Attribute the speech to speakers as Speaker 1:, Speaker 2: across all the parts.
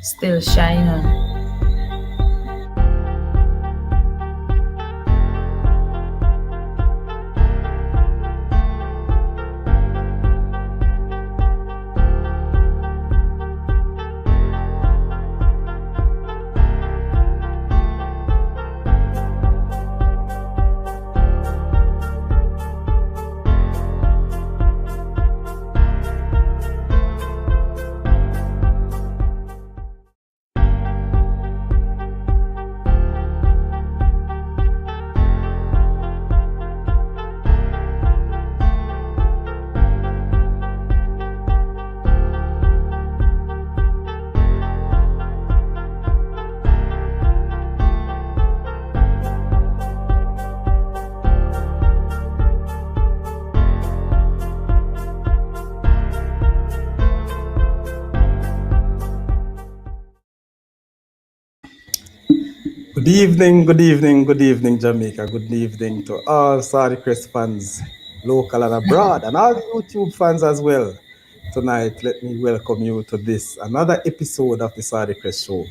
Speaker 1: Still shining.
Speaker 2: Good evening, good evening, good evening, Jamaica. Good evening to all Saudichress fans, local and abroad, and all YouTube fans as well. Tonight, let me welcome you to this another episode of the Saudichress Show,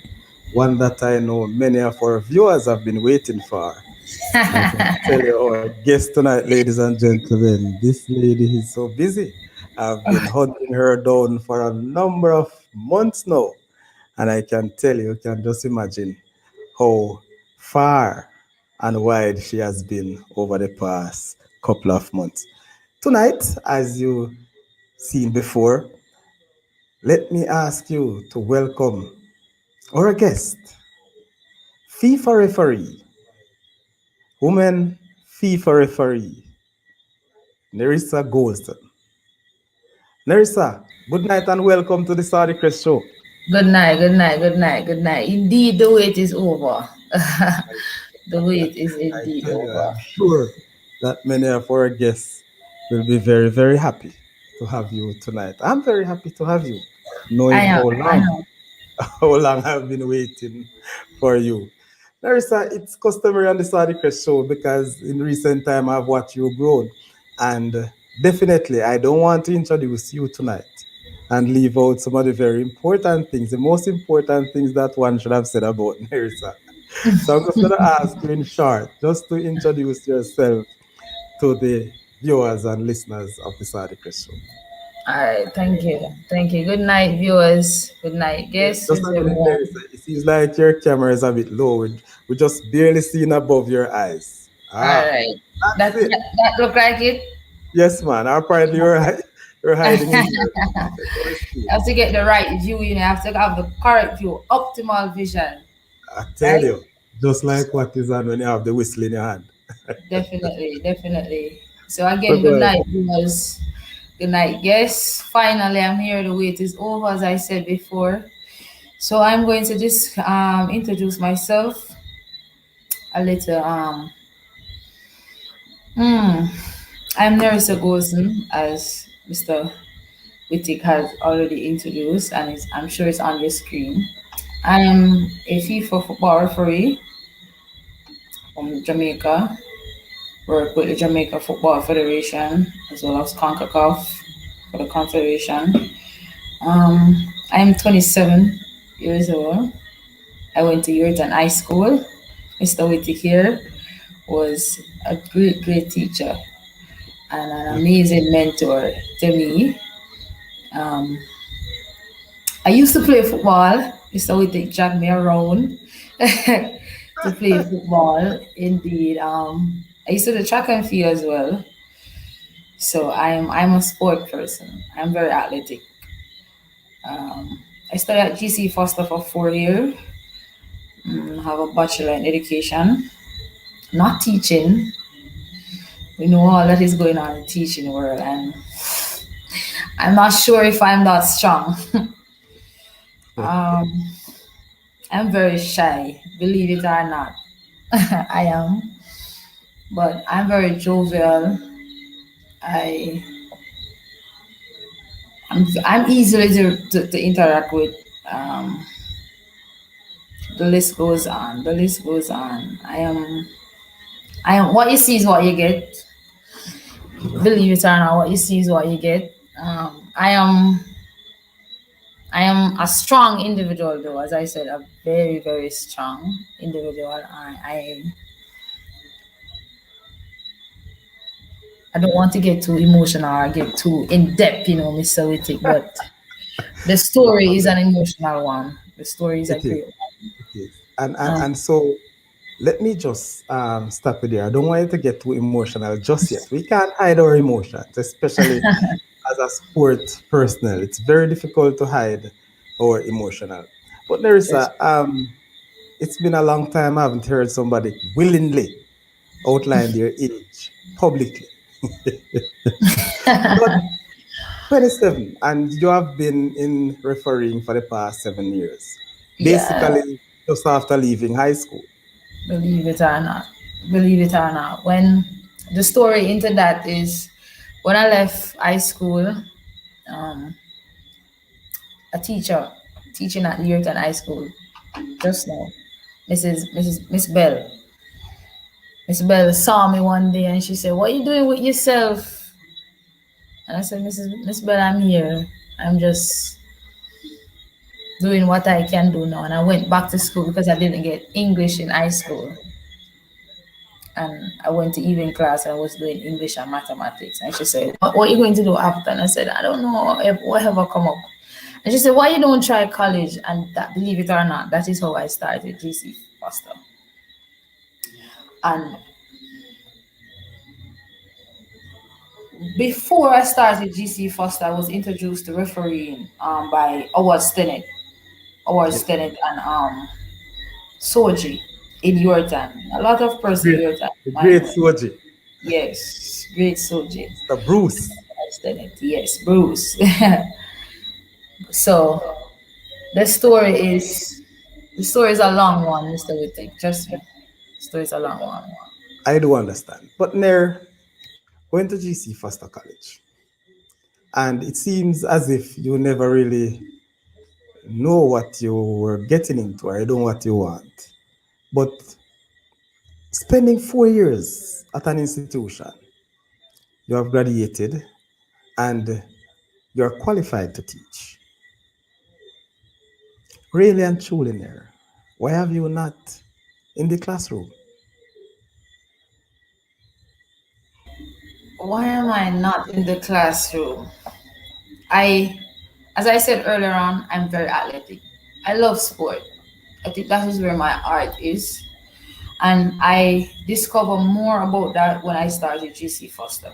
Speaker 2: one that I know many of our viewers have been waiting for. And I can tell you our guest tonight, ladies and gentlemen, this lady is so busy. I've been hunting her down for a number of months now. And I can tell you can just imagine how far and wide she has been over the past couple of months. Tonight, as you seen before, let me ask you to welcome our guest, FIFA referee, woman FIFA referee, Neressa Goldson. Neressa, good night and welcome to the Saudichress Show.
Speaker 1: Good night, good night, good night, good night. Indeed, the wait is over. The wait is
Speaker 2: I
Speaker 1: indeed
Speaker 2: tell you,
Speaker 1: over.
Speaker 2: I'm sure that many of our guests will be very, very happy to have you tonight. I'm very happy to have you,
Speaker 1: I
Speaker 2: knowing
Speaker 1: am,
Speaker 2: how
Speaker 1: I
Speaker 2: long,
Speaker 1: know.
Speaker 2: how long I've been waiting for you. Larissa, it's customary on the Saudichress show because in recent time I've watched you grow. And definitely, I don't want to introduce you tonight and leave out some of the very important things, the most important things that one should have said about Nerissa. So I'm just going to ask you in short, just to introduce yourself to the viewers and listeners of the Saudichress show.
Speaker 1: All right, thank you. Thank you. Good night, viewers. Good night, guests.
Speaker 2: Just
Speaker 1: It's
Speaker 2: a minute,
Speaker 1: everyone.
Speaker 2: Nerissa. It seems like your camera is a bit low. We just barely seeing above your eyes.
Speaker 1: All
Speaker 2: Ah,
Speaker 1: right.
Speaker 2: that's
Speaker 1: That,
Speaker 2: it.
Speaker 1: that, that look like it?
Speaker 2: Yes, man. Apparently, you're hiding in your
Speaker 1: I have to get the right view, I have to have the correct view, optimal vision,
Speaker 2: I tell
Speaker 1: right?
Speaker 2: you, just like what is on when you have the whistle in your hand.
Speaker 1: Definitely, definitely. So
Speaker 2: So
Speaker 1: again,
Speaker 2: go
Speaker 1: good
Speaker 2: ahead.
Speaker 1: night, viewers. Good night, guests. Finally, I'm here. The wait is over, as I said before. So I'm going to just introduce myself a little. Hmm, I'm Neressa Goldson, as Mr. Wittig has already introduced, and I'm sure it's on your screen. I am a FIFA football referee from Jamaica. Work with the Jamaica Football Federation as well as CONCACAF for the Confederation. I'm 27 years old. I went to Yurton High School. Mr. Wittig here was a great, great teacher and an amazing mentor to me. Um, I used to play football. Mr. Wittig dragged me around to play football. Indeed, I used to do track and field as well. So I'm a sport person. I'm very athletic. I studied at GC Foster for 4 years. Have a bachelor in education, not teaching. We know all that is going on in the teaching world, and I'm not sure if I'm that strong. um, I'm very shy, believe it or not. I am, but I'm very jovial. I I'm easily to interact with. Um, the list goes on. The list goes on. I am. What you see is what you get. Believe it or not, what you see is what you get. I am I am a strong individual, though, as I said, a very, very strong individual. I don't want to get too emotional or get too in depth, Mr. Wittig, but the
Speaker 2: No
Speaker 1: story is
Speaker 2: problem.
Speaker 1: an emotional one. The story is a
Speaker 2: It is.
Speaker 1: great
Speaker 2: It is. And and
Speaker 1: one.
Speaker 2: and so let me just stop it there. I don't want you to get too emotional just yet. We can't hide our emotions, especially as a sport personnel. It's very difficult to hide our emotional. But
Speaker 1: Yes.
Speaker 2: Nerissa, it's been a long time I haven't heard somebody willingly outline their age publicly. But 27, and you have been in refereeing for the past 7 years,
Speaker 1: Yeah,
Speaker 2: basically just after leaving high school.
Speaker 1: believe it or not. Believe it or not. When the story into that is when I left high school, um, a teacher teaching at Learton High School just now, Miss Bell. Miss Bell saw me one day and she said, "What are you doing with yourself?" And I said, Miss Bell, I'm here. I'm just doing what I can do now. And I went back to school because I didn't get English in high school. And I went to evening class. I was doing English and mathematics. And she said, what are you going to do after? And I said, I don't know, whatever come up. And she said, why you don't try college? And that, believe it or not, that is how I started GC Foster. And before I started GC Foster, I was introduced to refereeing by Howard
Speaker 2: Yeah.
Speaker 1: Stennett and Soji in your time. A lot of
Speaker 2: The
Speaker 1: person in
Speaker 2: great,
Speaker 1: your time
Speaker 2: the
Speaker 1: might
Speaker 2: great
Speaker 1: know him.
Speaker 2: Soji,
Speaker 1: Yes, great Soji.
Speaker 2: Mr. Bruce.
Speaker 1: Stennett. Yes, Bruce. So the story is a long one, Mr. Wittig. Trust me. The story is a long one.
Speaker 2: I do understand. But Nair went to GC Foster College, and it seems as if you never really know what you were getting into or you know what you want. But spending 4 years at an institution, you have graduated and you're qualified to teach. Really and truly, Nair, why have you not in the classroom?
Speaker 1: Why am I not in the classroom? I as I said earlier on, I'm very athletic. I love sport. I think that is where my art is. And I discover more about that when I started GC Foster.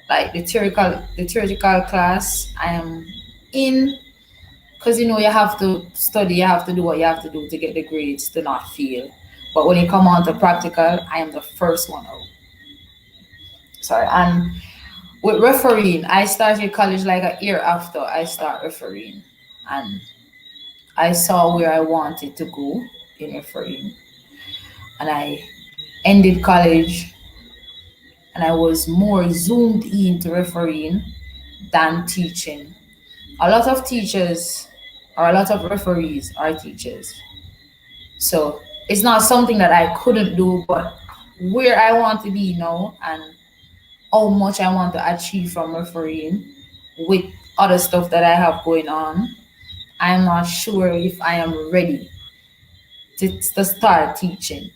Speaker 1: Like the theoretical class I am in, because you have to study, you have to do what you have to do to get the grades to not fail. But when you come on to practical, I am the first one out. Sorry. And with refereeing, I started college like a year after I start refereeing. And I saw where I wanted to go in refereeing. And I ended college and I was more zoomed into refereeing than teaching. A lot of teachers or a lot of referees are teachers. So it's not something that I couldn't do, but where I want to be now and how much I want to achieve from refereeing with other stuff that I have going on, I'm not sure if I am ready to start teaching,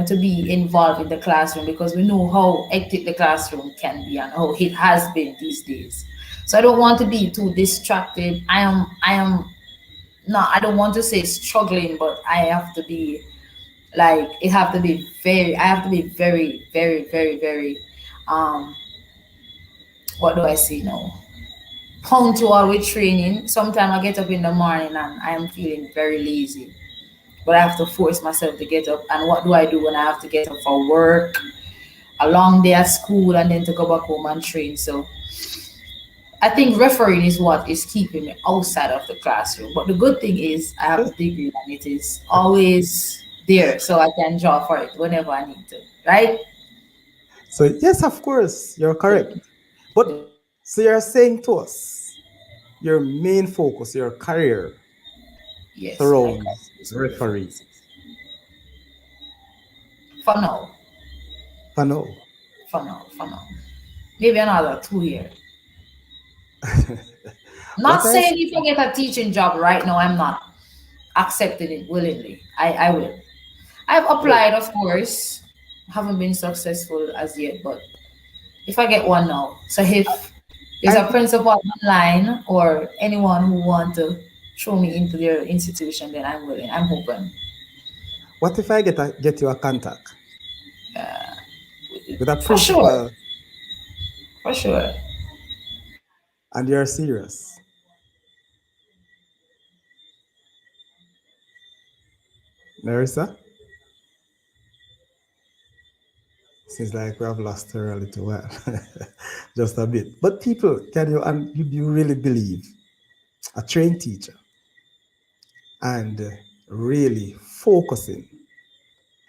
Speaker 1: to be involved in the classroom because we know how hectic the classroom can be and how it has been these days. So I don't want to be too distracted. I am not, I don't want to say struggling, but I have to be like I have to be very, very, very, very um what do I say now? Punctual with training. Sometimes I get up in the morning and I am feeling very lazy. But I have to force myself to get up. And what do I do when I have to get up for work, a long day at school, and then to go back home and train? So I think refereeing is what is keeping me outside of the classroom. But the good thing is I have the degree and it is always there, so I can draw for it whenever I need to. Right?
Speaker 2: So, yes, of course, you're
Speaker 1: Good.
Speaker 2: correct. But
Speaker 1: Good.
Speaker 2: so you're saying to us, your main focus, your career
Speaker 1: Yes, my
Speaker 2: surrounds
Speaker 1: career is where the
Speaker 2: referee
Speaker 1: focus is. For now.
Speaker 2: for now.
Speaker 1: For now. For now. Maybe another 2 years. Not
Speaker 2: What I
Speaker 1: saying
Speaker 2: see,
Speaker 1: if I get a teaching job right now, I'm not accepting it willingly. I will. I've
Speaker 2: well,
Speaker 1: applied, of course. Haven't been successful as yet, but if I get one now, so if there's
Speaker 2: I
Speaker 1: a
Speaker 2: think,
Speaker 1: principal online or anyone who want to throw me into their institution, then I'm willing. I'm open.
Speaker 2: what if I get you a contact with a
Speaker 1: For sure.
Speaker 2: principal
Speaker 1: For sure.
Speaker 2: and you're serious? Nerissa? Seems like we have lost her a little while, just a bit. But people, can you and you really believe a trained teacher and really focusing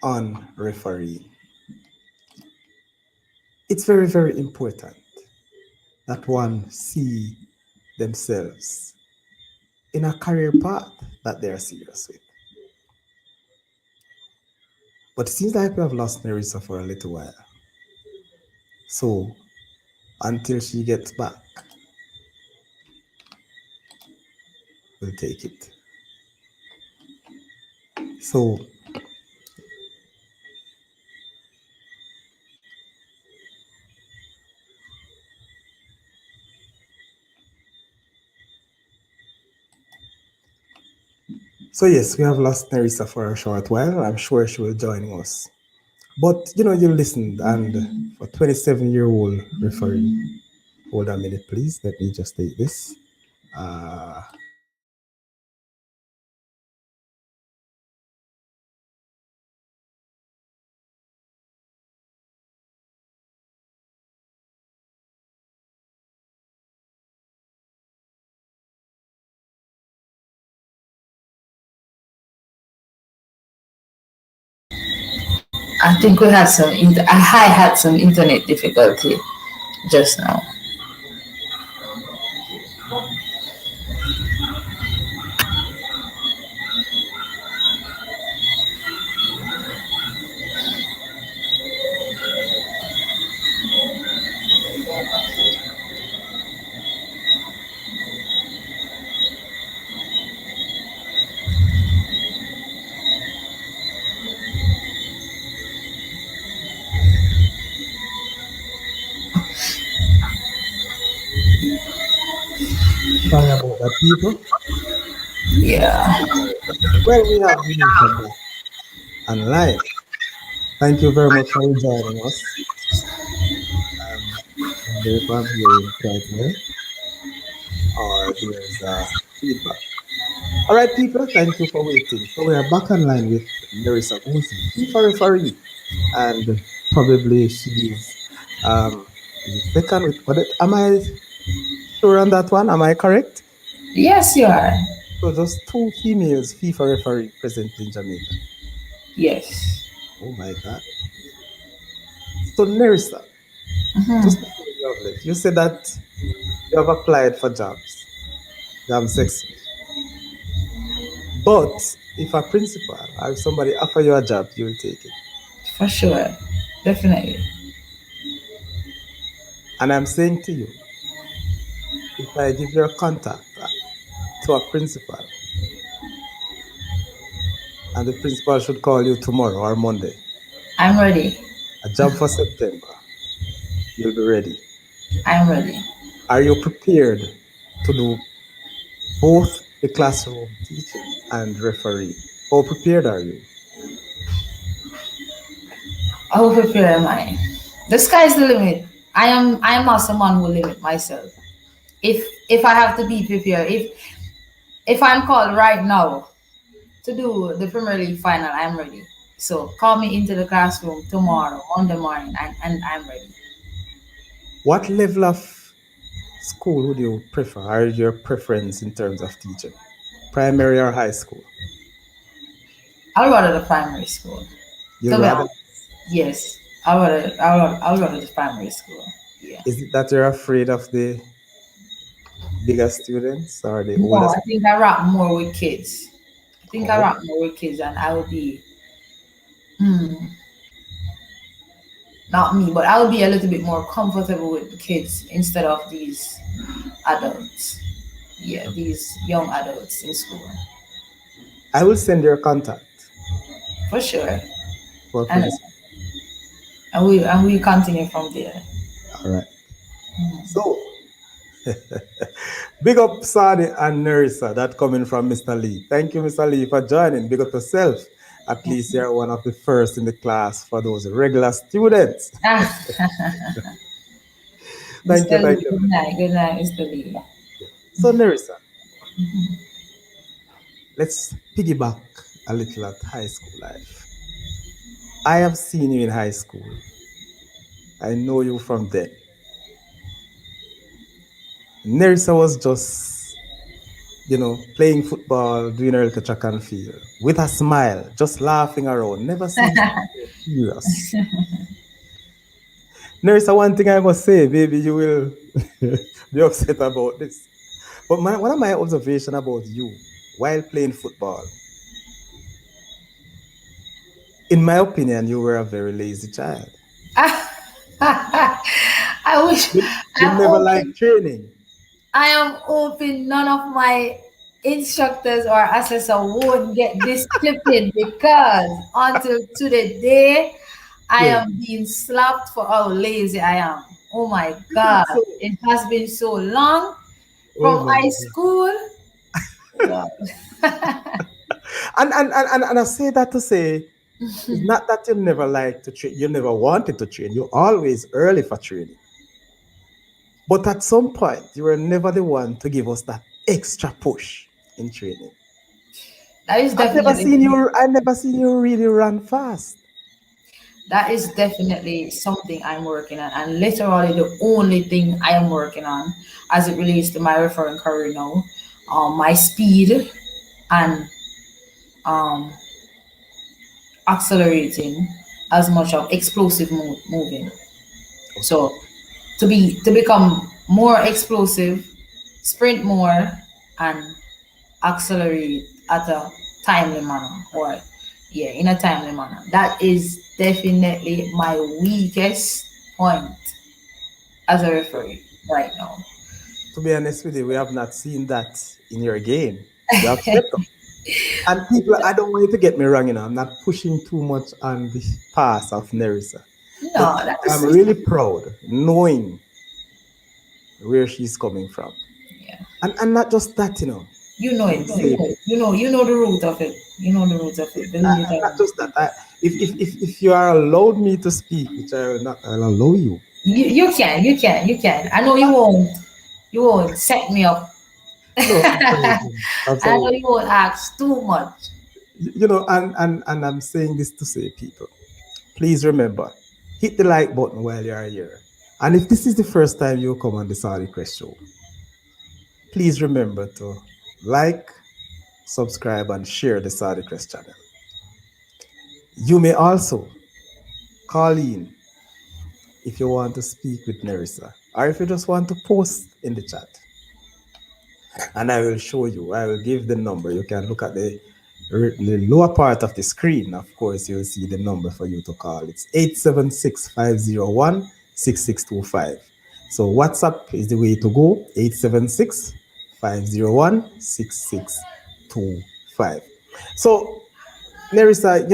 Speaker 2: on refereeing? It's very, very important that one see themselves in a career path that they are serious with. But it seems like we have lost Nerissa for a little while. So until she gets back, we'll take it. So so yes, we have lost Nerissa for a short while. I'm sure she will join us. But you listened, and for 27-year-old referee, hold on a minute, please. Let me just take this. Uh,
Speaker 1: I think I had some internet difficulty just now.
Speaker 2: Sorry about that, people.
Speaker 1: Yeah.
Speaker 2: Well, we have Nerissa back online. Thank you very much for joining us. I wonder if I'm hearing quite well or there's feedback. All right, people, thank you for waiting. So we are back online with Nerissa Goldson, FIFA referee, and probably she's um, second with what? Am I sure on that one? Am I correct?
Speaker 1: Yes, you are.
Speaker 2: So just two females FIFA referee present in Jamaica.
Speaker 1: Yes.
Speaker 2: Oh my God. So Nerissa, just before you have left, you said that you have applied for jobs. You have succeeded. But if a principal or if somebody offer you a job, you will take it.
Speaker 1: For sure. Definitely.
Speaker 2: And I'm saying to you, if I give your contact to a principal and the principal should call you tomorrow or Monday,
Speaker 1: I'm ready.
Speaker 2: a job for September, you'll be ready.
Speaker 1: I'm ready.
Speaker 2: Are you prepared to do both the classroom teaching and referee? How prepared are you?
Speaker 1: I will prepare mine. The sky's the limit. I am not someone who limit myself. If I have to be prepared, if I'm called right now to do the Premier League final, I'm ready. So call me into the classroom tomorrow, Monday morning, and I'm ready.
Speaker 2: What level of school would you prefer? Or your preference in terms of teaching? Primary or high school?
Speaker 1: I'll rather the primary school.
Speaker 2: You'd
Speaker 1: To be
Speaker 2: rather,
Speaker 1: honest, yes, I'll rather the primary school. Yeah.
Speaker 2: is it that you're afraid of the bigger students or the older?
Speaker 1: No, I think I rock more with kids. I think I
Speaker 2: Oh
Speaker 1: rock
Speaker 2: my.
Speaker 1: more with kids, and I would be, hmm, not me, but I would be a little bit more comfortable with the kids instead of these adults. yeah, these young adults in school,
Speaker 2: I will send your contact
Speaker 1: for sure.
Speaker 2: for
Speaker 1: And
Speaker 2: principal.
Speaker 1: we continue from there.
Speaker 2: All right. So, big up Sadi and Nerissa, that coming from Mr. Lee. Thank you, Mr. Lee, for joining. Big up yourself. At least you're one of the first in the class for those regular students.
Speaker 1: Ah,
Speaker 2: Thank
Speaker 1: Mr.
Speaker 2: you,
Speaker 1: Lee,
Speaker 2: thank you.
Speaker 1: good night, good night, Mr. Lee.
Speaker 2: So, Nerissa, let's piggyback a little at high school life. I have seen you in high school. I know you from then. Nerissa was just, playing football, doing her little track and field with a smile, just laughing around. Never seen you so serious. Nerissa, one thing I must say, baby, you will be upset about this. But one of my observations about you while playing football, in my opinion, you were a very lazy child.
Speaker 1: I wish
Speaker 2: You
Speaker 1: I'm
Speaker 2: never liked
Speaker 1: hoping
Speaker 2: training.
Speaker 1: I am hoping none of my instructors or assessor won't get this clipping because until to the day I
Speaker 2: Yeah.
Speaker 1: am being slapped for how lazy I am. Oh my God.
Speaker 2: So,
Speaker 1: It has been so long
Speaker 2: oh
Speaker 1: from
Speaker 2: my
Speaker 1: high
Speaker 2: God.
Speaker 1: school. Wow.
Speaker 2: And I say that to say, it's not that you never like to train, you never wanted to train. You're always early for training. But at some point, you were never the one to give us that extra push in training.
Speaker 1: That is
Speaker 2: I've never
Speaker 1: definitely
Speaker 2: seen you, I never seen you really run fast.
Speaker 1: that is definitely something I'm working on, and literally the only thing I am working on as it relates to my referring career now, my speed and um, accelerating as much of explosive moving.
Speaker 2: Okay.
Speaker 1: So to become more explosive, sprint more, and accelerate at a timely manner, or yeah, in a timely manner. That is definitely my weakest point as a referee right now.
Speaker 2: To be honest with you, we have not seen that in your game. You have stepped up. And people, I don't want you to get me wrong, I'm not pushing too much on the past of Nerissa.
Speaker 1: No,
Speaker 2: But I'm
Speaker 1: that's
Speaker 2: really proud knowing where she's coming from.
Speaker 1: yeah.
Speaker 2: And not just that,
Speaker 1: You know
Speaker 2: I
Speaker 1: it.
Speaker 2: would say,
Speaker 1: You know the root of it. You know the root of it. Believe it or
Speaker 2: not
Speaker 1: not.
Speaker 2: just that. If you are allowed me to speak, which I will not, I'll allow you.
Speaker 1: You can. I know you won't. You won't set me up.
Speaker 2: No,
Speaker 1: I
Speaker 2: absolutely.
Speaker 1: know
Speaker 2: Absolutely.
Speaker 1: you won't ask too much.
Speaker 2: And I'm saying this to say, people, please remember, hit the like button while you're here. And if this is the first time you come on the Saudichress show, please remember to like, subscribe, and share the Saudichress channel. You may also call in if you want to speak with Nerissa, or if you just want to post in the chat. And I will show you. I will give the number. You can look at the lower part of the screen. Of course, you'll see the number for you to call. It's 876-501-6625. So WhatsApp is the way to go. 876-501-6625. So Nerissa,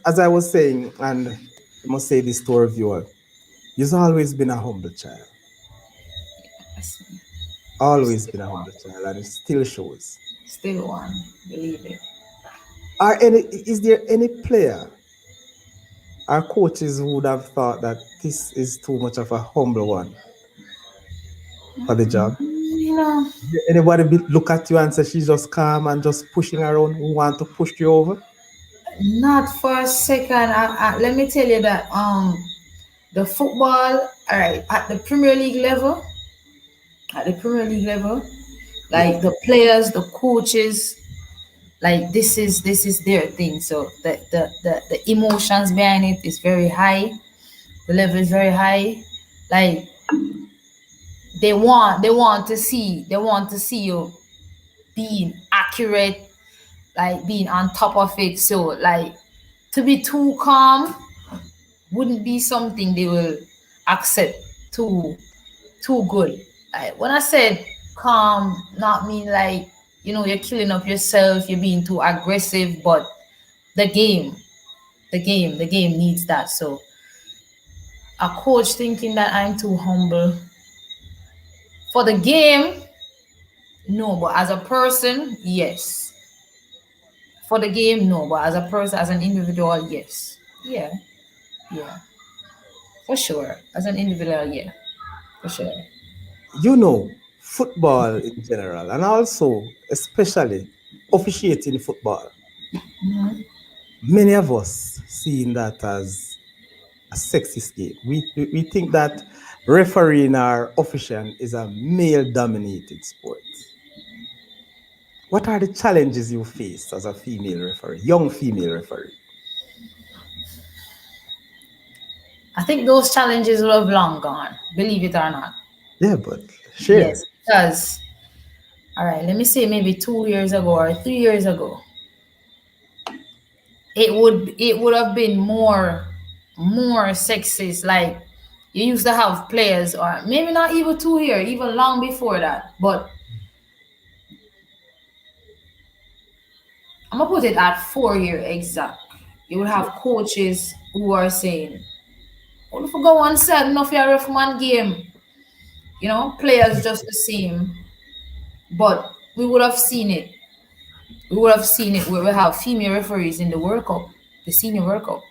Speaker 2: as I was saying, and I must say this to our viewer, you've always been a humble child.
Speaker 1: Yes,
Speaker 2: Always been a humble child, and it still shows.
Speaker 1: still one. Believe it.
Speaker 2: Is there any player or coaches who would have thought that this is too much of a humble one for the job?
Speaker 1: You know,
Speaker 2: Anybody look at you and say she's just calm and just pushing around who want to push you over?
Speaker 1: not for a second. Let me tell you that the football, all right, at the Premier League level,
Speaker 2: Yeah.
Speaker 1: like the players, the coaches, like this is their thing. So the emotions behind it is very high. The level is very high. Like they want to see you being accurate, like being on top of it. So like to be too calm wouldn't be something they will accept too good. Like when I said calm, not mean like, you're killing up yourself, you're being too aggressive, but the game, the game needs that. So a coach thinking that I'm too humble for the game, no, but as a person, yes. For the game, no, but as a person, as an individual, yes. Yeah, yeah, for sure. As an individual, yeah, for sure.
Speaker 2: Football in general, and also, especially, officiating football. Many of us seeing that as a sexist game. We think that refereeing or officiating is a male dominated sport. What are the challenges you face as a female referee, young female referee?
Speaker 1: I think those challenges would have long gone, believe it or not.
Speaker 2: Yeah, but share.
Speaker 1: Yes, because, all right, let me say maybe 2 years ago or 3 years ago, it would have been more sexist. Like you used to have players, or maybe not even 2 years, even long before that. But I'm gonna put it at 4 year exact. You would have coaches who are saying, "Oh, if you go one side, enough your ref man game." Players just the same. But we would have seen it. We would have seen it where we have female referees in the World Cup, the senior World Cup,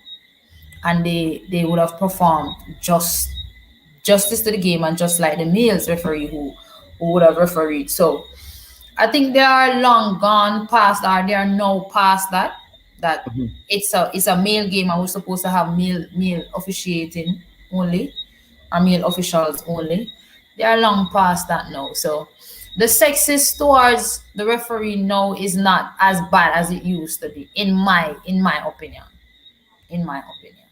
Speaker 1: and they would have performed justice to the game, and just like the males referee who would have refereed. So I think they are long gone past, or they are now past that. That
Speaker 2: Mhm.
Speaker 1: it's a male game, and we're supposed to have male officiating only, or male officials only. They are long past that now. So the sexist towards the referee now is not as bad as it used to be, in my opinion. In my opinion,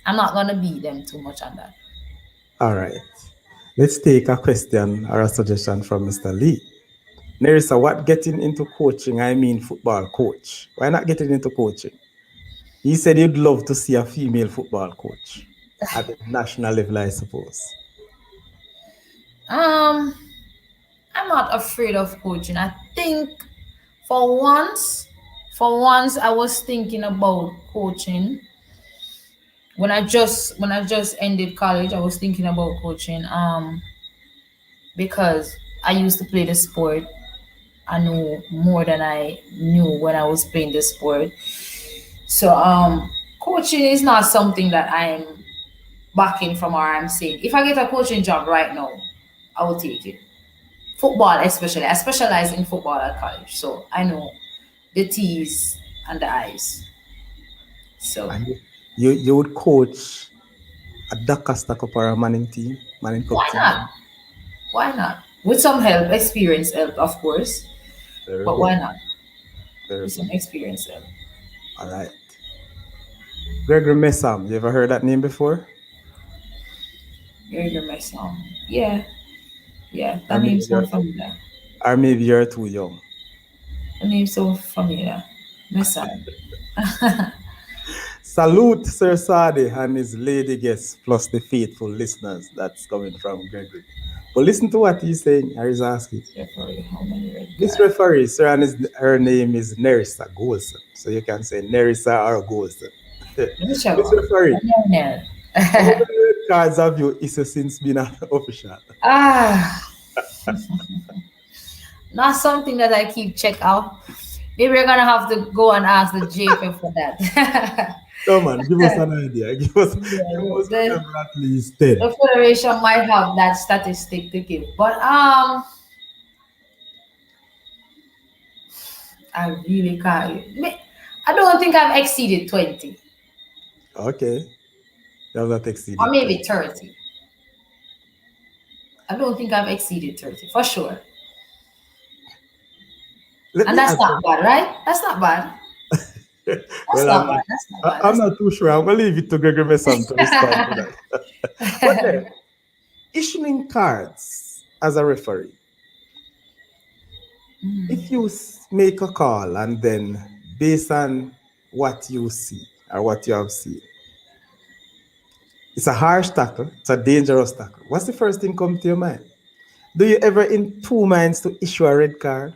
Speaker 1: I'm not gonna beat them too much on that.
Speaker 2: All right. Let's take a question or a suggestion from Mr. Lee. Nerissa, what getting into coaching? I mean, football coach. Why not getting into coaching? He said he'd love to see a female football coach at the national level, I suppose.
Speaker 1: Um, I'm not afraid of coaching. I think for once, I was thinking about coaching when I just ended college. I was thinking about coaching. Because I used to play the sport. I know more than I knew when I was playing the sport. So coaching is not something that I'm backing from, or I'm saying if I get a coaching job right now, I will take it. Football especially. I specialize in football at college, so I know the T's and the I's. So
Speaker 2: And you would coach a Doncaster Cup or a Manning Cup
Speaker 1: why
Speaker 2: team.
Speaker 1: not? Why not? With some help, experience help, of course.
Speaker 2: Very
Speaker 1: But
Speaker 2: good.
Speaker 1: why not?
Speaker 2: Very
Speaker 1: With
Speaker 2: good.
Speaker 1: some experience help.
Speaker 2: All right. Gregory Messam, you ever heard that name before?
Speaker 1: You're my song. Yeah, yeah.
Speaker 2: Or
Speaker 1: That name
Speaker 2: maybe you're,
Speaker 1: sounds familiar.
Speaker 2: or maybe you're too young.
Speaker 1: The name so familiar. My son.
Speaker 2: Salute Sir Sadi and his lady guests, plus the faithful listeners that's coming from Gregory. But listen to what he's saying, or he's asking.
Speaker 1: Referee, how many red
Speaker 2: This
Speaker 1: card?
Speaker 2: referee, sir, and her name is Nerissa Goldson. So you can say Nerissa or Goldson. This
Speaker 1: Whichever.
Speaker 2: referee,
Speaker 1: Daniel.
Speaker 2: how many red cards have you issued since being an official?
Speaker 1: Ah, not something that I keep check out. Maybe we're gonna have to go and ask the JFF for that.
Speaker 2: Come on, give us an idea.
Speaker 1: Yeah,
Speaker 2: Give us a
Speaker 1: the,
Speaker 2: number at least 10.
Speaker 1: the federation might have that statistic to give, but I really can't. I don't think I've exceeded 20,
Speaker 2: Okay, you have not
Speaker 1: or
Speaker 2: exceeded 20.
Speaker 1: maybe 30. I don't think I've exceeded 30 for sure.
Speaker 2: Let
Speaker 1: And
Speaker 2: me
Speaker 1: that's
Speaker 2: add
Speaker 1: not
Speaker 2: some.
Speaker 1: bad, right? That's not bad. That's
Speaker 2: Well,
Speaker 1: not bad. That's not bad.
Speaker 2: I'm
Speaker 1: That's
Speaker 2: not too sure. I'm going to leave it to Gregory Messam to respond to that. But then, issuing cards as a referee, if you make a call and then based on what you see or what you have seen, it's a harsh tackle, it's a dangerous tackle. What's the first thing come to your mind? Do you ever in two minds to issue a red card?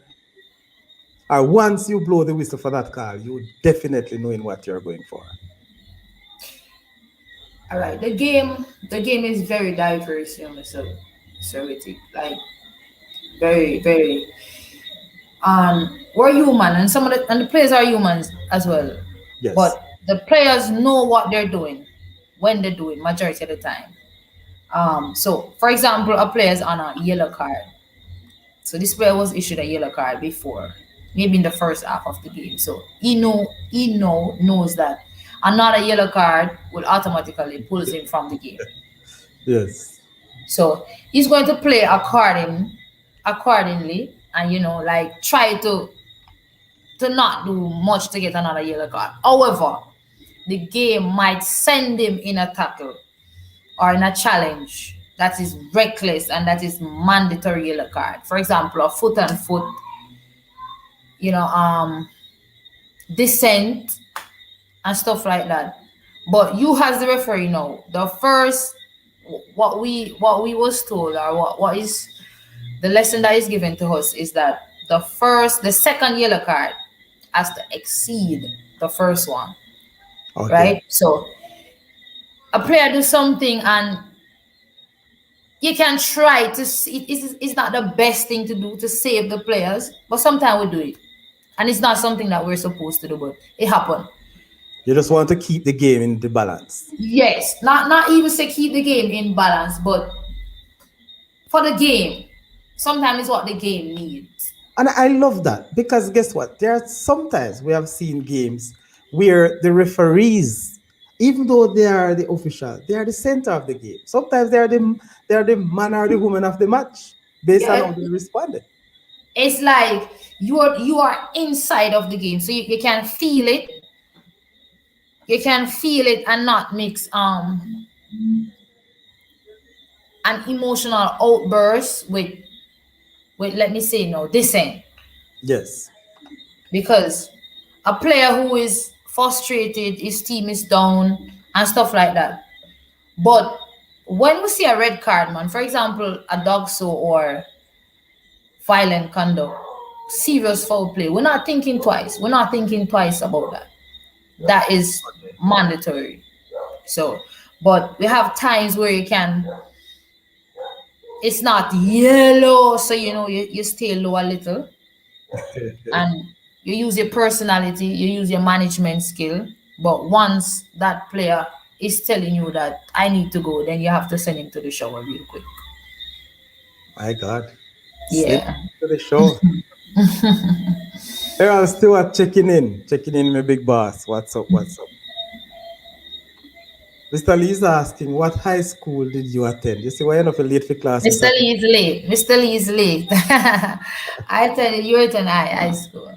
Speaker 2: Or once you blow the whistle for that call, you definitely knowing what you're going for.
Speaker 1: All right, the game is very diverse, Mr. Ritty. Like very, very. We're human, and the players are humans as well.
Speaker 2: Yes.
Speaker 1: But the players know what they're doing when they do it majority of the time. So for example, a player is on a yellow card. So this player was issued a yellow card before, maybe in the first half of the game. So knows that another yellow card will automatically pulls him from the game.
Speaker 2: Yes.
Speaker 1: So he's going to play accordingly, and like try to not do much to get another yellow card. However, the game might send him in a tackle or in a challenge that is reckless and that is mandatory yellow card. For example, a foot on foot, you know, um, descent and stuff like that. But you as the referee know the first what we was told, or what is the lesson that is given to us, is that the second yellow card has to exceed the first one,
Speaker 2: Okay.
Speaker 1: right? So a player do something and you can try to it's not the best thing to do to save the players, but sometimes we do it, and it's not something that we're supposed to do, but it happened.
Speaker 2: You just want to keep the game in the balance.
Speaker 1: Yes, not even say keep the game in balance, but for the game, sometimes it's what the game needs.
Speaker 2: And I love that because guess what? There are sometimes we have seen games where the referees, even though they are the official, they are the center of the game. Sometimes they are the man or the woman of the match based on how
Speaker 1: Yeah,
Speaker 2: they responded.
Speaker 1: it's like you are inside of the game, so you can feel it. You can feel it and not mix an emotional outburst with let me say no dissent,
Speaker 2: Yes.
Speaker 1: because a player who is frustrated, his team is down and stuff like that. But when we see a red card, man, for example, a dog so or violent conduct, serious foul play, we're not thinking twice. We're not thinking twice about that. That is mandatory. So, but we have times where it's not yellow, so you stay low a little, and you use your personality, you use your management skill. But once that player is telling you that I need to go, then you have to send him to the shower real quick.
Speaker 2: My God. Send
Speaker 1: Yeah.
Speaker 2: to the show. Hey, I'm still at checking in. Checking in, my big boss. What's up? What's up? Mr. Lee is asking, what high school did you attend? You see, why you're not late for class,
Speaker 1: Mr.
Speaker 2: Mr. Lee?
Speaker 1: Lee is late. Mr. Lee is late. I tell you, you're at an high school.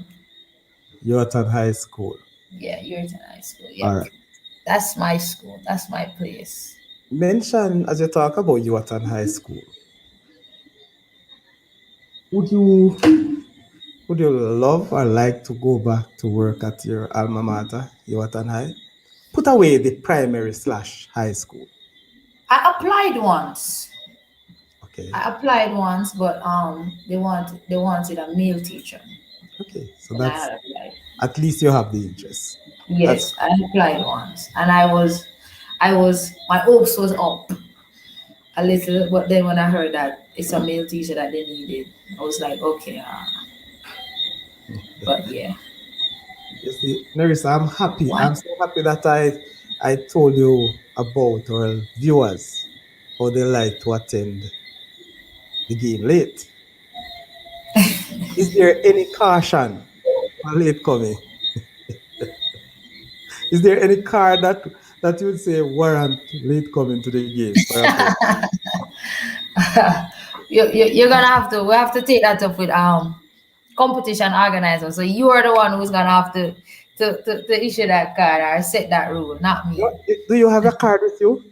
Speaker 2: You attend high school.
Speaker 1: Yeah, you're at an high school.
Speaker 2: All
Speaker 1: Yep.
Speaker 2: right.
Speaker 1: That's my school. That's my place.
Speaker 2: Mention as you talk about you attend high school. Would you would you love or like to go back to work at your alma mater, you attend high? Put away the primary slash high school.
Speaker 1: I applied once.
Speaker 2: Okay.
Speaker 1: I applied once, but they wanted a male teacher,
Speaker 2: Okay. So
Speaker 1: and I
Speaker 2: that's
Speaker 1: had applied.
Speaker 2: at least you have the interest. That's
Speaker 1: Yes, I applied once, and my hopes was up a little, but then when I heard that it's a male teacher that they needed, I was like, okay, but yeah.
Speaker 2: you see, Nerissa, I'm happy.
Speaker 1: What?
Speaker 2: I'm so happy that I told you about our viewers how they like to attend the game late. Is there any caution for late coming? Is there any card that you would say warrant late coming to the game for a player?
Speaker 1: You're gonna have to. We have to take that up with competition organizer. So you are the one who's gonna have to issue that card or set that rule, not me.
Speaker 2: Do you have a card with you?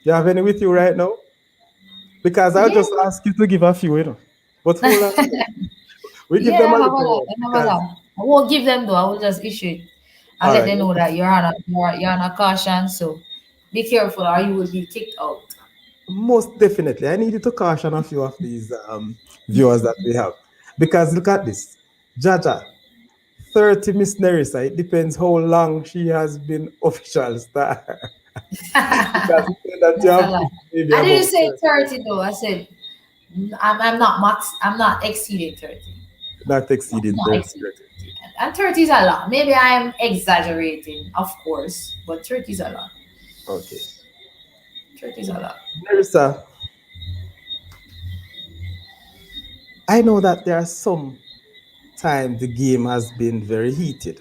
Speaker 2: You have any with you right now? Because I'll
Speaker 1: Yeah,
Speaker 2: just ask you to give a few, you know. But hold on, a minute. We give
Speaker 1: yeah,
Speaker 2: them
Speaker 1: I
Speaker 2: a
Speaker 1: have a
Speaker 2: little
Speaker 1: lot.
Speaker 2: more
Speaker 1: I have a
Speaker 2: because
Speaker 1: lot. I won't give them though. I will just issue it and
Speaker 2: all
Speaker 1: let
Speaker 2: right,
Speaker 1: them know that you're on a caution. So be careful, or you will be kicked out.
Speaker 2: Most definitely. I needed to caution a few of these viewers that we have. Because look at this. Jaja, 30 Miss Nerissa. It depends how long she has been official star. Because you said that you
Speaker 1: That's a
Speaker 2: have
Speaker 1: lot.
Speaker 2: maybe
Speaker 1: I didn't
Speaker 2: about
Speaker 1: say
Speaker 2: 30.
Speaker 1: 30 though. I said I'm not max. I'm not exceeding 30.
Speaker 2: Not
Speaker 1: I'm
Speaker 2: exceeding
Speaker 1: not
Speaker 2: 30.
Speaker 1: exceeding 30. And 30 is a lot. Maybe I'm exaggerating, of course, but 30 is a lot.
Speaker 2: Okay.
Speaker 1: 30 is a lot.
Speaker 2: Nerissa, I know that there are some time the game has been very heated.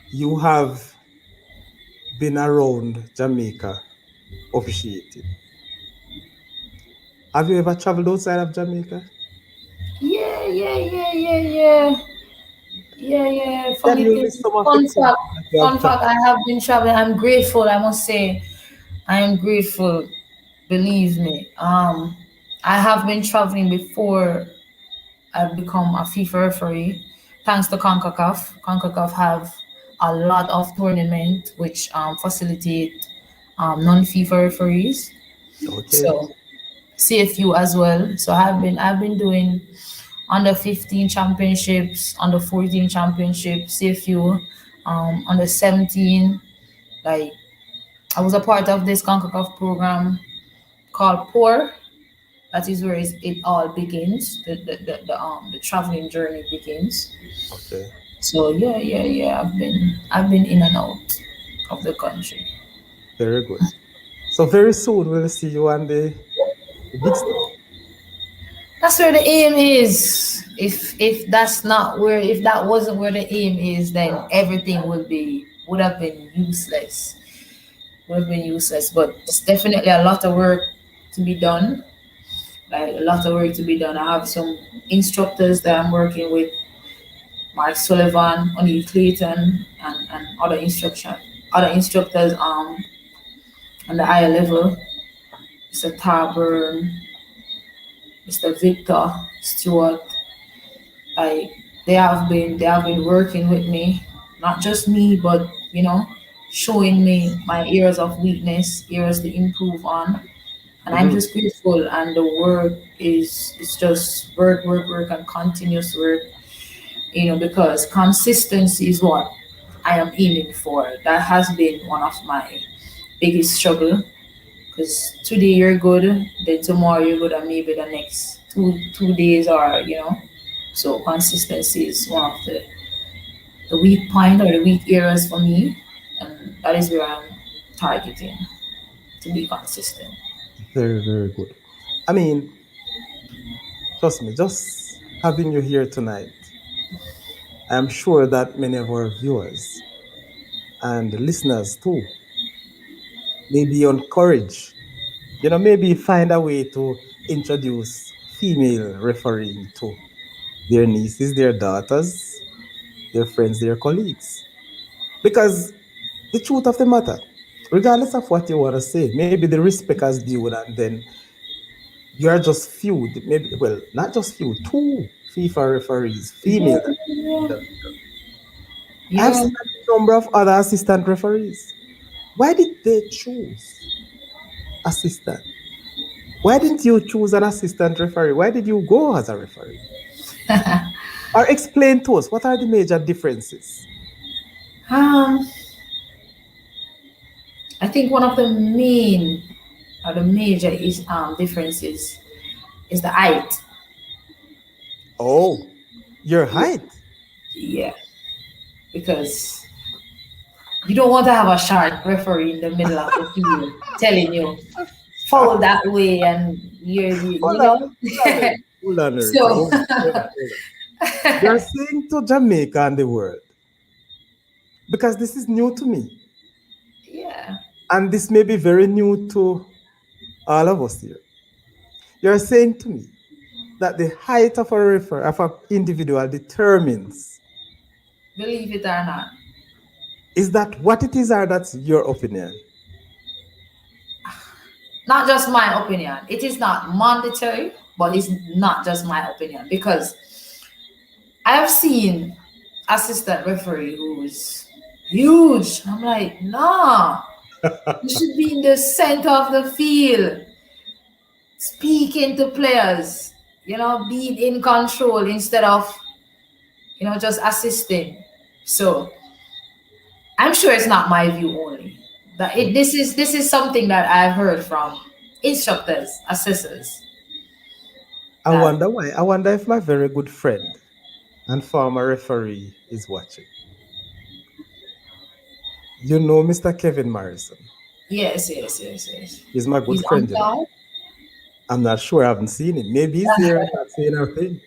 Speaker 2: You have been around Jamaica officiating. Have you ever traveled outside of Jamaica?
Speaker 1: Yeah, yeah, yeah, yeah, yeah. Yeah, yeah.
Speaker 2: Can
Speaker 1: Funny
Speaker 2: you
Speaker 1: thing,
Speaker 2: list some of the
Speaker 1: fun
Speaker 2: countries
Speaker 1: fact,
Speaker 2: that you have
Speaker 1: fun fact.
Speaker 2: traveled?
Speaker 1: I have been traveling. I'm grateful. I must say, I am grateful. Believe me. I have been traveling before I've become a FIFA referee. Thanks to CONCACAF. CONCACAF have a lot of tournament which facilitate non-FIFA referees.
Speaker 2: Okay.
Speaker 1: So CFU as well. So I've been doing under 15 championships, under 14 championships, CFU, under 17. Like I was a part of this CONCACAF program called POUR. That is where it all begins. The traveling journey begins.
Speaker 2: Okay.
Speaker 1: So yeah, yeah, yeah. I've been in and out of the country.
Speaker 2: Very good. So very soon we'll see you on the big stage.
Speaker 1: That's where the aim is. If that's not where if that wasn't where the aim is, then everything would have been useless. Would have been useless. But it's definitely a lot of work to be done. Like a lot of work to be done. I have some instructors that I'm working with, Mark Sullivan, O'Neill Clayton, and other instructors on the higher level. Mr. Tarburn, Mr. Victor Stewart. Like they have been working with me, not just me, but showing me my areas of weakness, areas to improve on. And I'm
Speaker 2: Mhm.
Speaker 1: just grateful, and the work is just work, work, work, and continuous work. Because consistency is what I am aiming for. That has been one of my biggest struggle. Because today you're good, then tomorrow you're good, and maybe the next two days are. So consistency is one of the weak point or the weak areas for me, and that is where I'm targeting to be consistent.
Speaker 2: Very, very good. I mean, trust me, just having you here tonight, I'm sure that many of our viewers and listeners too may be encouraged. Maybe find a way to introduce female refereeing to their nieces, their daughters, their friends, their colleagues. Because the truth of the matter, regardless of what you want to say, maybe the respect has due, and then you are just few, maybe, well, not just few, two FIFA referees,
Speaker 1: Yeah,
Speaker 2: female.
Speaker 1: yeah,
Speaker 2: I've
Speaker 1: yeah.
Speaker 2: seen a number of other assistant referees. Why did they choose assistant? Why didn't you choose an assistant referee? Why did you go as a referee? Or explain to us what are the major differences?
Speaker 1: Um, I think one of the main or the major is differences is the height.
Speaker 2: Oh, your
Speaker 1: Yeah,
Speaker 2: height.
Speaker 1: yeah, because you don't want to have a short referee in the middle of the field telling you foul that way, and you
Speaker 2: Hold on,
Speaker 1: know.
Speaker 2: hold on, Nerissa.
Speaker 1: So
Speaker 2: Hold on. You're saying to Jamaica and the world, because this is new to me,
Speaker 1: yeah,
Speaker 2: and this may be very new to all of us here. You're saying to me that the height of of an individual determines,
Speaker 1: believe it or not,
Speaker 2: is that what it is, or that's your opinion?
Speaker 1: not just my opinion. It is not mandatory, but it's not just my opinion because I have seen assistant referee who's huge. I'm like, nah. You should be in the center of the field, speaking to players, being in control instead of, just assisting. So I'm sure it's not my view only. That this is something that I've heard from instructors, assessors,
Speaker 2: I
Speaker 1: that
Speaker 2: wonder why. I wonder if my very good friend and former referee is watching. You know Mr. Kevin Morrison.
Speaker 1: yes, yes, yes, yes.
Speaker 2: He's my good
Speaker 1: He's on
Speaker 2: friend, you know.
Speaker 1: side.
Speaker 2: I'm not sure. I haven't seen him. Maybe he's here and not saying a thing.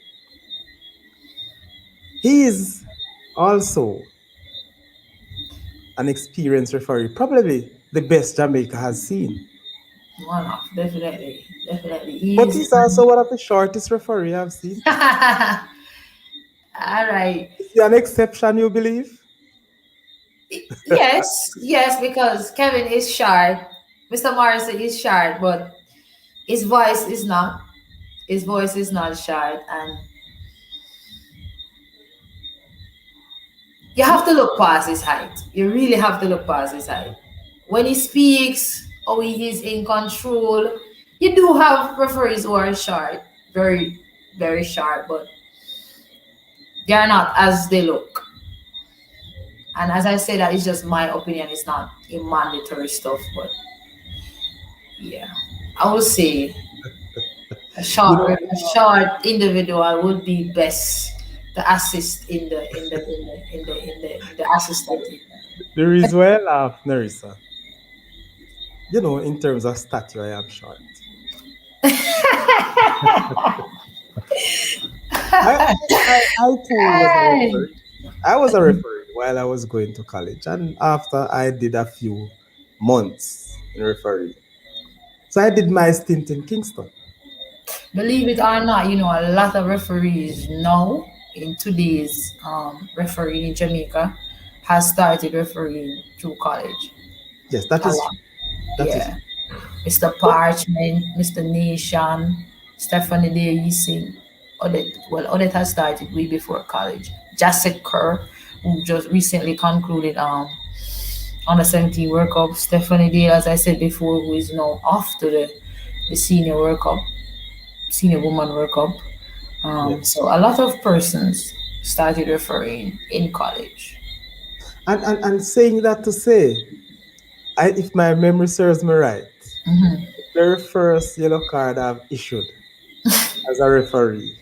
Speaker 2: He is also an experienced referee, probably the best Jamaica has seen.
Speaker 1: One off, definitely, definitely.
Speaker 2: But
Speaker 1: He's
Speaker 2: he's also one of the shortest referee I've seen.
Speaker 1: all right.
Speaker 2: Is he an exception, you believe?
Speaker 1: Yes, yes, because Kevin is short. Mr. Morrison is short, but his voice is not. His voice is not short, and you have to look past his height. You really have to look past his height. When he speaks, or he is in control, you do have referees who are short, very, very short, but they are not as they look. And as I say, that is just my opinion. It's not a mandatory stuff, but yeah, I would say
Speaker 2: You know,
Speaker 1: a short individual would be best to assist in the assistant.
Speaker 2: the reason why I laugh, Nerissa, in terms of stature, I am short. I too was a
Speaker 1: Hey.
Speaker 2: referee. I was a referee while I was going to college, and after I did a few months in referee. So I did my stint in Kingston.
Speaker 1: Believe it or not, a lot of referees now in today's refereeing in Jamaica has started refereeing through college.
Speaker 2: Yes, that
Speaker 1: A
Speaker 2: is
Speaker 1: lot.
Speaker 2: true. That is
Speaker 1: Yeah.
Speaker 2: true.
Speaker 1: Mr.
Speaker 2: But
Speaker 1: Parchment, Mr. Nation, Stephanie Daisy, Odette. Well, Odette has started way before college. Jacek Kerr, who just recently concluded on the 17 World Cup. Stephanie Dale, as I said before, who is now off to the senior World Cup, senior woman World Cup.
Speaker 2: yes,
Speaker 1: So a lot of persons started refereeing in college.
Speaker 2: and saying that to say, if my memory serves me right, the very first yellow card I've issued as a referee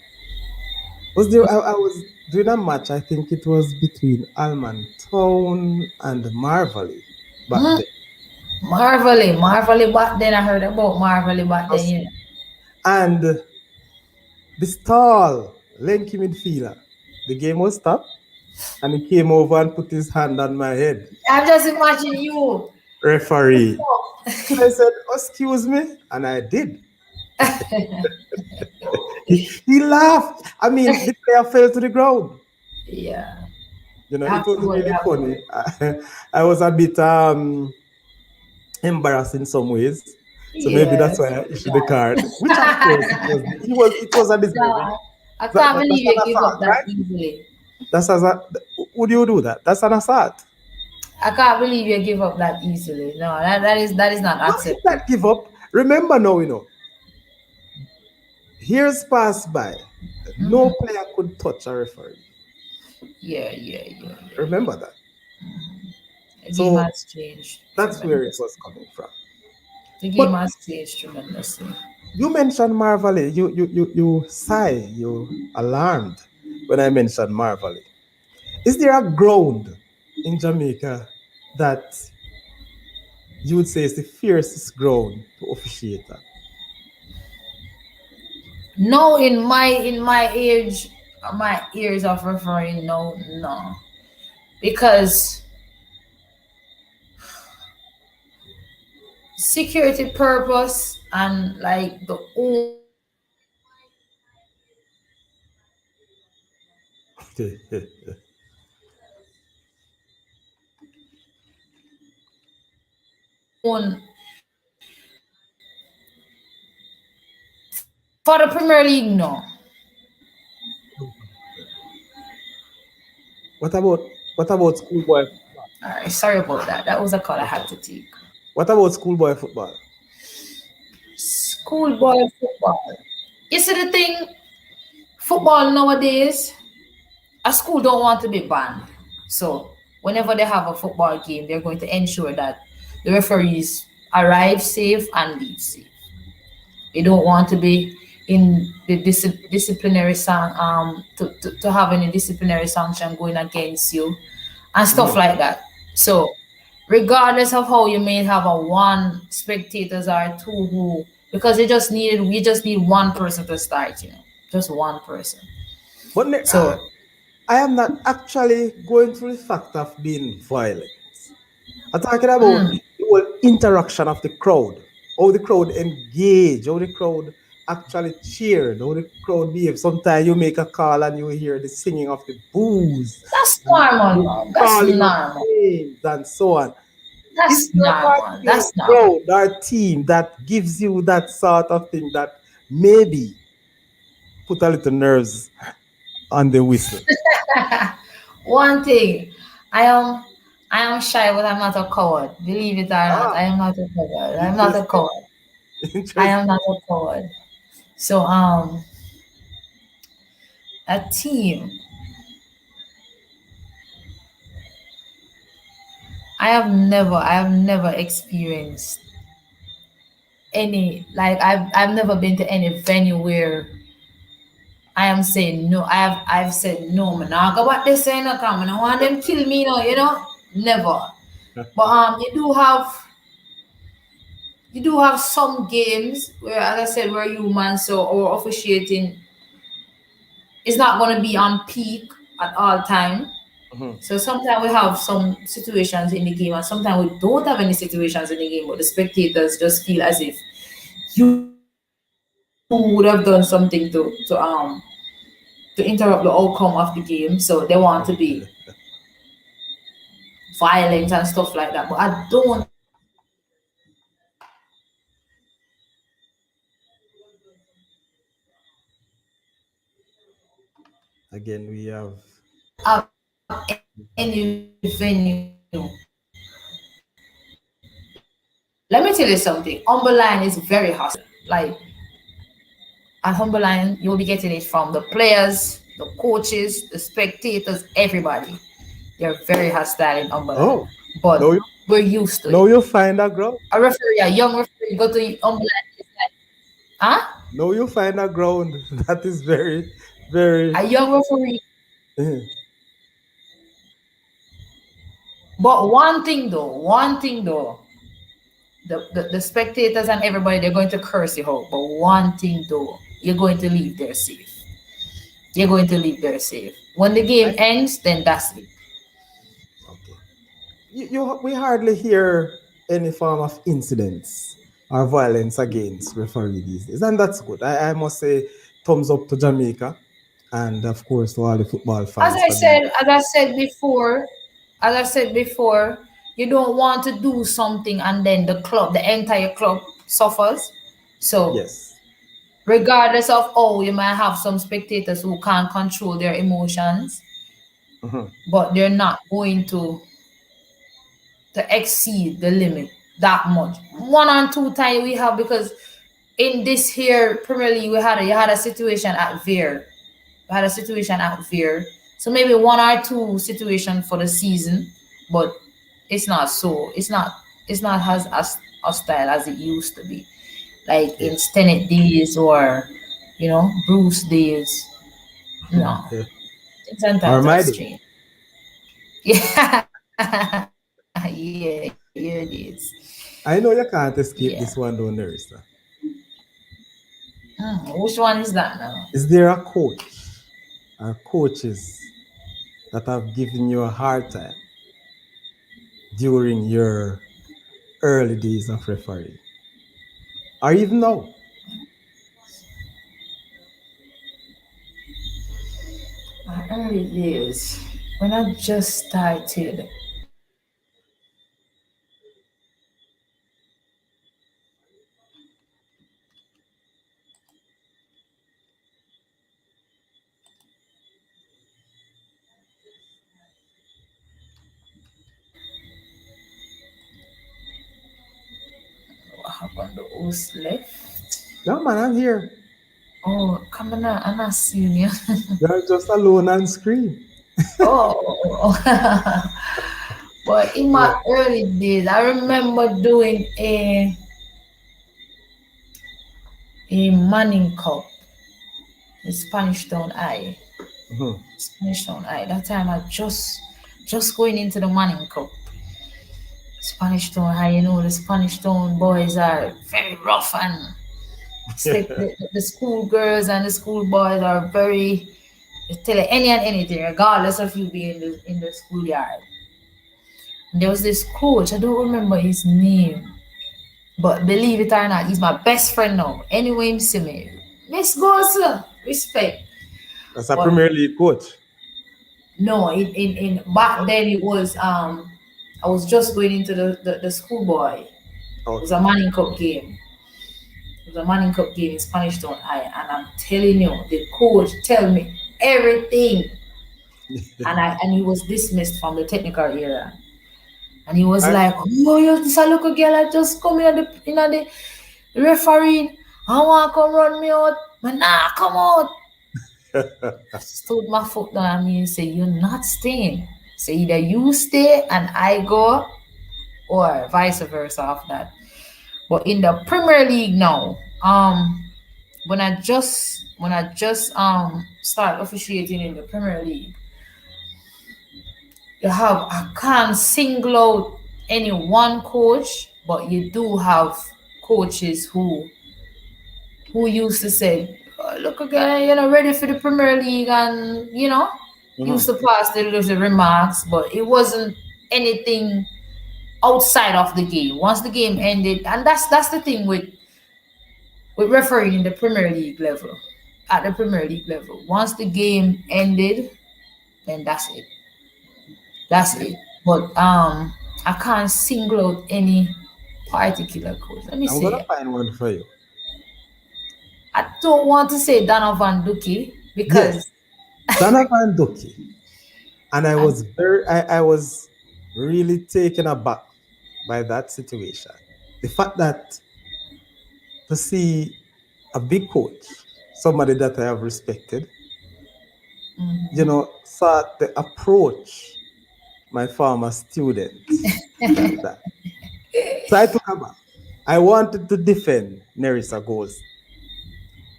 Speaker 2: was there. I was doing a match. I think it was between Alman Town and Marvally back
Speaker 1: Mm,
Speaker 2: then.
Speaker 1: Marvelly back then. I heard about Marvelly back then.
Speaker 2: Yes.
Speaker 1: Yeah.
Speaker 2: And this tall, lanky midfielder, the game was stopped, and he came over and put his hand on my head.
Speaker 1: I'm just imagining you.
Speaker 2: Referee. I said, "Excuse me," and I did. He laughed. I mean, the player fell to the ground.
Speaker 1: Yeah.
Speaker 2: It was
Speaker 1: Afterward,
Speaker 2: really funny.
Speaker 1: afterward.
Speaker 2: I was a bit embarrassed in some ways. So maybe that's
Speaker 1: Yes.
Speaker 2: why I issued the
Speaker 1: Yeah.
Speaker 2: card. Which of course it was undeserving.
Speaker 1: No, I can't
Speaker 2: That's
Speaker 1: believe
Speaker 2: an
Speaker 1: you give up
Speaker 2: assault,
Speaker 1: that
Speaker 2: right?
Speaker 1: easily.
Speaker 2: That's as a would you do that? That's an assault.
Speaker 1: I can't believe you give up that easily. No, that is not
Speaker 2: No, it's
Speaker 1: acceptable.
Speaker 2: not give up. Remember now, years passed by. No
Speaker 1: Mhm.
Speaker 2: player could touch a referee.
Speaker 1: Yeah, yeah, yeah, yeah, yeah.
Speaker 2: Remember that.
Speaker 1: The game
Speaker 2: So
Speaker 1: has changed
Speaker 2: that's where it
Speaker 1: tremendously.
Speaker 2: was coming from.
Speaker 1: The game
Speaker 2: But
Speaker 1: has changed tremendously.
Speaker 2: you mentioned Marvally. You sigh, you alarmed when I mentioned Marvally. Is there a ground in Jamaica that you would say is the fiercest ground to officiate at?
Speaker 1: No, in my age, my years of referring, no, no, because security purpose and like the own for the Premier League, no.
Speaker 2: What about schoolboy?
Speaker 1: All right, sorry about that. That was a call I had to take.
Speaker 2: What about schoolboy football?
Speaker 1: Schoolboy football. You see the thing, football nowadays, a school don't want to be banned. So whenever they have a football game, they're going to ensure that the referees arrive safe and leave safe. They don't want to be in the disciplinary to have any disciplinary sanction going against you and stuff
Speaker 2: Mhm.
Speaker 1: like that. So regardless of how you may have a one spectators or two who, because we just need one person to start, just one person.
Speaker 2: But
Speaker 1: So
Speaker 2: I am not actually going through the fact of being violent. I'm talking about
Speaker 1: mm,
Speaker 2: the whole interaction of the crowd, how the crowd engage, how the crowd actually cheered, how the crowd behave. Sometimes you make a call and you hear the singing of the boos
Speaker 1: that's
Speaker 2: and
Speaker 1: normal,
Speaker 2: the
Speaker 1: man. That's
Speaker 2: calling of
Speaker 1: normal.
Speaker 2: names and so on. Is
Speaker 1: That's
Speaker 2: there a
Speaker 1: normal.
Speaker 2: particular
Speaker 1: That's normal.
Speaker 2: crowd or team that gives you that sort of thing that maybe put a little nerves on the whistle?
Speaker 1: One thing, I am I am shy, but I'm not a coward. Believe it or not,
Speaker 2: Ah,
Speaker 1: I am not a coward. I'm not a
Speaker 2: interesting.
Speaker 1: coward. I am
Speaker 2: Interesting.
Speaker 1: not a coward. So a team. I have never experienced any, like I've never been to any venue where I am saying no. I've said no, man. Now go what they say no come. I don't want them kill me, never. But you do have some games where, as I said, we're human, so our officiating is not going to be on peak at all time.
Speaker 2: Mhm.
Speaker 1: So sometimes we have some situations in the game, and sometimes we don't have any situations in the game, but the spectators just feel as if you would have done something to interrupt the outcome of the game. So they want to be violent and stuff like that. But I don't think I've experienced
Speaker 2: Again, we have.
Speaker 1: at any venue. Let me tell you something. Umberline is very hostile. Like at Humberline, you'll be getting it from the players, the coaches, the spectators, everybody. They're very hostile in Umberline.
Speaker 2: Oh,
Speaker 1: But
Speaker 2: now you
Speaker 1: we're used to
Speaker 2: now
Speaker 1: it.
Speaker 2: you find a ground.
Speaker 1: A young referee, go to Umberline, it's like, huh?
Speaker 2: Now you find a ground that is very, very.
Speaker 1: A young referee.
Speaker 2: eh,
Speaker 1: But one thing though, the spectators and everybody, they're going to curse you out. But one thing though, you're going to leave there safe. You're going to leave there safe. When the
Speaker 2: I
Speaker 1: game ends, then that's it.
Speaker 2: okay. We hardly hear any form of incidents or violence against referee these days, and that's good. I must say, thumbs up to Jamaica, and of course to all the football
Speaker 1: As
Speaker 2: fans
Speaker 1: I
Speaker 2: for being.
Speaker 1: said, as I said before, as I said before, you don't want to do something and then the entire club suffers. So
Speaker 2: Yes.
Speaker 1: regardless of, you might have some spectators who can't control their emotions,
Speaker 2: Mhm.
Speaker 1: but they're not going to exceed the limit that much. One and two time we have, because in this here Premier League you had a situation at Veer. We had a situation at Veer. So maybe one or two situations for the season, but it's not as hostile as it used to be. Like in
Speaker 2: Yes.
Speaker 1: Stennett days or Bruce days. No.
Speaker 2: Yeah.
Speaker 1: Things
Speaker 2: Or
Speaker 1: sometimes
Speaker 2: my
Speaker 1: have
Speaker 2: day.
Speaker 1: changed. Yeah, yeah, it is.
Speaker 2: I know you can't
Speaker 1: Yeah.
Speaker 2: escape this one, though, Nerissa.
Speaker 1: Which one is that now?
Speaker 2: Is there a coach or coaches that have given you a hard time during your early days of refereeing? Or even now?
Speaker 1: My early days, when I just started. happened? The host left.
Speaker 2: No, man, I'm here.
Speaker 1: Oh, come on, I'm not seeing you.
Speaker 2: You're just alone on screen.
Speaker 1: Oh. But in
Speaker 2: Yeah.
Speaker 1: my early days, I remember doing a Manning Cup, the Spanish Town Eye.
Speaker 2: Mhm.
Speaker 1: Spanish Town Eye. That time I just going into the Manning Cup. Spanish Town High, the Spanish Town boys are very rough, and it's like the school girls and the school boys are very, they tell you any and anything, regardless of you being in the schoolyard. And there was this coach, I don't remember his name, but believe it or not, he's my best friend now. Anyway, him see me, Miss Goldson, respect.
Speaker 2: That's a
Speaker 1: But
Speaker 2: Premier League coach.
Speaker 1: no, in back then it was I was just going into the schoolboy. It was a
Speaker 2: Okay.
Speaker 1: Manning Cup game. It was a Manning Cup game in Spanish Town High, and I'm telling you, the coach tell me everything, and he was dismissed from the technical area, and he was
Speaker 2: I,
Speaker 1: like, "Oh, you this a local girl I just come in the referee. I want to come run me out, but nah, come out." I stood my foot down and he said, "You're not staying. So either you stay and I go, or vice versa of that." But in the Premier League now, when I just start officiating in the Premier League, I can't single out any one coach, but you do have coaches who used to say, "Oh, look again, you're not ready for the Premier League," and used
Speaker 2: Mhm.
Speaker 1: to pass the little remarks, but it wasn't anything outside of the game. Once the game ended, and that's the thing with refereeing in the Premier League level. At the Premier League level, once the game ended, then that's it. That's it. But I can't single out any particular coach. Let me
Speaker 2: I'm gonna
Speaker 1: see.
Speaker 2: find one for you.
Speaker 1: I don't want to say Donovan Duki
Speaker 2: Yes,
Speaker 1: because
Speaker 2: Donovan Ducky. And I
Speaker 1: I,
Speaker 2: was I was really taken aback by that situation. The fact that to see a big coach, somebody that I have respected, thought the approach my former student like that. So I took a back. I wanted to defend Nerissa Goldson.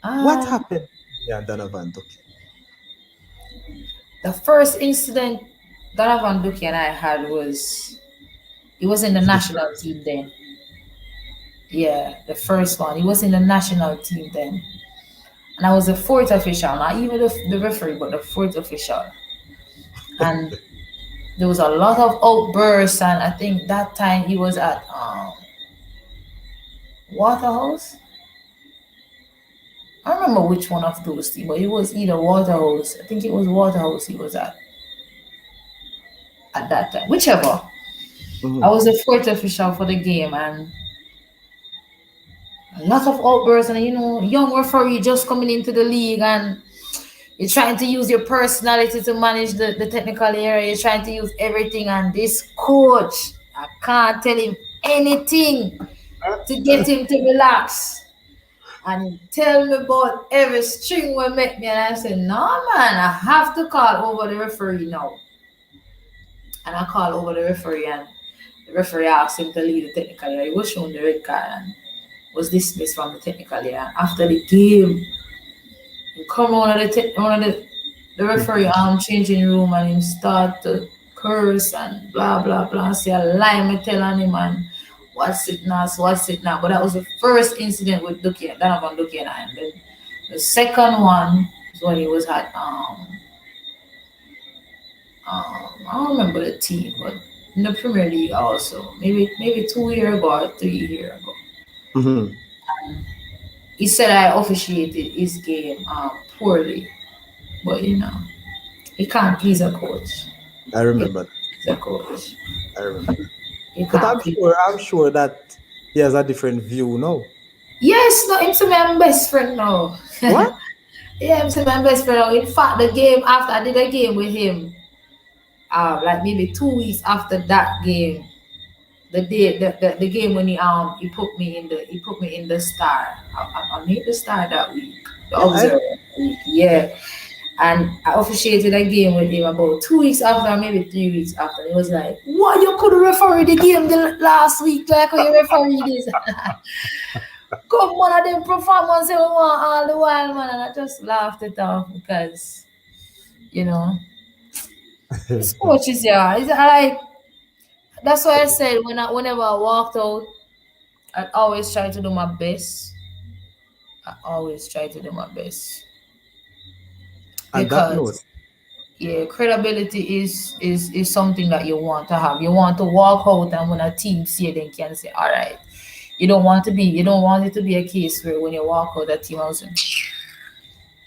Speaker 2: What
Speaker 1: um
Speaker 2: happened to me and Donovan Ducky?
Speaker 1: the first incident Donovan Duki and I had was he was in the
Speaker 2: Is the
Speaker 1: national
Speaker 2: first.
Speaker 1: team then. Yeah, the first one. He was in the national team then. And I was the fourth official, not even the referee, but the fourth official. And there was a lot of outbursts, and I think that time he was at Waterhouse. I don't remember which one of those teams, but it was either Waterhouse. I think it was Waterhouse he was at that time. Whichever. I
Speaker 2: Mhm.
Speaker 1: was the fourth official for the game, and a lot of outbursts, and young referee just coming into the league, and you're trying to use your personality to manage the technical area. You're trying to use everything, and this coach, I can't tell him anything to get him to relax. And he tell me about every string we make me, and I said, "No, man, I have to call over the referee now." And I call over the referee, and the referee asked him to leave the technical area. He was shown the red card and was dismissed from the technical area. And after the game, come one of the referee changing room, and him start to curse and blah blah blah, say a lie me telling him, and what's it now. But that was the first incident with Donovan Duki and I. And then the second one is when he was at I don't remember the team, but in the Premier League also. Maybe 2 years ago or 3 years ago.
Speaker 2: Mhm.
Speaker 1: He said I officiated his game poorly. But he can't please a coach.
Speaker 2: I
Speaker 1: He
Speaker 2: remember
Speaker 1: can't
Speaker 2: that.
Speaker 1: please a coach.
Speaker 2: I remember that.
Speaker 1: He
Speaker 2: But
Speaker 1: can't please.
Speaker 2: I'm sure that he has a different view now.
Speaker 1: Yes, no, him to my best friend now.
Speaker 2: What?
Speaker 1: Yeah, him to my best friend now. In fact, the game after I did a game with him, like maybe 2 weeks after that game, the game when he put me in the star. I made the star that week. The
Speaker 2: Yeah,
Speaker 1: observer week, yeah. And I officiated a game with him about 2 weeks after, maybe 3 weeks after. He was like, "What, you could referee the game the last week, like how you referee this?" Come on, them performance we want all the while, man. And I just laughed it off because, you know, sports is yeah. It's like that's why I said whenever I walked out, I always try to do my best. I always try to do my best
Speaker 2: on that note,
Speaker 1: because yeah, credibility is something that you want to have. You want to walk out and when a team see it, they can say, "All right." You don't want it to be a case where when you walk out, the team was saying,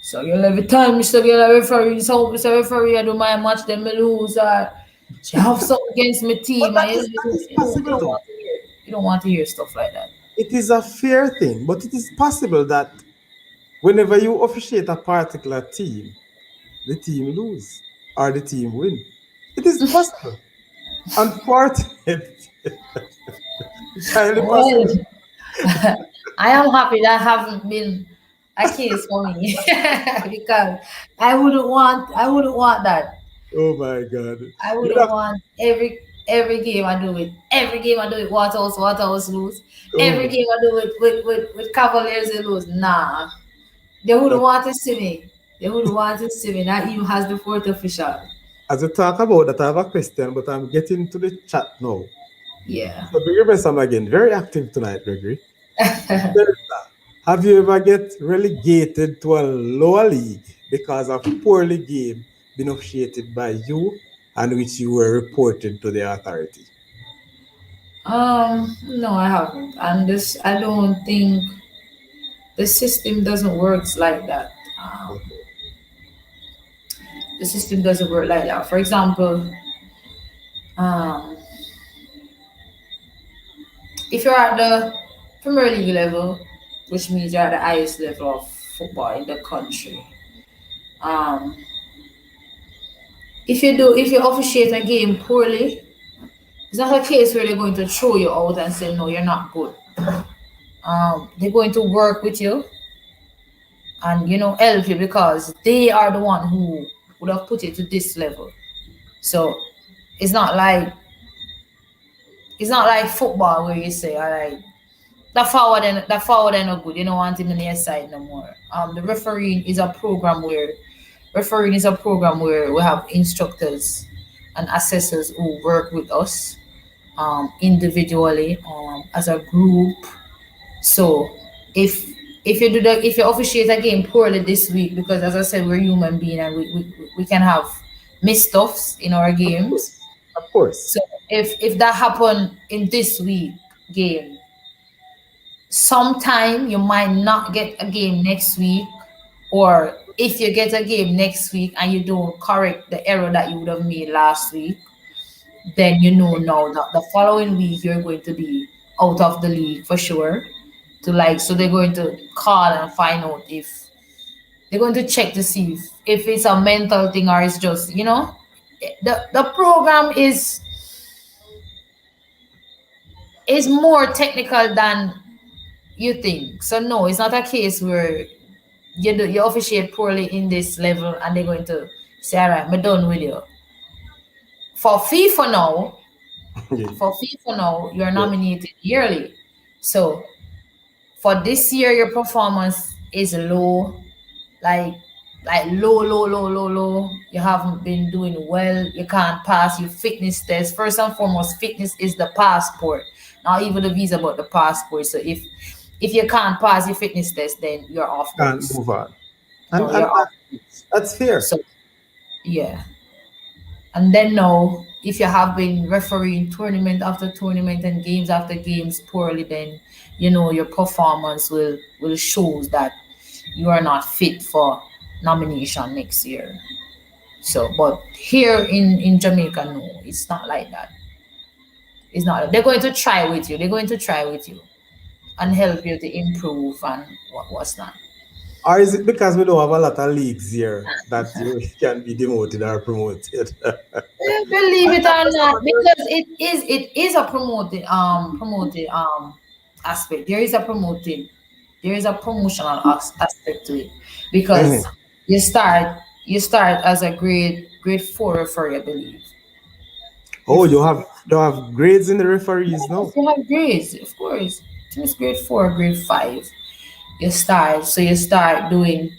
Speaker 1: "So you every time, Mr. Girl, referee, so Mr. Referee, I do my match, then me lose, or she have something against my
Speaker 2: but
Speaker 1: team," and
Speaker 2: that is
Speaker 1: you
Speaker 2: possible
Speaker 1: don't
Speaker 2: though.
Speaker 1: want to hear it. You don't want to hear stuff like that.
Speaker 2: It is a fair thing, but it is possible that whenever you officiate a particular team, the team lose or the team win. It is possible. Unfortunate. It's highly
Speaker 1: Well,
Speaker 2: possible.
Speaker 1: I am happy that haven't been a case for me because I wouldn't want that.
Speaker 2: Oh my God.
Speaker 1: I
Speaker 2: You'd
Speaker 1: wouldn't
Speaker 2: have,
Speaker 1: want every game I do it. Every game I do it. What else lose.
Speaker 2: oh
Speaker 1: Every
Speaker 2: my,
Speaker 1: game I do it with Cavaliers they lose. Nah, they wouldn't
Speaker 2: that,
Speaker 1: want to see me. They wouldn't want to see me. That even has the fourth official.
Speaker 2: as we talk about that, I have a question, but I'm getting to the chat now.
Speaker 1: Yeah.
Speaker 2: So Gregory Messam again, very active tonight, Gregory. Nerissa, have you ever get relegated to a lower league because of poorly game being officiated by you and which you were reported to the authority?
Speaker 1: No, I haven't, and this I don't think the system doesn't work like that.
Speaker 2: Okay.
Speaker 1: The system doesn't work like that. For example, um, if you're at the Premier League level, which means you're at the highest level of football in the country, um, if you officiate a game poorly, it's not a case where they're going to throw you out and say no, you're not good. They're going to work with you and help you because they are the one who would have put you to this level. So it's not like it's not like football where you say, all right, that forward and no good. You don't want him in the side no more. The refereeing is a program where we have instructors and assessors who work with us individually as a group. So if if you officiate a game poorly this week, because as I said, we're human being and we can have mistuffs in our
Speaker 2: Of
Speaker 1: games.
Speaker 2: course. Of course.
Speaker 1: So if that happened in this week game, sometime you might not get a game next week, or if you get a game next week and you don't correct the error that you would have made last week, then you know now that the following week you're going to be out of the league for sure. So they're going to call and find out if they're going to check to see if it's a mental thing or it's just the program is more technical than you think. So no, it's not a case where you officiate poorly in this level and they're going to say, all right, I'm done with you. For FIFA now,
Speaker 2: Yeah.
Speaker 1: you're
Speaker 2: Yeah.
Speaker 1: nominated yearly. So for this year, your performance is low, like low. You haven't been doing well. You can't pass your fitness test. First and foremost, fitness is the passport, not even the visa, but the passport. So if you can't pass your fitness test, then you're off
Speaker 2: Can't
Speaker 1: books.
Speaker 2: move on.
Speaker 1: No,
Speaker 2: And
Speaker 1: you're off books.
Speaker 2: that's fair.
Speaker 1: So yeah. And then now, if you have been refereeing tournament after tournament and games after games poorly, then your performance will show that you are not fit for nomination next year. So, but here in Jamaica, no, it's not like that. It's not. They're going to try with you. They're going to try with you and help you to improve and what's not.
Speaker 2: Or is it because we don't have a lot of leagues here that you can be demoted or promoted?
Speaker 1: Believe it or
Speaker 2: That's
Speaker 1: not,
Speaker 2: what
Speaker 1: because it is a promoted aspect. There is a promotional aspect to it,
Speaker 2: Mhm.
Speaker 1: because you start as a grade 4 referee, I believe.
Speaker 2: Oh,
Speaker 1: If
Speaker 2: you have grades in the referees
Speaker 1: Yes,
Speaker 2: now.
Speaker 1: you have grades, of course. Since grade 4, grade 5, you start doing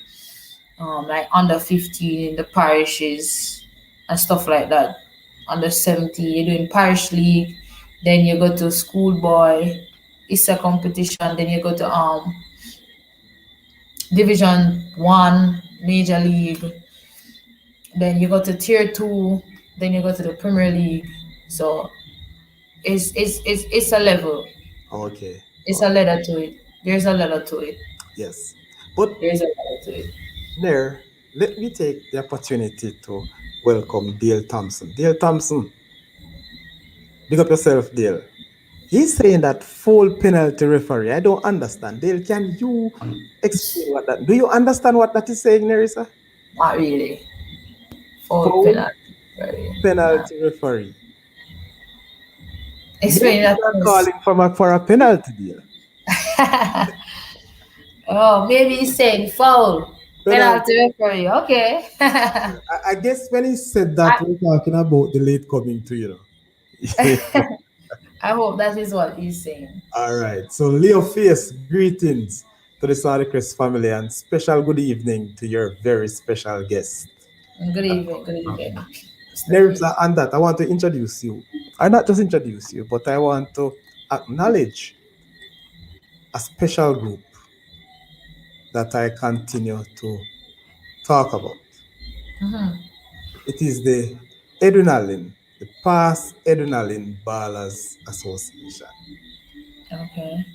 Speaker 1: like under 15 in the parishes and stuff like that. Under 17, you're doing parish league, then you go to schoolboy, it's a competition, then you go to Division 1 major league, then you go to tier 2, then you go to the Premier League. So it's a level.
Speaker 2: Okay.
Speaker 1: It's a
Speaker 2: Okay.
Speaker 1: ladder to it. There's a ladder to it.
Speaker 2: Yes. But
Speaker 1: There's a ladder to it.
Speaker 2: there, let me take the opportunity to welcome Dale Thompson. Dale Thompson, big up yourself, Dale. He's saying that full penalty referee. I don't understand. Dale, can you explain what that? Do you understand what that is saying, Nerissa?
Speaker 1: Not really. Full
Speaker 2: Full
Speaker 1: penalty. Very. Nah.
Speaker 2: penalty referee.
Speaker 1: Explain
Speaker 2: Maybe
Speaker 1: that
Speaker 2: you're
Speaker 1: to us.
Speaker 2: calling for a penalty, Dale.
Speaker 1: Oh, maybe he's saying foul.
Speaker 2: Penalty.
Speaker 1: Penalty referee. Okay.
Speaker 2: I guess when he said that, we're talking about the late coming to,
Speaker 1: I hope that is what he's saying.
Speaker 2: All right. So, Leo Face, greetings to the Saudichress family and special good evening to your very special guest.
Speaker 1: Good evening. Good evening, Mr.
Speaker 2: Nerissa,
Speaker 1: Face.
Speaker 2: and that I want to introduce you. I not just introduce you, but I want to acknowledge a special group that I continue to talk about. It is the Adrenaline, the Past Adrenaline Ballers Association.
Speaker 1: Okay.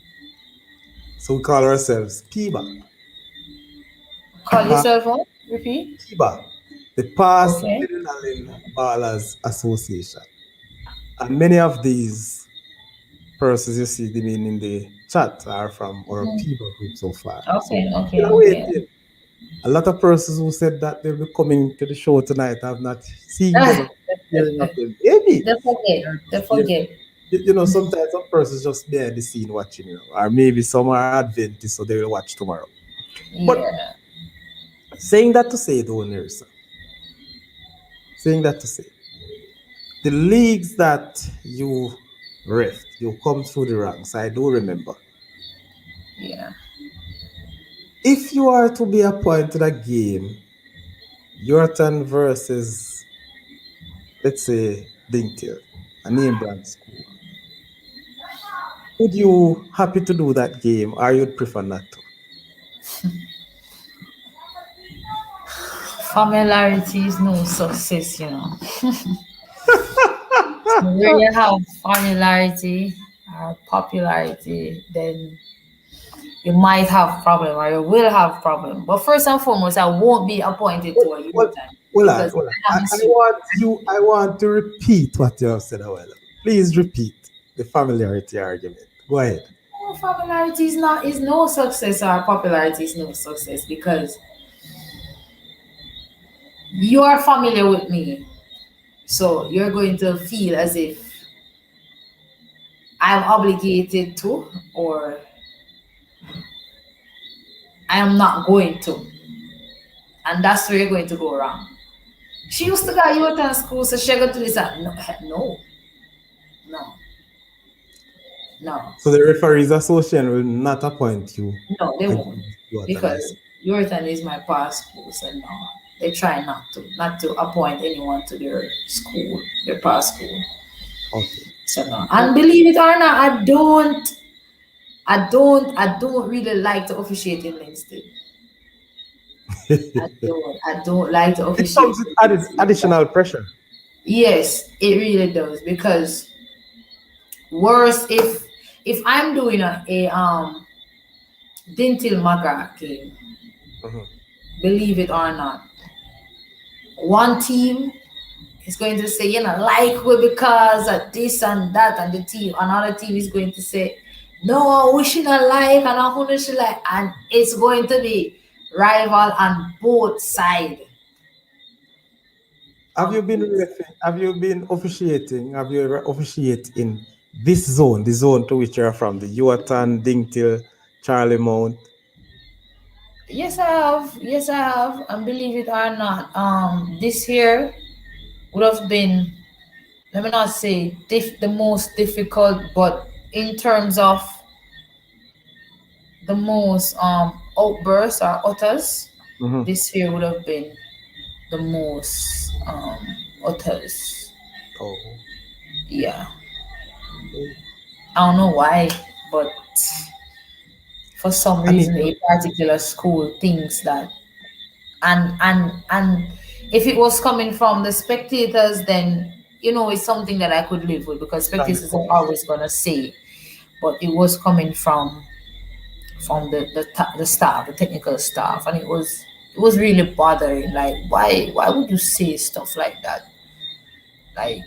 Speaker 2: So we call ourselves PIBA,
Speaker 1: Call
Speaker 2: Pa-
Speaker 1: yourself what? Repeat.
Speaker 2: PIBA, the Past
Speaker 1: Okay.
Speaker 2: Adrenaline Ballers Association. And many of these persons you see them in the chat are from our PIBA group so far. So
Speaker 1: Okay. Okay.
Speaker 2: still
Speaker 1: Okay.
Speaker 2: waiting. A lot of persons who said that they'll be coming to the show tonight, I've not seen them, hearing of them. Maybe
Speaker 1: They forget.
Speaker 2: they're
Speaker 1: They
Speaker 2: just there.
Speaker 1: forget.
Speaker 2: Sometimes some persons just behind the scene watching, or maybe some are Adventists, so they will watch tomorrow. But
Speaker 1: Yeah.
Speaker 2: saying that to say, though, Nerissa, saying that to say, the leagues that you ref, you come through the ranks, I do remember.
Speaker 1: Yeah.
Speaker 2: If you are to be appointed a game, Yorton versus, let's say, Dingtail, a name brand school, would you happy to do that game, or you'd prefer not to?
Speaker 1: Familiarity is no success, you know. So where you have familiarity or popularity, then you might have problem or you will have problem. But first and foremost, I won't be appointed to a
Speaker 2: Well,
Speaker 1: youth time
Speaker 2: hold on,
Speaker 1: because
Speaker 2: hold on.
Speaker 1: I am a
Speaker 2: I
Speaker 1: student.
Speaker 2: want I want to repeat what you have said a while ago. Please repeat the familiarity argument. Go ahead.
Speaker 1: Oh, familiarity is no success or popularity is no success because you are familiar with me. So you're going to feel as if I'm obligated to, or I am not going to. And that's where you're going to go wrong. She used to go youth in school, so she go to this. No, no, no, no,
Speaker 2: So the referees association will not appoint you
Speaker 1: no, they won't,
Speaker 2: against you at an high
Speaker 1: because
Speaker 2: school.
Speaker 1: Yorton is my past school, so no, they try not to appoint anyone to their school, their past school.
Speaker 2: Okay.
Speaker 1: So no, and believe it or not, I don't really like to officiate in Leinster. I don't like to
Speaker 2: It
Speaker 1: officiate
Speaker 2: comes with
Speaker 1: in
Speaker 2: added
Speaker 1: Leinster.
Speaker 2: additional pressure.
Speaker 1: Yes, it really does, because worse if I'm doing a dental maga game,
Speaker 2: Mhm.
Speaker 1: believe it or not, one team is going to say, like we because of this and that, and the team another team is going to say, no, we should not like and who should like, and it's going to be rival on both sides.
Speaker 2: Have
Speaker 1: On
Speaker 2: you been
Speaker 1: both.
Speaker 2: have you been officiating? Have you ever officiate in this zone, the zone to which you're from, the Yuatan, Dingtil, Charlie Mount?
Speaker 1: Yes, I have. Yes, I have. And believe it or not, this year would have been, let me not say the most difficult, but in terms of the most outbursts or utters,
Speaker 2: Mm-hmm.
Speaker 1: this year would have been the most utters.
Speaker 2: Oh,
Speaker 1: Yeah,
Speaker 2: okay.
Speaker 1: I don't know why, but for some
Speaker 2: I mean,
Speaker 1: reason, a particular school thinks that, and if it was coming from the spectators, then it's something that I could live with because spectators are
Speaker 2: standpoint.
Speaker 1: always gonna say, but it was coming from the staff, the technical staff, and it was really bothering. Like, why would you say stuff like that? Like,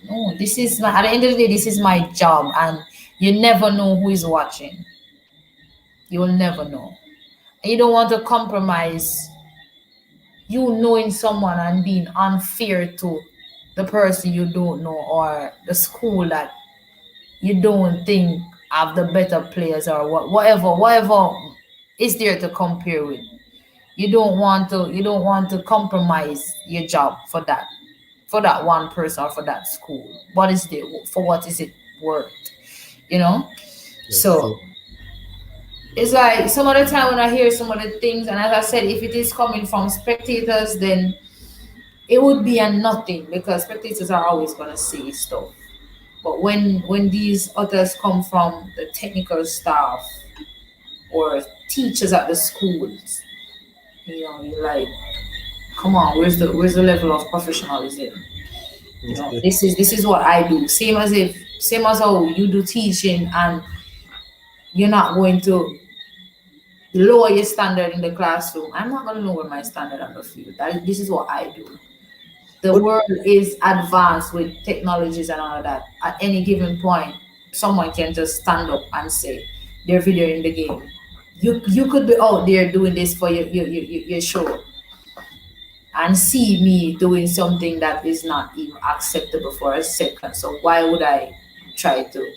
Speaker 1: no, this is my, at the end of the day, this is my job, and you never know who is watching. You will never know, and you don't want to compromise you knowing someone and being unfair to the person you don't know or the school that you don't think have the better players or whatever is there to compare with. You don't want to compromise your job for that one person or for that school. What is there for? What is it worth? You know.
Speaker 2: Yes,
Speaker 1: So
Speaker 2: so
Speaker 1: it's like some of the time when I hear some of the things, and as I said, if it is coming from spectators, then it would be a nothing because spectators are always gonna say stuff. But when these others come from the technical staff or teachers at the schools, you're like, come on, where's the level of professionalism?
Speaker 2: okay.
Speaker 1: This is what I do. Same as how you do teaching, and you're not going to lower your standard in the classroom. I'm not gonna lower my standard on the field. This is what I do. The
Speaker 2: But
Speaker 1: world is advanced with technologies and all of that. At any given point, someone can just stand up and say they're videoing the game. You could be out there doing this for your show and see me doing something that is not even acceptable for a second. So why would I try to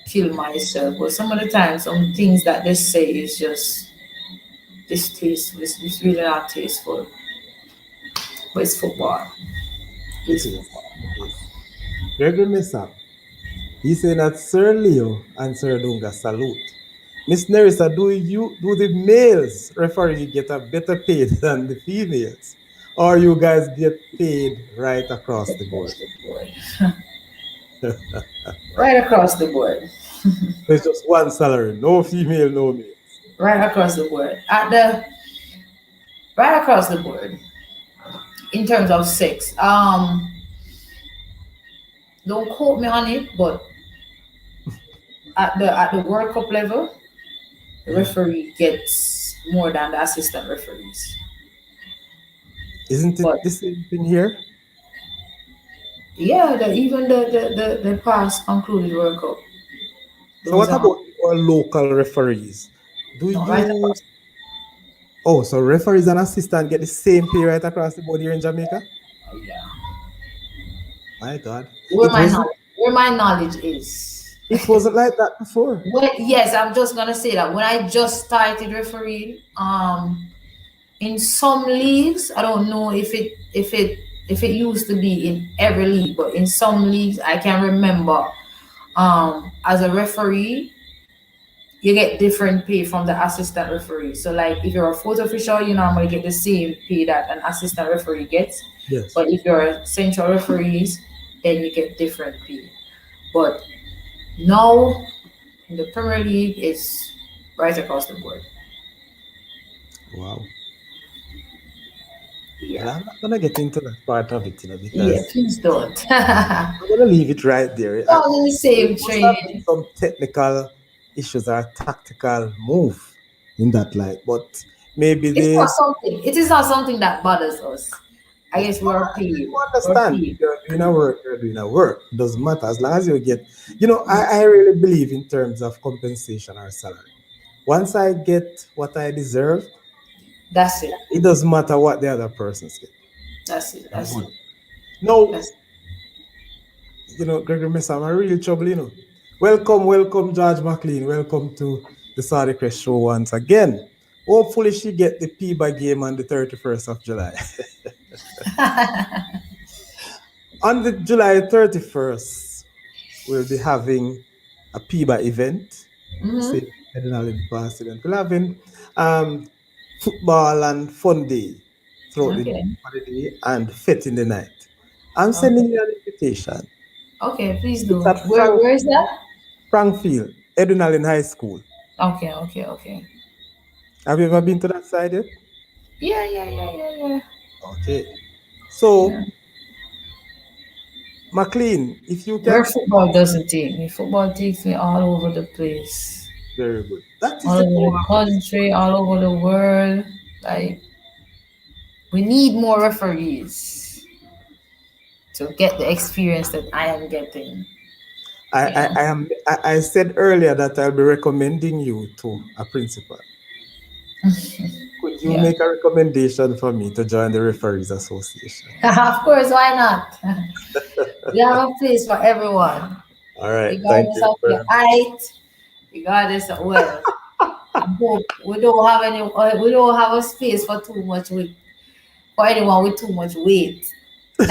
Speaker 1: kill myself? But some of the time, some things that they say is just distasteful. It's really not tasteful. But it's football.
Speaker 2: it
Speaker 1: It's
Speaker 2: is.
Speaker 1: football.
Speaker 2: It is. Gregory Mesa, he said that Sir Leo and Sir Dunga salute. Miss Nerissa, do the males referee get a better paid than the females? Or you guys get paid right across the board?
Speaker 1: Across the board. Right across the board.
Speaker 2: There's just one salary, no female, no males.
Speaker 1: Right across the board. Right across the board in terms of sex. Don't quote me on it, but at the World Cup level, the
Speaker 2: Yeah.
Speaker 1: referee gets more than the assistant referees.
Speaker 2: Isn't
Speaker 1: But
Speaker 2: it the same thing here?
Speaker 1: yeah, even the past concluded World Cup,
Speaker 2: So
Speaker 1: those
Speaker 2: what about our local referees? Do
Speaker 1: no right
Speaker 2: you
Speaker 1: across.
Speaker 2: Oh, so referees and assistant get the same pay right across the board here in Jamaica?
Speaker 1: Oh, yeah.
Speaker 2: My God.
Speaker 1: Where
Speaker 2: It
Speaker 1: my
Speaker 2: wasn't
Speaker 1: knowledge where my knowledge is.
Speaker 2: it wasn't like that before.
Speaker 1: Yes, I'm just gonna say that when I just started refereeing, in some leagues, I don't know if it used to be in every league, but in some leagues, I can remember, as a referee, you get different pay from the assistant referee. So, like, if you're a fourth official, you normally get the same pay that an assistant referee gets.
Speaker 2: Yes.
Speaker 1: But if you're central referees, then you get different pay. But now in the Premier League, it's right across the board.
Speaker 2: Wow. Well,
Speaker 1: Yeah.
Speaker 2: I'm not gonna get into that part of it,
Speaker 1: Yeah,
Speaker 2: because
Speaker 1: please don't.
Speaker 2: I'm gonna leave it right there.
Speaker 1: All in the
Speaker 2: There
Speaker 1: same
Speaker 2: must have been
Speaker 1: training.
Speaker 2: some technical issues or tactical move in that light, but maybe they
Speaker 1: It is not something that bothers us. I
Speaker 2: yeah.
Speaker 1: guess
Speaker 2: No,
Speaker 1: we're
Speaker 2: I
Speaker 1: paid.
Speaker 2: do
Speaker 1: We're
Speaker 2: understand.
Speaker 1: paid.
Speaker 2: You're doing a work, you're doing a work. It doesn't matter as long as you get, I really believe in terms of compensation or salary. Once I get what I deserve,
Speaker 1: That's it.
Speaker 2: it doesn't matter what the other persons get.
Speaker 1: That's it.
Speaker 2: I'm
Speaker 1: That's
Speaker 2: good.
Speaker 1: it.
Speaker 2: No,
Speaker 1: That's
Speaker 2: Gregory Mesa, I'm a real trouble. Welcome, George McLean. Welcome to the Saudichress show once again. Hopefully she get the PIBA game on the 31st of July. On the July 31st, we'll be having a PIBA event.
Speaker 1: mm-hmm.
Speaker 2: Say, Edinal past event. We're having um, football and fun day throughout the
Speaker 1: Okay.
Speaker 2: holiday and fit in the night. I'm
Speaker 1: Okay.
Speaker 2: sending you an invitation.
Speaker 1: Okay, please
Speaker 2: It's
Speaker 1: do.
Speaker 2: at
Speaker 1: Where is that?
Speaker 2: Frankfield, Edinal High School.
Speaker 1: Okay, okay, okay.
Speaker 2: Have you ever been to that side yet?
Speaker 1: Yeah, yeah, yeah, yeah, yeah.
Speaker 2: Okay.
Speaker 1: Yeah.
Speaker 2: So, McLean, if you
Speaker 1: Where
Speaker 2: can see,
Speaker 1: football doesn't take me. Football takes me all over the place.
Speaker 2: very good. That is
Speaker 1: All
Speaker 2: the
Speaker 1: over the
Speaker 2: power of
Speaker 1: country,
Speaker 2: sport.
Speaker 1: all over the world. Like we need more referees to get the experience that I am getting.
Speaker 2: I,
Speaker 1: You
Speaker 2: I,
Speaker 1: know.
Speaker 2: I am. I said earlier that I'll be recommending you to a principal. Could you
Speaker 1: Yeah.
Speaker 2: make a recommendation for me to join the Referees Association?
Speaker 1: Of course, why not? We have a place for everyone,
Speaker 2: All right. Thank
Speaker 1: regardless
Speaker 2: you
Speaker 1: of your
Speaker 2: very much.
Speaker 1: height, regardless of well. I hope we don't have any. We don't have a space for too much weight for anyone with too much weight.
Speaker 2: But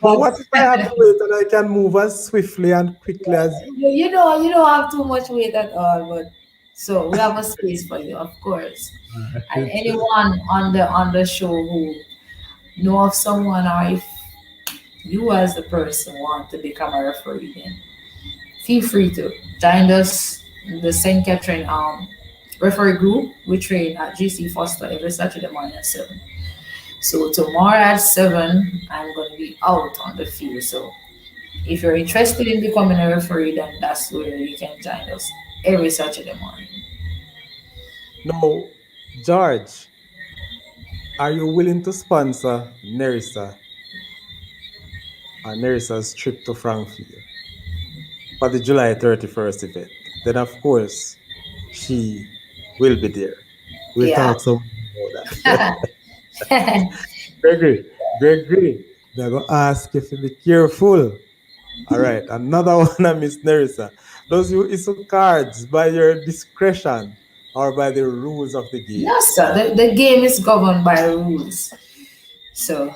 Speaker 1: But
Speaker 2: what if I have to wait and I can move as swiftly and quickly as you?
Speaker 1: you don't have too much weight at all. But so we have a space for you, of course.
Speaker 2: All
Speaker 1: And
Speaker 2: right.
Speaker 1: anyone on the show who know of someone, or if you as the person want to become a referee, then feel free to join us in the St. Catherine referee group. We train at GC Foster every Saturday morning at 7. So tomorrow at 7, I'm going to be out on the field. So if you're interested in becoming a referee, then that's where you can join us every Saturday morning.
Speaker 2: Now, George, are you willing to sponsor Nerissa's trip to Frankfield for the July 31st event? Then, of course, she will be there. We'll
Speaker 1: Yeah.
Speaker 2: talk some more about that. Gregory, Gregory, they're going to ask you to be careful. All right, another one, Miss Nerissa. Does you issue cards by your discretion or by the rules of the game?
Speaker 1: Yes, sir. The game is governed by rules. So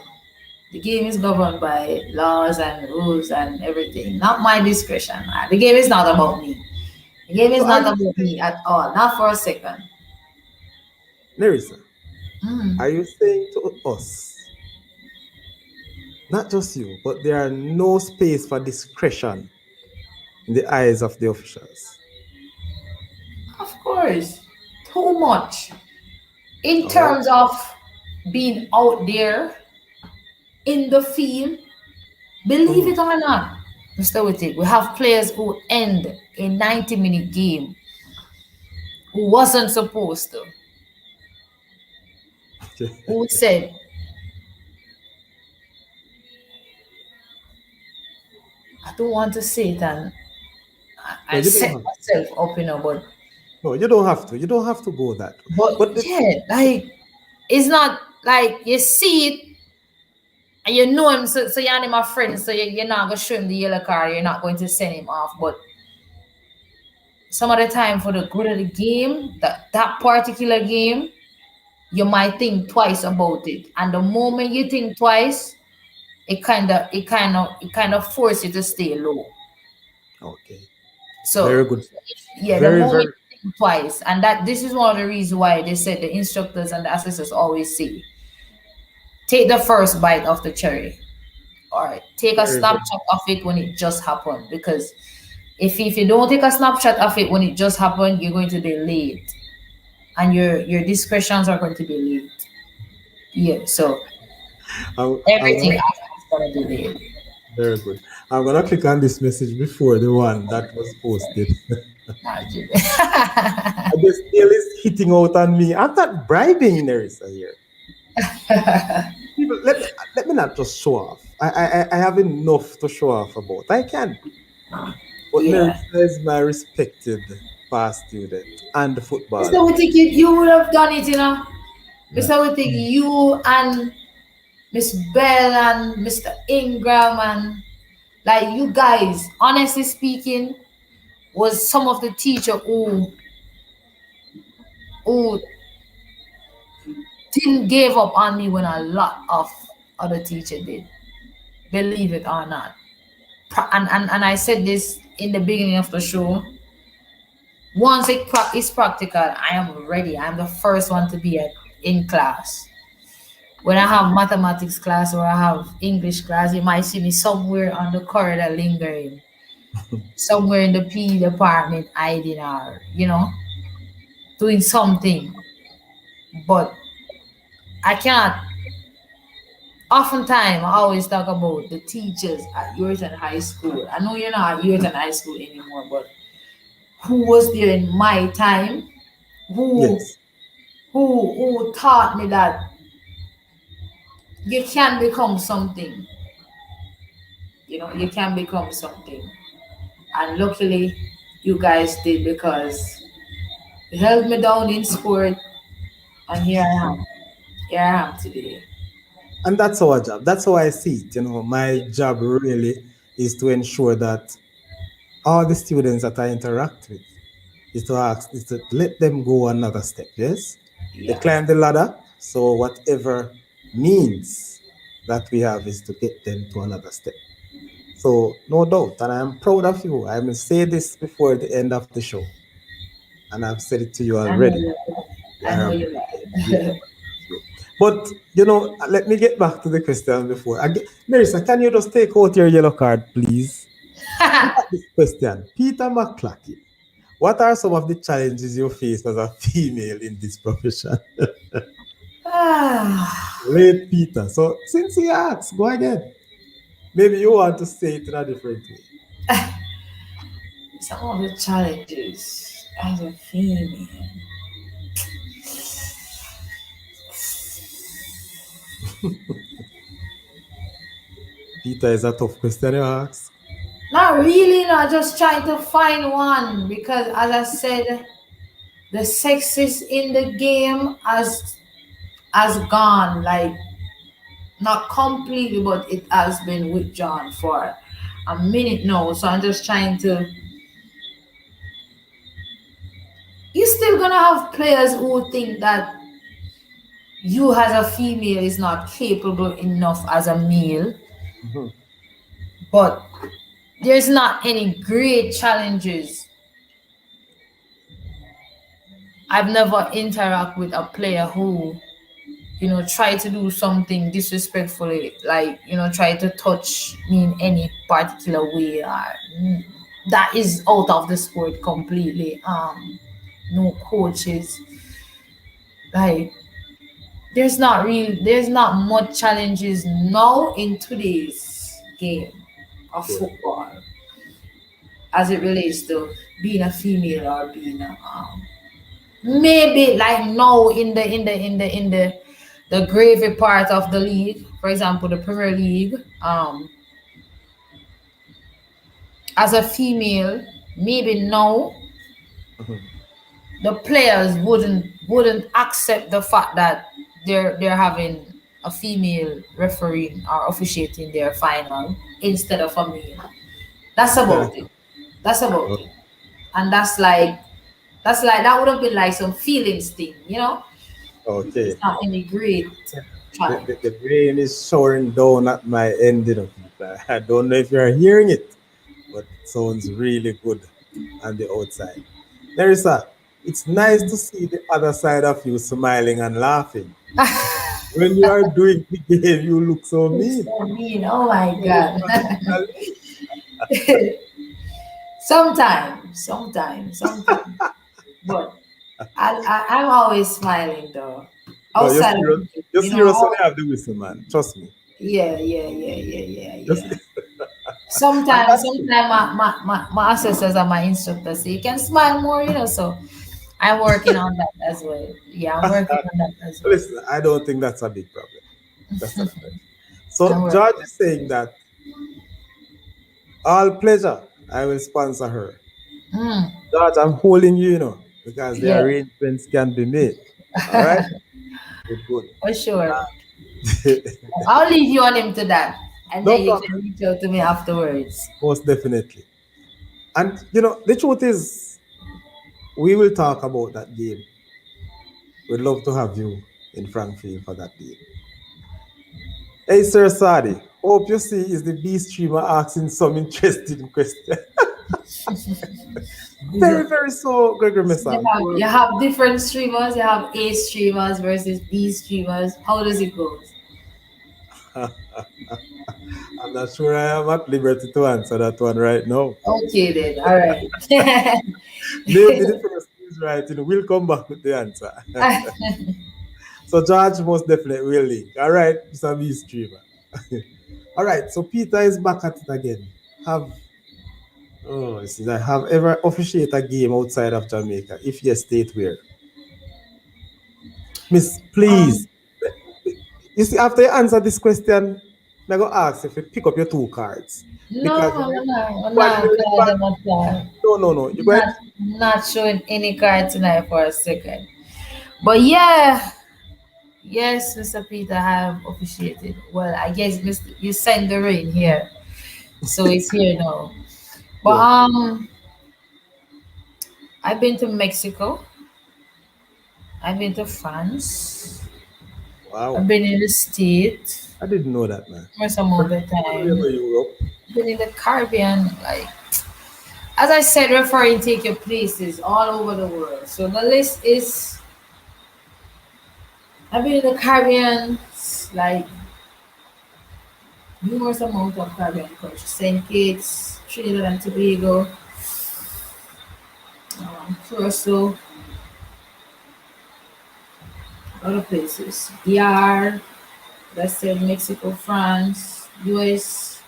Speaker 1: the game is governed by laws and rules and everything. Not my discretion. The game is not about me. The game is
Speaker 2: So, are
Speaker 1: not
Speaker 2: you
Speaker 1: about
Speaker 2: saying,
Speaker 1: me at all. Not for a second.
Speaker 2: Nerissa,
Speaker 1: Mm.
Speaker 2: are you saying to us, not just you, but there are no space for discretion in the eyes of the officials?
Speaker 1: Of course. Too much. In
Speaker 2: All right.
Speaker 1: terms of being out there in the field, believe
Speaker 2: Mhm.
Speaker 1: it or not, Mr. Wittig, we have players who end a 90-minute game who wasn't supposed to, who said, I don't want to say it, and
Speaker 2: No,
Speaker 1: I
Speaker 2: you don't
Speaker 1: set
Speaker 2: have.
Speaker 1: myself up, but
Speaker 2: No, you don't have to. You don't have to go that way. But
Speaker 1: yeah, like it's not like you see it and you know him, so you're not my friend, so you're not gonna show him the yellow card, you're not going to send him off. But some of the time, for the good of the game, that particular game, you might think twice about it, and the moment you think twice, it kind of force you to stay low.
Speaker 2: okay,
Speaker 1: So
Speaker 2: very good.
Speaker 1: yeah, the
Speaker 2: Very,
Speaker 1: moment
Speaker 2: very
Speaker 1: you think twice, and that this is one of the reasons why they said the instructors and the assessors always say, take the first bite of the cherry, or take a
Speaker 2: very, very.
Speaker 1: snapshot of it when it just happened. Because if you don't take a snapshot of it when it just happened, you're going to be late, and your discretions are going to be late. Yeah, so
Speaker 2: I'm
Speaker 1: everything
Speaker 2: gonna,
Speaker 1: after is gonna be late.
Speaker 2: very good. I'm gonna click on this message before the one that was posted.
Speaker 1: Imagine.
Speaker 2: I guess Neil is hitting out on me. I'm not bribing Nerissa here. People, let me not just show off. I have enough to show off about. I can. But
Speaker 1: Yeah.
Speaker 2: Nerissa is my respected. past student and the
Speaker 1: Mr.
Speaker 2: footballer.
Speaker 1: Wittig, you would have done it, you know.
Speaker 2: Yeah.
Speaker 1: Mr. Wittig, you and Miss Bell and Mr. Ingram and like you guys, honestly speaking, was some of the teacher who didn't give up on me when a lot of other teacher did. Believe it or not. And I said this in the beginning of the show. Once it's practical, I am ready. I'm the first one to be in class. When I have mathematics class or I have English class, you might see me somewhere on the corridor lingering, somewhere in the PE department hiding or, doing something. But I cannot, oftentimes, I always talk about the teachers at Yourton High School. I know you're not at Yourton High School anymore, but who was there in my time, who
Speaker 2: Yes.
Speaker 1: who taught me that you can become something. You can become something. And luckily, you guys did because you held me down in sport, and here I am. Here I am today.
Speaker 2: And that's our job. That's how I see it. My job really is to ensure that all the students that I interact with is to let them go another step. Yes, they
Speaker 1: Yeah.
Speaker 2: climb the ladder. So whatever means that we have is to get them to another step. So no doubt, and I am proud of you. I will say this before the end of the show, and I've said it to you
Speaker 1: I know
Speaker 2: already.
Speaker 1: you.
Speaker 2: I
Speaker 1: I know
Speaker 2: am
Speaker 1: you.
Speaker 2: really proud of you. But let me get back to the question before. Nerissa, can you just take out your yellow card, please? Look at this question. Peter McClacky. What are some of the challenges you face as a female in this profession?
Speaker 1: Ah,
Speaker 2: Late Peter. So since he asked, go again. Maybe you want to say it in a different way.
Speaker 1: some of the challenges as a female.
Speaker 2: Peter is a tough question you ask.
Speaker 1: Not really, not just trying to find one because, as I said, the sexist in the game has gone. Like not completely, but it has been withdrawn for a minute now. So I'm just trying to. You're still gonna have players who think that you as a female is not capable enough as a male,
Speaker 2: Mhm.
Speaker 1: but there's not any great challenges. I've never interact with a player who try to do something disrespectfully, like try to touch me in any particular way. That is out of the sport completely. No coaches, like there's not much challenges now in today's game of
Speaker 2: Yeah.
Speaker 1: football as it relates to being a female or being a maybe like now in the gravy part of the league, for example the Premier League, as a female, maybe now
Speaker 2: Mhm.
Speaker 1: the players wouldn't accept the fact that they're having a female refereeing or officiating their final instead of a male. That's about it. That's about it. And that's like that would have been like some feelings thing. It's
Speaker 2: Okay.
Speaker 1: not any great challenge.
Speaker 2: The rain is showering down at my end, Peter. I don't know if you're hearing it, but it sounds really good on the outside. Nerissa, it's nice to see the other side of you smiling and laughing. When you are doing the game, you look so
Speaker 1: It's
Speaker 2: mean.
Speaker 1: so mean. Oh my
Speaker 2: So
Speaker 1: god.
Speaker 2: magically.
Speaker 1: Sometimes. But I'm always smiling though.
Speaker 2: No, you're
Speaker 1: Outside of
Speaker 2: serious.
Speaker 1: the game,
Speaker 2: You're serious when you have the whistle, man. Trust me.
Speaker 1: yeah.
Speaker 2: Just, and
Speaker 1: Sometimes
Speaker 2: that's good.
Speaker 1: my assessors and my instructors say you can smile more. So I'm working on that as well. Yeah, I'm working on that as well.
Speaker 2: Listen, I don't think that's a big problem. That's not a problem.
Speaker 1: I'm
Speaker 2: So
Speaker 1: working.
Speaker 2: George is saying that all pleasure, I will sponsor her. George, I'm holding you, because the
Speaker 1: Yeah,
Speaker 2: arrangements can be made. All right? Good, good.
Speaker 1: for sure. I'll leave you on him to that, and
Speaker 2: No
Speaker 1: then you can
Speaker 2: problem.
Speaker 1: reach out to me afterwards.
Speaker 2: Most definitely. And, the truth is, we will talk about that game. We'd love to have you in Frankfield for that game. Hey, Sir Sadi, hope you see is the B streamer asking some interesting question.
Speaker 1: Is
Speaker 2: Very,
Speaker 1: it?
Speaker 2: very so, Gregory
Speaker 1: So
Speaker 2: Mesa.
Speaker 1: you have different streamers. You have A streamers versus B streamers. How does it go?
Speaker 2: I'm not sure I am at liberty to answer that one right now.
Speaker 1: Okay then. All right.
Speaker 2: Maybe the first is right, we'll come back with the answer. So George most definitely will link. All right, Mr. B streamer. All right, so Peter is back at it again. Have let's see, have ever officiated a game outside of Jamaica? If yes, state where. Miss, please.
Speaker 1: um.
Speaker 2: You see, after you answer this question, I'm going to ask if you pick up your two cards.
Speaker 1: No,
Speaker 2: Because
Speaker 1: I'm not. I'm
Speaker 2: go and
Speaker 1: not
Speaker 2: tell
Speaker 1: glad
Speaker 2: the
Speaker 1: I'm not glad.
Speaker 2: no, no, no. You
Speaker 1: I'm
Speaker 2: go and
Speaker 1: not showing any card tonight for a second. But yeah, yes, Mr. Peter, I have officiated. Well, I guess Mr. You sent the rain here, so it's here now. But
Speaker 2: yes.
Speaker 1: I've been to Mexico. I've been to France. I've
Speaker 2: Wow.
Speaker 1: been in the States
Speaker 2: I didn't know that, man.
Speaker 1: for some of the time.
Speaker 2: Europe.
Speaker 1: Been in the Caribbean, like as I said, referring take your places all over the world. So the list is I've been in the Caribbean, like numerous amount of Caribbean countries, Saint Kitts, Trinidad and Tobago, Curacao, other places. DR, that's said Mexico, France, US.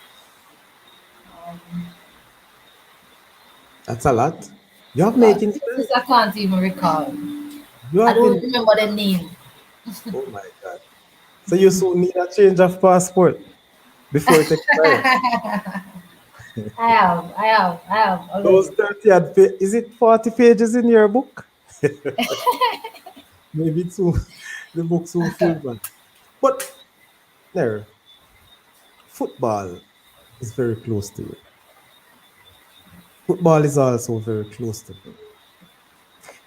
Speaker 1: Um,
Speaker 2: That's a lot. You have making
Speaker 1: places
Speaker 2: sense.
Speaker 1: I can't even recall.
Speaker 2: You
Speaker 1: I
Speaker 2: have
Speaker 1: don't
Speaker 2: been.
Speaker 1: remember the name.
Speaker 2: Oh my God. So you soon need a change of passport before it expires.
Speaker 1: I have
Speaker 2: Those
Speaker 1: already.
Speaker 2: 30 is it 40 pages in your book? Maybe too the book too full, man. But there, football is very close to you. Football is also very close to me.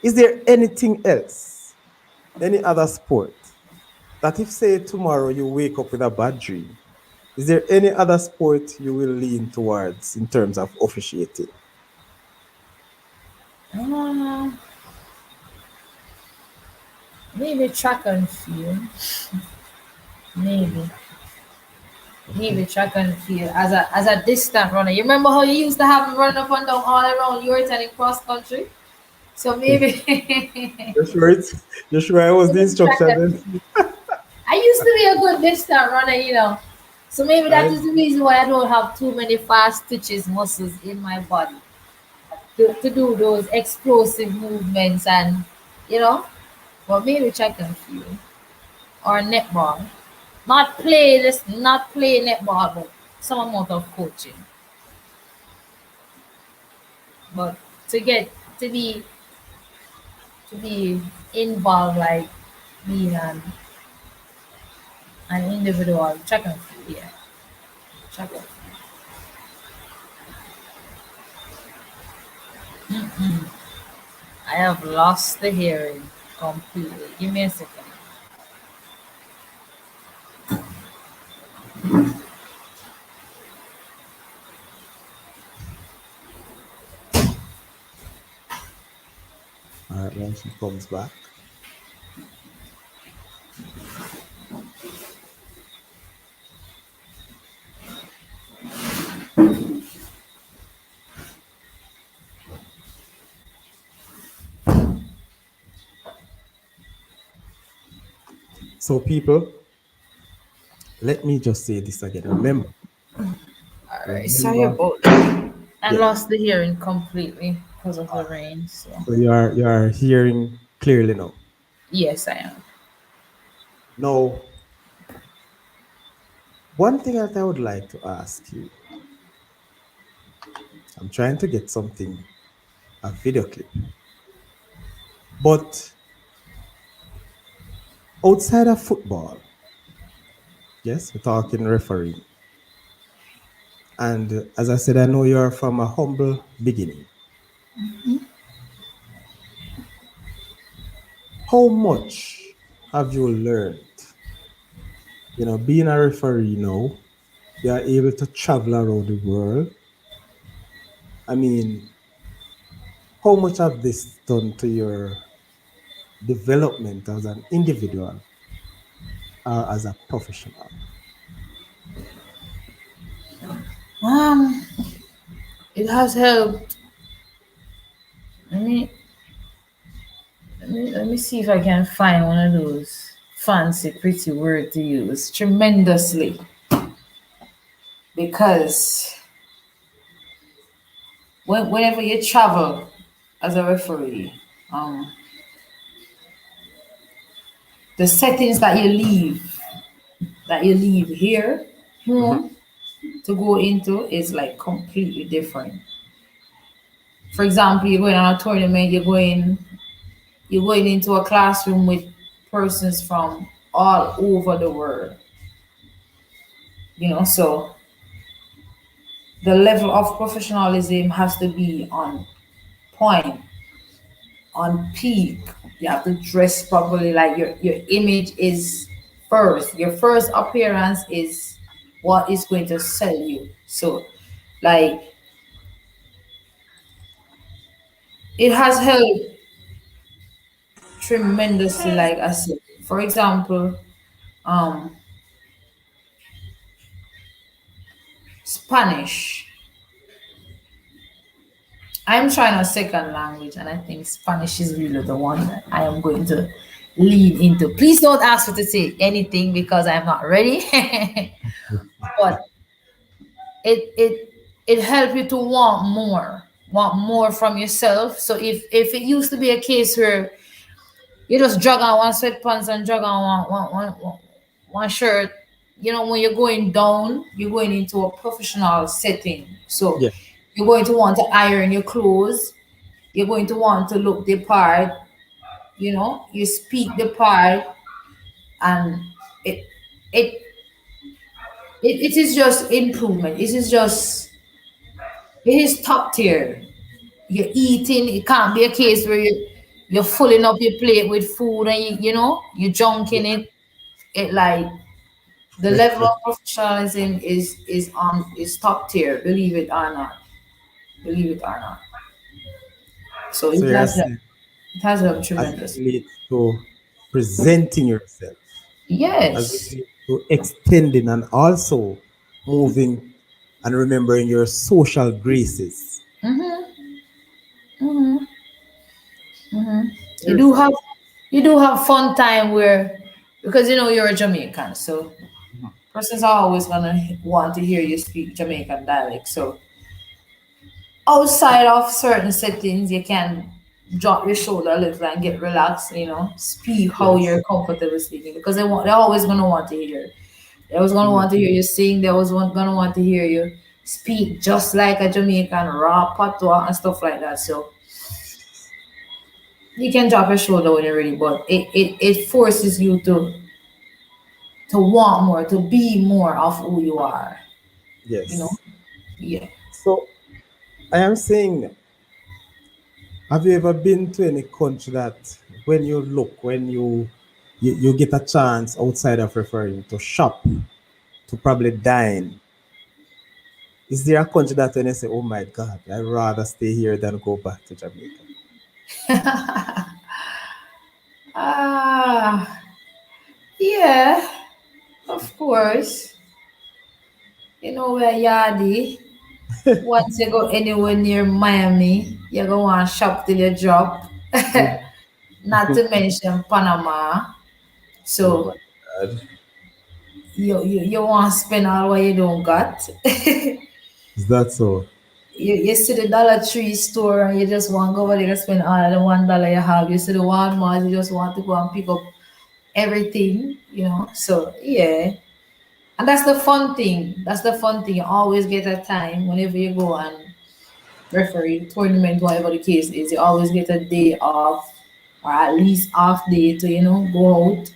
Speaker 2: Is there anything else, any other sport, that if say tomorrow you wake up with a bad dream, is there any other sport you will lean towards in terms of officiating?
Speaker 1: Uh, maybe track and field. Maybe.
Speaker 2: Okay.
Speaker 1: Maybe track and field as a distant runner. You remember how you used to have me running up and down all around your turning cross country? So maybe
Speaker 2: You're sure it's you're sure I was the
Speaker 1: maybe track
Speaker 2: instruction
Speaker 1: and
Speaker 2: then?
Speaker 1: field. I used to be a good distant runner, you know. So maybe that
Speaker 2: I
Speaker 1: is the reason why I don't have too many fast twitches muscles in my body to do those explosive movements and you know. But maybe track and field or netball. Not play netball, but some amount of coaching. But to get to be to be involved like being an individual track and field, yeah. Track and field. I have lost the hearing completely. Give me a second.
Speaker 2: all right, when she comes back. So people, let me just say this again.
Speaker 1: Alright, sorry
Speaker 2: Remember,
Speaker 1: about that. I
Speaker 2: yeah.
Speaker 1: lost the hearing completely because of the rain. So
Speaker 2: So you are hearing clearly now.
Speaker 1: yes, I am.
Speaker 2: Now, one thing that I would like to ask you, I'm trying to get something. a video clip. But outside of football, yes, we're talking refereeing. And as I said, I know you're from a humble beginning. How much have you learned? Being a referee now, you are able to travel around the world. I mean, how much have this done to your development as an individual or as a professional?
Speaker 1: Um, it has helped. Let me let me see if I can find one of those fancy, pretty word to use. Tremendously, because whenever you travel as a referee, um, the settings that you leave here
Speaker 2: Mhm.
Speaker 1: home to go into is like completely different. For example, you're going on a tournament, you're going into a classroom with persons from all over the world. So the level of professionalism has to be on point, on peak. You have to dress properly, like your image is first. Your first appearance is what is going to sell you. So like it has helped tremendously, like I said. For example, um Spanish. I'm trying a second language, and I think Spanish is really the one that I am going to lean into. Please don't ask me to say anything because I'm not ready. But it it helps you to want more from yourself. So if it used to be a case where you just drag on one sweatpants and drag on one shirt, when you're going down, you're going into a professional setting. So
Speaker 2: Yeah,
Speaker 1: you're going to want to iron your clothes. You're going to want to look the part. You speak the part, and it it it is just improvement. It is top tier. You're eating. It can't be a case where you're filling up your plate with food and you're junking
Speaker 2: yeah,
Speaker 1: it. It like the level of professionalism is top tier. Believe it or not. Believe it or not. So
Speaker 2: so you're saying
Speaker 1: it has helped
Speaker 2: as it
Speaker 1: tremendously.
Speaker 2: relates to presenting yourself, as it
Speaker 1: Yes.
Speaker 2: relates to extending and also moving and remembering your social graces.
Speaker 1: Mm-hmm. Mm-hmm. Mm-hmm. You do
Speaker 2: Yes.
Speaker 1: have you do have fun time where because you're a Jamaican, so persons are always gonna want to hear you speak Jamaican dialect. So outside of certain settings, you can drop your shoulder a little and get relaxed. Speak how
Speaker 2: Yes.
Speaker 1: you're comfortable speaking because they're always gonna want to hear. They always gonna
Speaker 2: Mhm.
Speaker 1: want to hear you sing. They always gonna want to hear you speak just like a Jamaican raw patois and stuff like that. So you can drop your shoulder when you're ready, but it forces you to want more, to be more of who you are. You know?
Speaker 2: Yes.
Speaker 1: Yeah.
Speaker 2: So I am saying, have you ever been to any country that when you look, when you get a chance outside of referring to shop, to probably dine, is there a country that when you say, oh my God, I'd rather stay here than go back to Jamaica?
Speaker 1: Ah, yeah, of course. Where Yardi. Once you go anywhere near Miami, you go want shop till you drop.
Speaker 2: Mhm.
Speaker 1: Not to mention Panama.
Speaker 2: Oh
Speaker 1: So
Speaker 2: my God.
Speaker 1: you want to spend all what you don't got.
Speaker 2: Is that so?
Speaker 1: You see the Dollar Tree store and you just want to go over there and spend all the $1 you have. You see the Walmart, you just want to go and pick up everything. So yeah. And that's the fun thing. That's the fun thing. You always get a time whenever you go, and referee, tournament, whatever the case is, you always get a day off or at least half day to, go out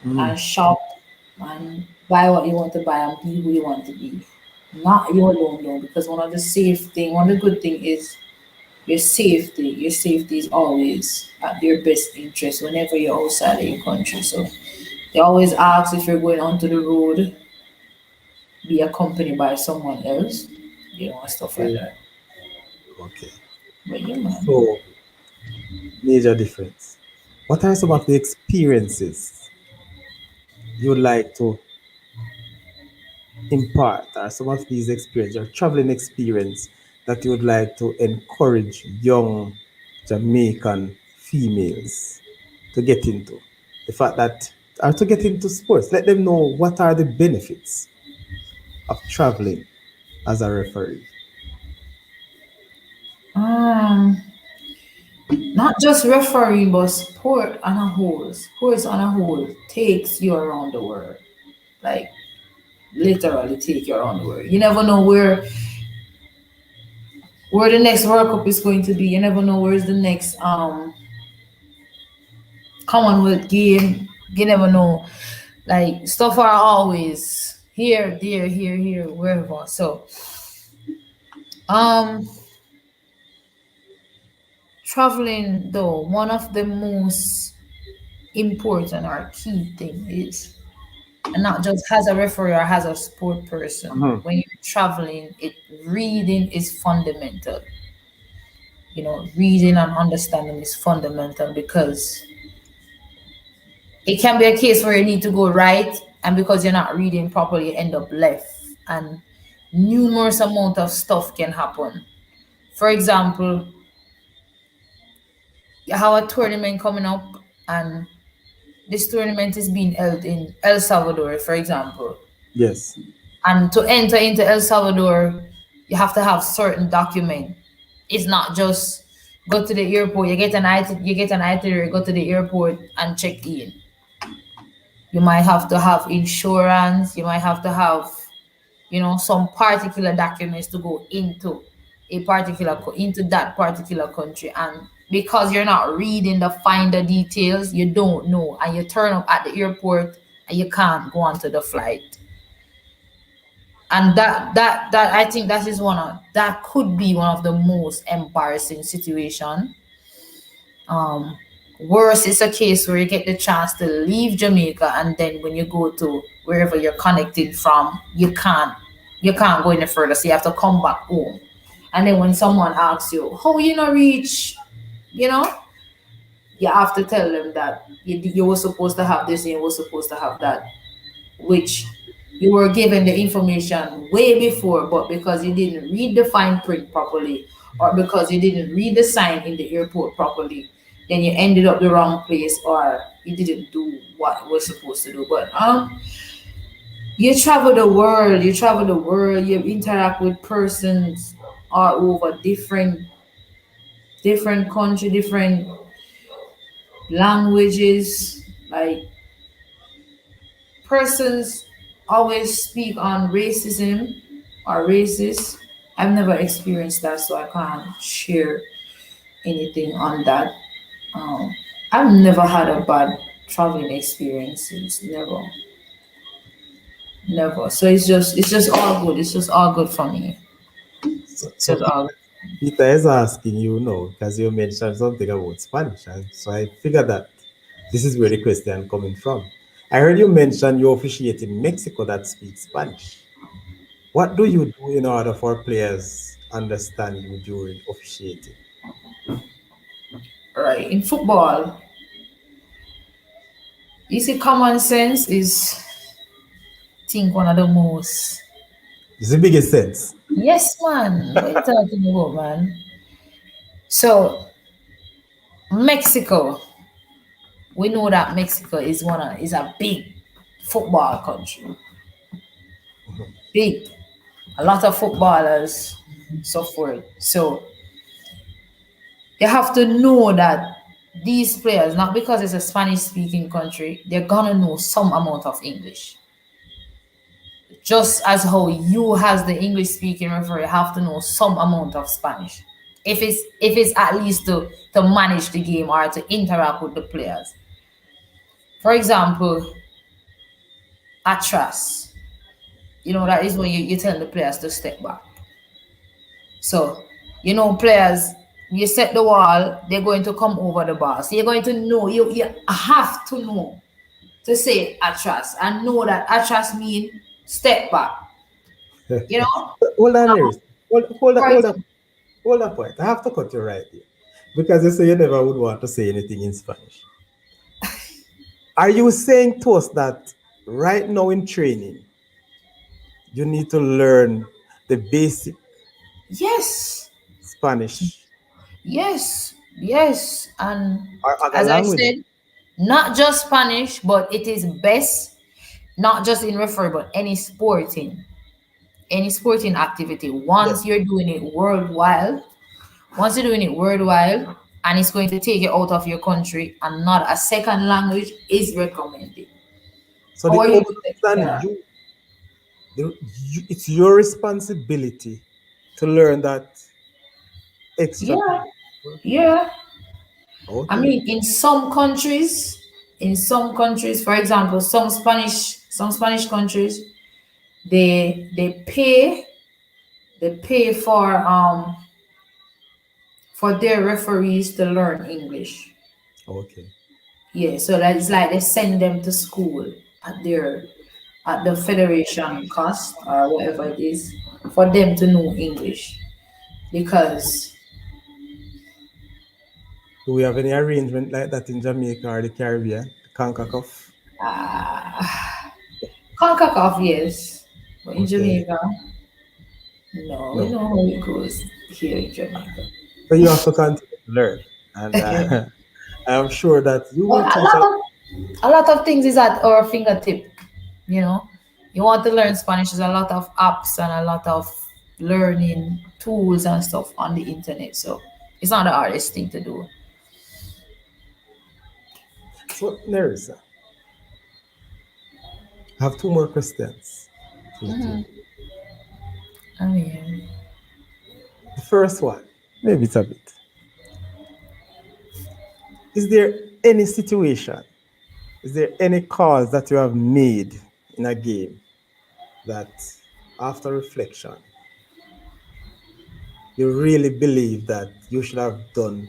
Speaker 2: Mm.
Speaker 1: and shop and buy what you want to buy and be who you want to be. Not you alone though, because one of the good thing is your safety. Your safety is always at your best interest whenever you're outside of your country. So they always ask if you're going onto the road, be accompanied by someone else, and stuff like
Speaker 2: Okay.
Speaker 1: that.
Speaker 2: Okay.
Speaker 1: But yeah, man.
Speaker 2: So, major difference. What are some of the experiences you would like to impart? Are some of these experiences, your traveling experience, that you would like to encourage young Jamaican females to get into? The fact that, or to get into sports, let them know what are the benefits of traveling as a referee.
Speaker 1: Um, Not just refereeing, but sport on a whole. Sports on a whole takes you around the world. Like literally take you around the world. You never know where the next World Cup is going to be. You never know where's the next Commonwealth game. You never know. Like stuff are always here, there, here, wherever. So um traveling though, one of the most important or key thing is, and not just as a referee or as a sport person,
Speaker 2: Mhm.
Speaker 1: when you're traveling, reading is fundamental. Reading and understanding is fundamental because it can be a case where you need to go right, and because you're not reading properly, you end up left, and numerous amount of stuff can happen. For example, you have a tournament coming up, and this tournament is being held in El Salvador, for example.
Speaker 2: Yes.
Speaker 1: And to enter into El Salvador, you have to have certain document. It's not just go to the airport, you get an itinerary, go to the airport and check in. You might have to have insurance, you might have to have, some particular documents to go into that particular country. And because you're not reading the finer details, you don't know, and you turn up at the airport and you can't go onto the flight. And that I think that could be one of the most embarrassing situation. Worse is a case where you get the chance to leave Jamaica, and then when you go to wherever you're connected from, you can't go any further, so you have to come back home. And then when someone asks you how you not reach, you know you have to tell them that you were supposed to have this and you were supposed to have that, which you were given the information way before, but because you didn't read the fine print properly, or because you didn't read the sign in the airport properly, then you ended up the wrong place, or you didn't do what you were supposed to do. But you travel the world, you interact with persons all over different country, different languages. Like persons always speak on racism or racist. I've never experienced that, so I can't share anything on that. Um, I've never had a bad traveling experiences. Never, never. So it's just all good. It's just all good for me.
Speaker 2: So,
Speaker 1: It's
Speaker 2: so
Speaker 1: just all.
Speaker 2: Peter is asking you now because you mentioned something about Spanish, and so I figured that this is where the question coming from. I heard you mention you officiate in Mexico that speaks Spanish. What do you do in order for players understand you during officiating?
Speaker 1: Right. In football, you see, common sense is, think, one of the most.
Speaker 2: It's the biggest sense.
Speaker 1: Yes, man. What are you talking about, man? So Mexico, we know that Mexico is a big football country. Big. A lot of footballers, so forth. So you have to know that these players, not because it's a Spanish speaking country, they're gonna know some amount of English. Just as how you, as the English speaking referee, have to know some amount of Spanish. If it's at least to manage the game or to interact with the players. For example, atras. That is when you tell the players to step back. So, players, you set the wall, they're going to come over the bar. So you're going to know, you have to know to say atras and know that atras mean step back. You know?
Speaker 2: Hold on, Iris. Hold on,
Speaker 1: For
Speaker 2: hold on,
Speaker 1: example,
Speaker 2: hold on point. I have to cut you right here. Because you say you never would want to say anything in Spanish. Are you saying to us that right now in training, you need to learn the basic
Speaker 1: yes,
Speaker 2: Spanish
Speaker 1: yes. And
Speaker 2: or other
Speaker 1: as I
Speaker 2: languages?
Speaker 1: said, not just Spanish, but it is best, not just in referee, but any sporting activity.
Speaker 2: Yes.
Speaker 1: Once you're doing it worldwide, and it's going to take you out of your country, and not a second language is recommended.
Speaker 2: So
Speaker 1: How
Speaker 2: the
Speaker 1: are you?
Speaker 2: only understand
Speaker 1: Yeah,
Speaker 2: it's your responsibility to learn that extra
Speaker 1: yeah,
Speaker 2: piece.
Speaker 1: yeah. I
Speaker 2: Okay.
Speaker 1: mean, in some countries, for example, some Spanish countries, they pay for their referees to learn English.
Speaker 2: Okay.
Speaker 1: Yeah, so that's like they send them to school at the federation cost or whatever it is for them to know English because
Speaker 2: Do we have any arrangement like that in Jamaica or the Caribbean? The CONCACAF?
Speaker 1: CONCACAF, yes, but in
Speaker 2: Okay.
Speaker 1: Jamaica, no, we
Speaker 2: No.
Speaker 1: know how it goes here in Jamaica.
Speaker 2: So you have to continue to learn. And I'm sure that you
Speaker 1: But
Speaker 2: will teach
Speaker 1: a lot of things is at our fingertip. You know, you want to learn Spanish, there's a lot of apps and a lot of learning tools and stuff on the internet. So it's not the hardest thing to do.
Speaker 2: So, Nerissa, I have two more questions to let you go.
Speaker 1: I mean,
Speaker 2: The first one, maybe it's a bit. Is there any situation, is there any calls that you have made in a game that after reflection, you really believe that you should have done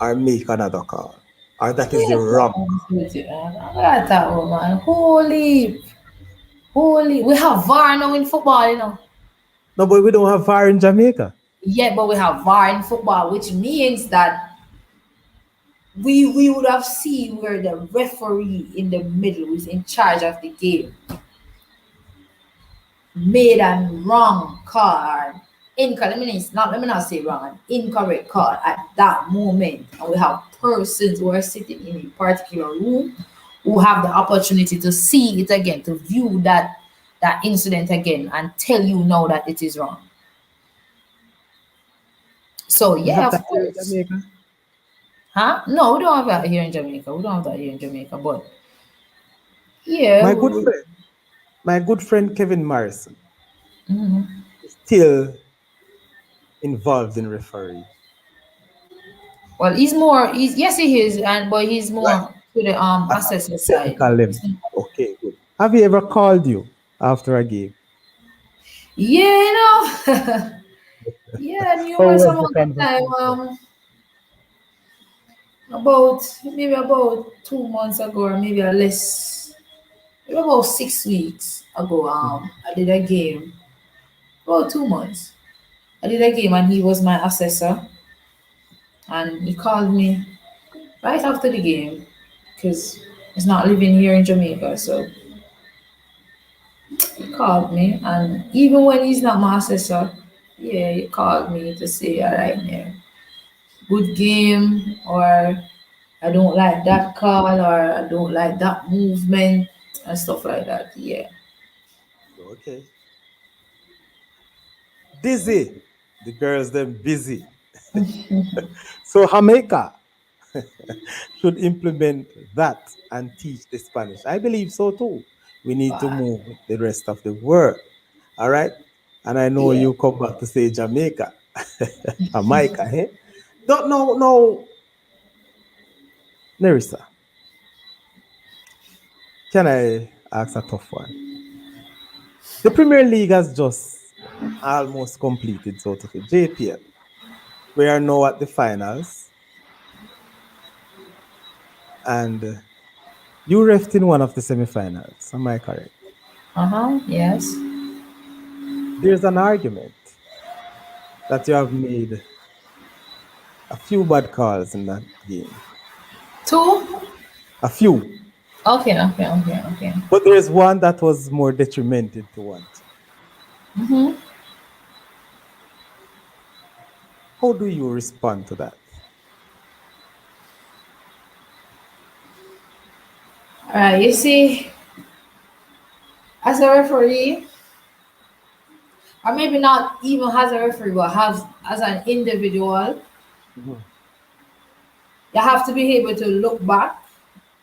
Speaker 2: or make another call? Or that is the
Speaker 1: yes,
Speaker 2: wrong call?
Speaker 1: I got that one, man. Holy. We have VAR now in football,
Speaker 2: No, but we don't have VAR in Jamaica.
Speaker 1: Yeah, but we have VAR in football, which means that we would have seen where the referee in the middle who's in charge of the game made a wrong call or incorrect. Let me not say wrong, an incorrect call at that moment. And we have persons who are sitting in a particular room who have the opportunity to see it again, to view that incident again and tell you now that it is wrong. So
Speaker 2: We
Speaker 1: yeah,
Speaker 2: have
Speaker 1: of
Speaker 2: that here in
Speaker 1: course.
Speaker 2: Jamaica.
Speaker 1: Huh? No, we don't have that here in Jamaica. We don't have that here in Jamaica. But yeah,
Speaker 2: My good friend, my good friend Kevin Morrison
Speaker 1: mhm.
Speaker 2: is still involved in referee.
Speaker 1: Well, he's more. Yes, he is, but he's
Speaker 2: Like
Speaker 1: more to the
Speaker 2: at a
Speaker 1: assessor side.
Speaker 2: technical level. Okay, good. Have he ever called you after a game?
Speaker 1: Yeah, yeah,
Speaker 2: How
Speaker 1: numerous
Speaker 2: was the
Speaker 1: amount of time.
Speaker 2: conversation?
Speaker 1: Maybe about 2 months ago, or maybe a less. Maybe about 6 weeks ago. I did a game. About 2 months. I did a game, and he was my assessor, and he called me right after the game because he's not living here in Jamaica, so he called me, and even when he's not my assessor, yeah, he called me to say, all right, yeah, good game, or I don't like that call, or I don't like that movement, and stuff like that. Yeah.
Speaker 2: Okay. Busy. The girls them busy. So Jamaica should implement that and teach the Spanish. I believe so too. We need to move with the rest of the world. All right? And I know
Speaker 1: Yeah.
Speaker 2: you come back to say Jamaica. Jamaica, eh? Don't know, no, Nerissa, can I ask a tough one? The Premier League has just almost completed, so to say, JPL. We are now at the finals, and you reft in one of the semi-finals. Am I correct?
Speaker 1: Uh-huh. Yes.
Speaker 2: There's an argument that you have made a few bad calls in that game.
Speaker 1: Two?
Speaker 2: A few.
Speaker 1: Okay, okay, okay, okay.
Speaker 2: But there's one that was more detrimental to one team. How do you respond to that?
Speaker 1: Alright, you see, as a referee, or maybe not even as a referee, but as an individual,
Speaker 2: Mhm.
Speaker 1: you have to be able to look back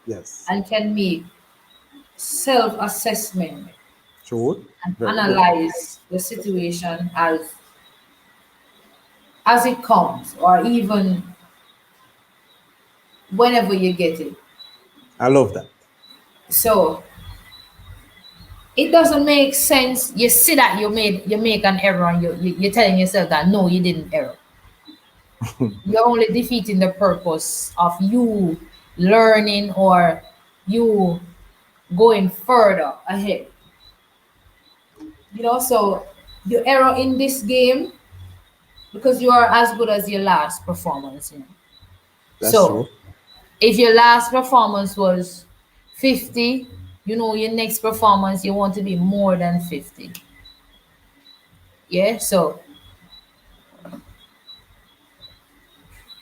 Speaker 2: Yes.
Speaker 1: and can make self-assessment
Speaker 2: True.
Speaker 1: and
Speaker 2: Very good.
Speaker 1: analyze the situation as it comes, or even whenever you get it.
Speaker 2: I love that.
Speaker 1: So it doesn't make sense. You see that you make an error, and you're telling yourself that no, you didn't error. You're only defeating the purpose of you learning or you going further ahead. So you error in this game because you are as good as your last performance.
Speaker 2: That's
Speaker 1: So
Speaker 2: true.
Speaker 1: if your last performance was 50, your next performance you want to be more than 50. Yeah. So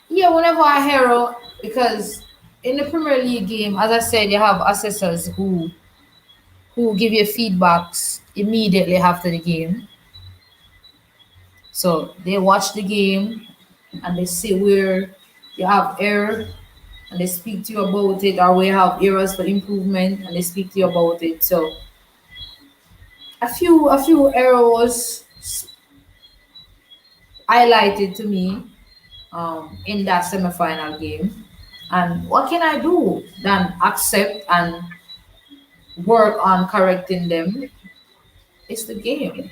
Speaker 1: yeah, whenever I hero, because in the Premier League game, as I said, you have assessors who give you feedbacks immediately after the game. So they watch the game and they see where you have error and they speak to you about it, or where you have areas for improvement and they speak to you about it. So a few errors highlighted to me in that semi-final game. And what can I do than accept and work on correcting them? It's the game.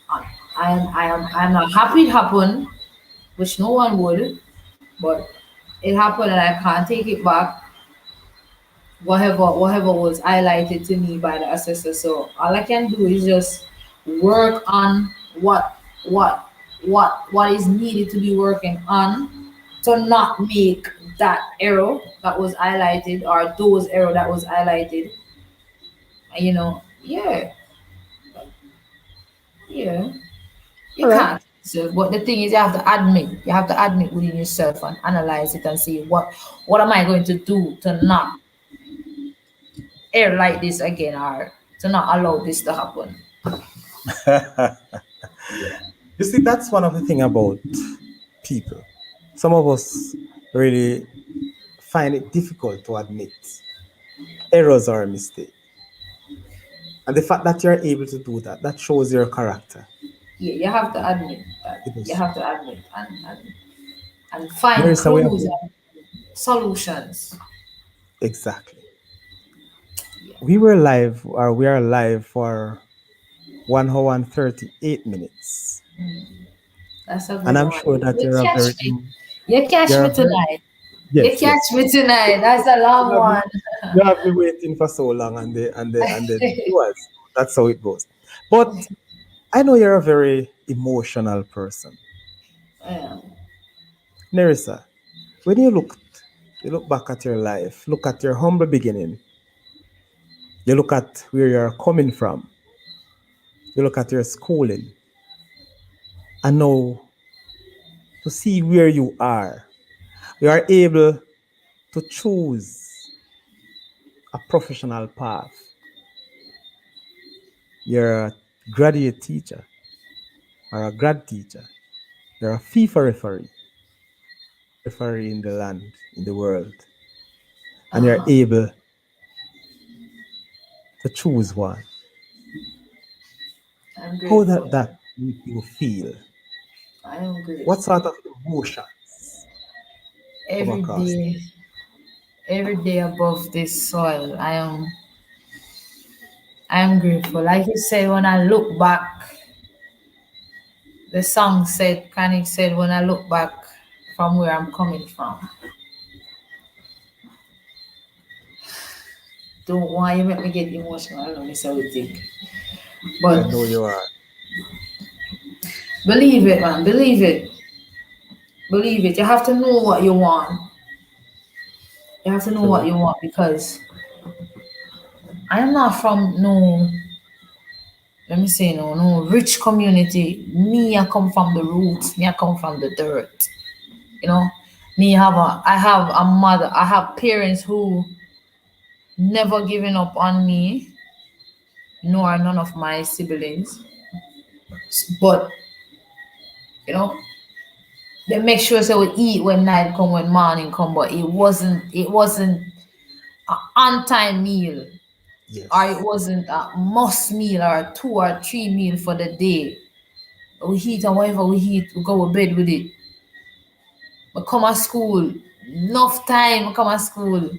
Speaker 1: I, I'm not happy it happened, which no one would, but it happened and I can't take it back. Whatever was highlighted to me by the assessor. So all I can do is just work on what is needed to be working on to not make that error that was highlighted, or those error that was highlighted. Yeah, yeah. You
Speaker 2: All right.
Speaker 1: can't. So, but the thing is, you have to admit. You have to admit within yourself and analyze it and see what am I going to do to not air like this again, or to not allow this to happen. Yeah.
Speaker 2: You see, that's one of the thing about people. Some of us really find it difficult to admit errors are a mistake. And the fact that you're able to do that, that shows your character.
Speaker 1: Yeah, you have to admit that.
Speaker 2: It
Speaker 1: You
Speaker 2: is
Speaker 1: have
Speaker 2: true.
Speaker 1: to admit and find
Speaker 2: Marissa, we have
Speaker 1: clues and solutions.
Speaker 2: exactly.
Speaker 1: Yeah,
Speaker 2: We are live for 1 hour and 38 minutes.
Speaker 1: that's a
Speaker 2: And
Speaker 1: good
Speaker 2: I'm
Speaker 1: one.
Speaker 2: sure that
Speaker 1: You catch me.
Speaker 2: you're a very,
Speaker 1: Tonight. You
Speaker 2: yes,
Speaker 1: catch
Speaker 2: yes.
Speaker 1: me tonight. That's a
Speaker 2: You
Speaker 1: long
Speaker 2: have me,
Speaker 1: one.
Speaker 2: you have me waiting for so long and the viewers. That's how it goes. But I know you're a very emotional person.
Speaker 1: Yeah.
Speaker 2: Nerissa, when you look back at your life, look at your humble beginning, you look at where you're coming from, you look at your schooling, and now to see where you are able to choose a professional path. You're a graduate teacher or a grad teacher. You're a FIFA referee in the land, in the world, and you're
Speaker 1: Uh-huh.
Speaker 2: able to choose one.
Speaker 1: I'm
Speaker 2: How
Speaker 1: grateful.
Speaker 2: that make you feel?
Speaker 1: I am
Speaker 2: What
Speaker 1: grateful.
Speaker 2: sort of emotions come
Speaker 1: Every
Speaker 2: across?
Speaker 1: day, every day above this soil, I am grateful. Like you said, when I look back, the song said, Kanik said, when I look back from where I'm coming from, don't want you make me get emotional. I don't know, Miss Everything.
Speaker 2: I
Speaker 1: But
Speaker 2: know you are.
Speaker 1: believe it, man. Believe it. Believe it. You have to know what you want. You have to know what
Speaker 2: True.
Speaker 1: you want because I am not from no, let me say no rich community. Me, I come from the roots. Me, I come from the dirt. You know, I have a mother. I have parents who never given up on me, nor none of my siblings. But you know, they make sure so we eat when night come, when morning come. But it wasn't an on time meal, or it
Speaker 2: Yes.
Speaker 1: wasn't a must meal or a 2 or 3 meal for the day. We eat and whatever we eat, we go to bed with it. But come at school, enough time come at school.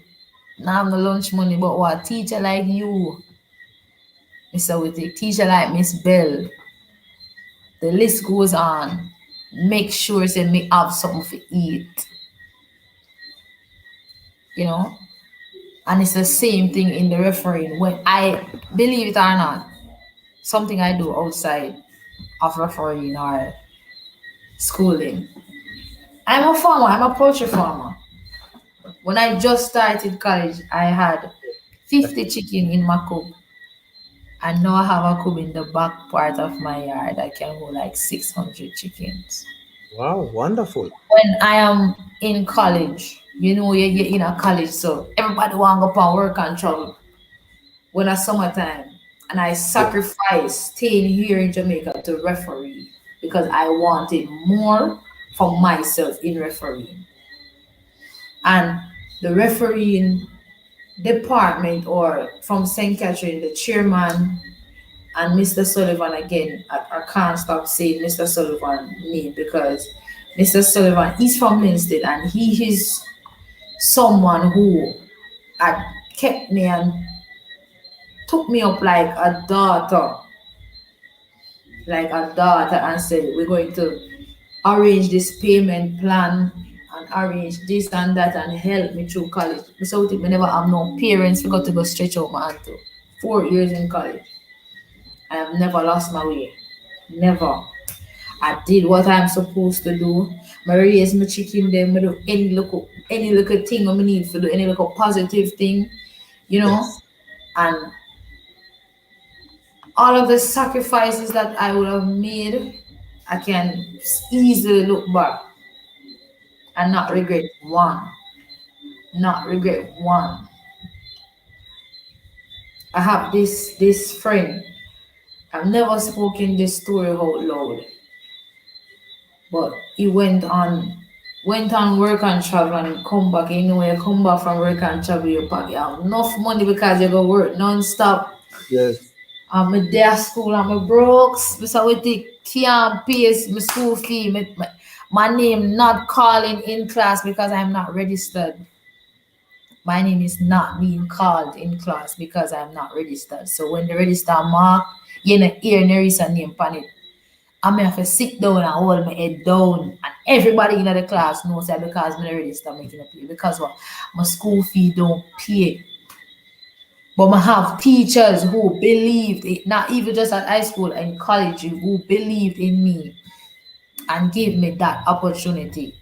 Speaker 1: Now have no lunch money, but what teacher like you, Mr. Witty, teacher like Miss Bell, the list goes on. Make sure say me have something to eat, you know. And it's the same thing in the refereeing. When I believe it or not, something I do outside of refereeing or schooling. I'm a farmer. I'm a poultry farmer. When I just started college, I had 50 chicken in my coop. And now I have a coop in the back part of my yard that can hold like 600 chickens.
Speaker 2: Wow, wonderful.
Speaker 1: When I am in college, you're in a college, so everybody want to go up and work and travel when it's summertime. And I
Speaker 2: Yes.
Speaker 1: sacrificed staying here in Jamaica to referee because I wanted more for myself in refereeing. And the refereeing department, or from St. Catherine, the chairman and Mr. Sullivan again. I can't stop saying Mr. Sullivan name because Mr. Sullivan is from Linstead and he is someone who had kept me and took me up like a daughter, and said, we're going to arrange this payment plan and arrange this and that and help me through college. So I never have no parents, we got to go stretch out my hand to. 4 years in college. I have never lost my way. Never. I did what I'm supposed to do. I raise my chicken them, I do any little thing I need to do, any little positive thing, you know.
Speaker 2: Yes.
Speaker 1: And all of the sacrifices that I would have made, I can easily look back and not
Speaker 2: True.
Speaker 1: regret one. Not regret one. I have this friend. I've never spoken this story out loud, but he went on work and travel and come back. You know, when you come back from work and travel, you pack you have enough money because you go work non-stop.
Speaker 2: Yes.
Speaker 1: I'm a day at school, I'm a broke. So we take can't pay my school fee. My name not calling in class because I'm not registered. My name is not being called in class because I'm not registered. So when the register mark, you know, hear Nerissa name on it. I may have to sit down and hold my head down. And everybody in the class knows that because I'm already start making a pay. Because what? My school fee don't pay. But I have teachers who believed it, not even just at high school and college, who believed in me and gave me that opportunity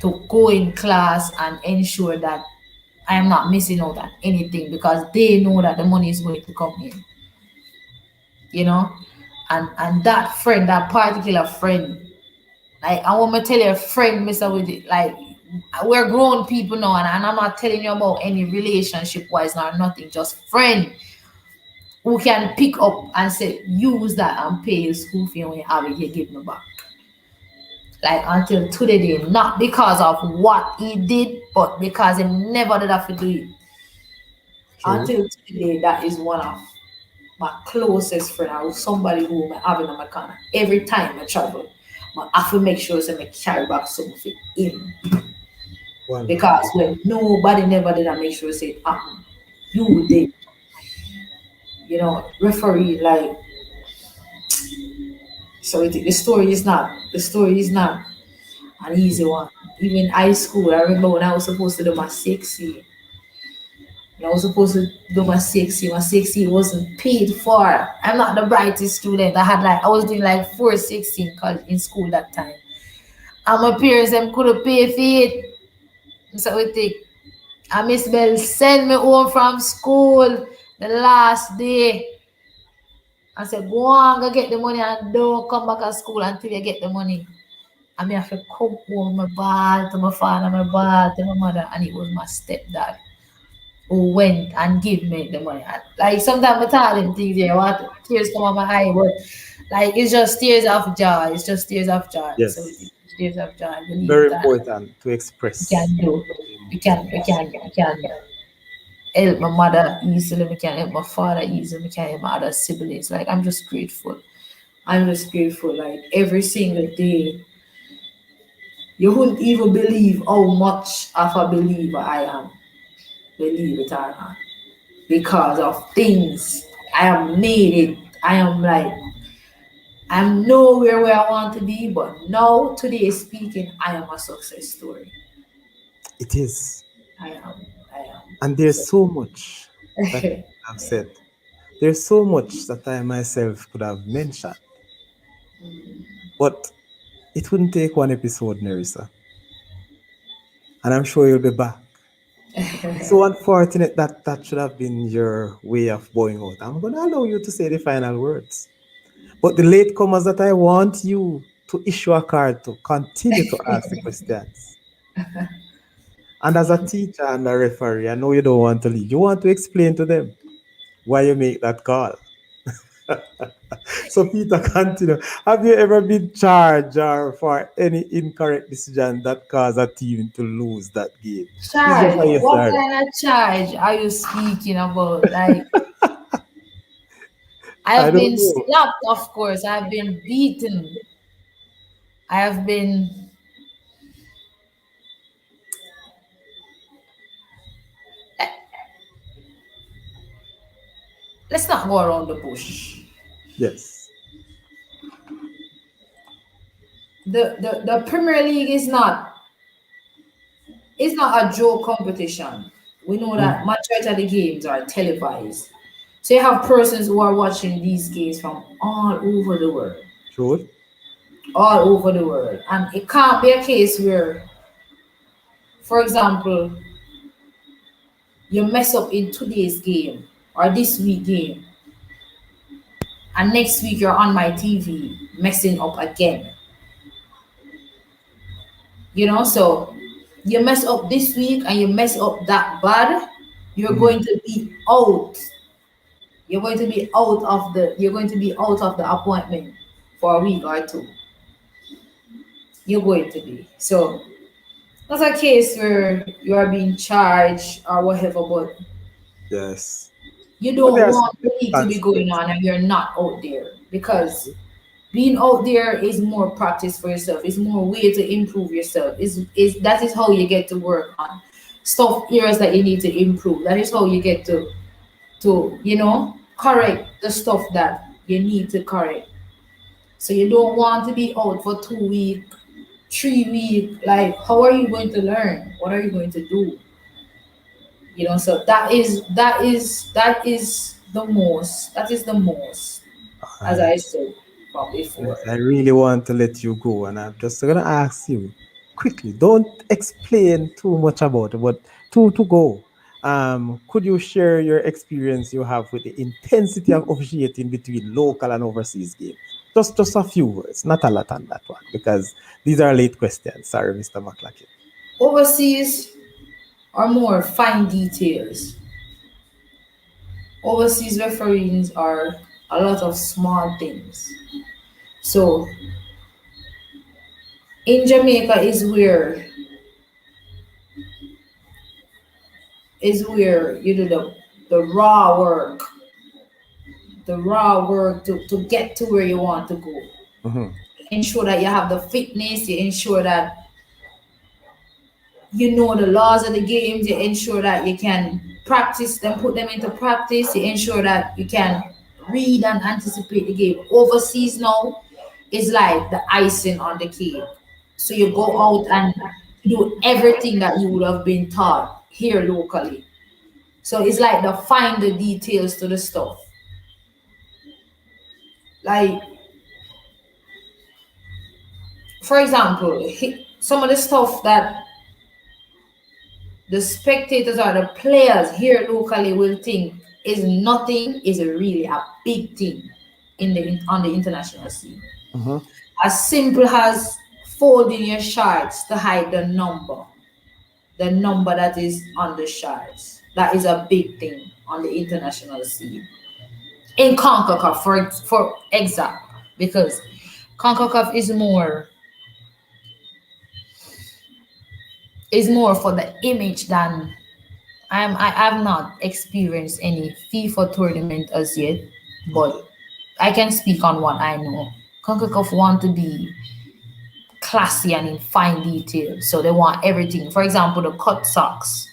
Speaker 1: to go in class and ensure that I am not missing out on anything because they know that the money is going to come in, you know? And that friend, that particular friend, like I want to tell you, a friend, Mr. With it, like we're grown people now, and I'm not telling you about any relationship wise or nothing, just friend who can pick up and say, use that and pay your school fee when you have it, you give me back. Like until today, not because of what he did, but because he never did have to do it.
Speaker 2: True.
Speaker 1: Until today, that is one of. my closest friend or somebody who I have in my corner. Every time I travel, I have to make sure I carry back something for him. Because
Speaker 2: Wonderful.
Speaker 1: when nobody never did, I make sure say, you did. Referee like, so the story is not an easy one. Even high school, I remember when I was supposed to do my 6C. I was supposed to do my 6C. My 6C wasn't paid for. I'm not the brightest student. I was doing like 460 in college in school that time. And my parents them couldn't pay for it. So we think, and Miss Bell send me home from school the last day. I said, go on, go get the money and don't come back at school until you get the money. And me have to come home, my ball to my father, my ball to my mother, and it was my stepdad who went and give me the money. And, like sometimes I tell him things here, what tears come out my eye, but like it's just tears of joy. It's just tears of joy. So
Speaker 2: Yes.
Speaker 1: it's tears of joy. Believe
Speaker 2: Very
Speaker 1: it or not,
Speaker 2: important to
Speaker 1: we
Speaker 2: express
Speaker 1: can do. We can help my mother easily. We can help my father easily. We can help my other siblings. Like I'm just grateful. I'm just grateful. Like every single day, you wouldn't even believe how much of a believer I am. Believe it or not, because of things I have made it. I am like I'm nowhere where I want to be, but now today speaking, I am a success story.
Speaker 2: it is.
Speaker 1: I am. I am.
Speaker 2: And
Speaker 1: So
Speaker 2: there's so much that you have said. There's so much that I myself could have mentioned. But it wouldn't take one episode, Nerissa. And I'm sure you'll be back. It's so unfortunate that that should have been your way of going out. I'm going to allow you to say the final words. But the latecomers that I want you to issue a card to continue to ask the questions. And as a teacher and a referee, I know you don't want to leave. You want to explain to them why you make that call. So, Peter, continue. Have you ever been charged or for any incorrect decision that caused a team to lose that game? It's just
Speaker 1: charge.
Speaker 2: a yes
Speaker 1: What
Speaker 2: or no.
Speaker 1: kind of charge are you speaking about? Like I
Speaker 2: I
Speaker 1: have
Speaker 2: don't
Speaker 1: been
Speaker 2: know.
Speaker 1: slapped, of course. I have been beaten. I have been. Let's not go around the bush.
Speaker 2: Yes.
Speaker 1: The Premier League is not. It's not a joke competition. We know
Speaker 2: Mm,
Speaker 1: that majority of the games are televised. So you have persons who are watching these games from all over the world.
Speaker 2: sure.
Speaker 1: All over the world. And it can't be a case where, for example, you mess up in today's game or this week game, and next week you're on my TV messing up again. So you mess up this week and you mess up that bad, you're
Speaker 2: Mhm.
Speaker 1: going to be out. You're going to be out of the appointment for a week or two. You're going to be. So that's a case where you are being charged or whatever, but
Speaker 2: Yes.
Speaker 1: you
Speaker 2: But there
Speaker 1: don't
Speaker 2: are
Speaker 1: want the
Speaker 2: still
Speaker 1: league to be going
Speaker 2: consequences.
Speaker 1: on and you're not out there, because being out there is more practice for yourself. It's more way to improve yourself. Is that is how you get to work on stuff areas that you need to improve. That is how you get to correct the stuff that you need to correct. So you don't want to be out for 2 week, 3 week. Like, how are you going to learn? What are you going to do? So that is the most,
Speaker 2: All
Speaker 1: as
Speaker 2: right.
Speaker 1: I said from before.
Speaker 2: Yes, I really want to let you go, and I'm just gonna ask you quickly. Don't explain too much about it, but to go. Could you share your experience you have with the intensity of officiating between local and overseas games? Just a few words, not a lot on that one, because these are late questions. Sorry, Mr. McLaughlin.
Speaker 1: Overseas are more fine details. Overseas referees are a lot of small things. So in Jamaica is where you do the raw work. the raw work to get to where you want to go.
Speaker 2: Mm-hmm.
Speaker 1: Ensure that you have the fitness, you ensure that you know the laws of the games, you ensure that you can practice them, put them into practice, you ensure that you can read and anticipate the game. Overseas now is like the icing on the cake. So you go
Speaker 2: Okay.
Speaker 1: out and do everything that you would have been taught here locally. So it's like the find the details to the stuff. Like, for example, some of the stuff that the spectators or the players here locally will think is nothing is really a big thing on the international scene.
Speaker 2: Mm-hmm.
Speaker 1: As simple as folding your shirts to hide the number that is on the shirts. That is a big thing on the international scene. In CONCACAF, for example, because CONCACAF is more for the image than I have not experienced any FIFA tournament as yet, but
Speaker 2: Okay.
Speaker 1: I can speak on what I know. CONCACAF want to be classy and in fine detail, so they want everything. For example, the cut socks,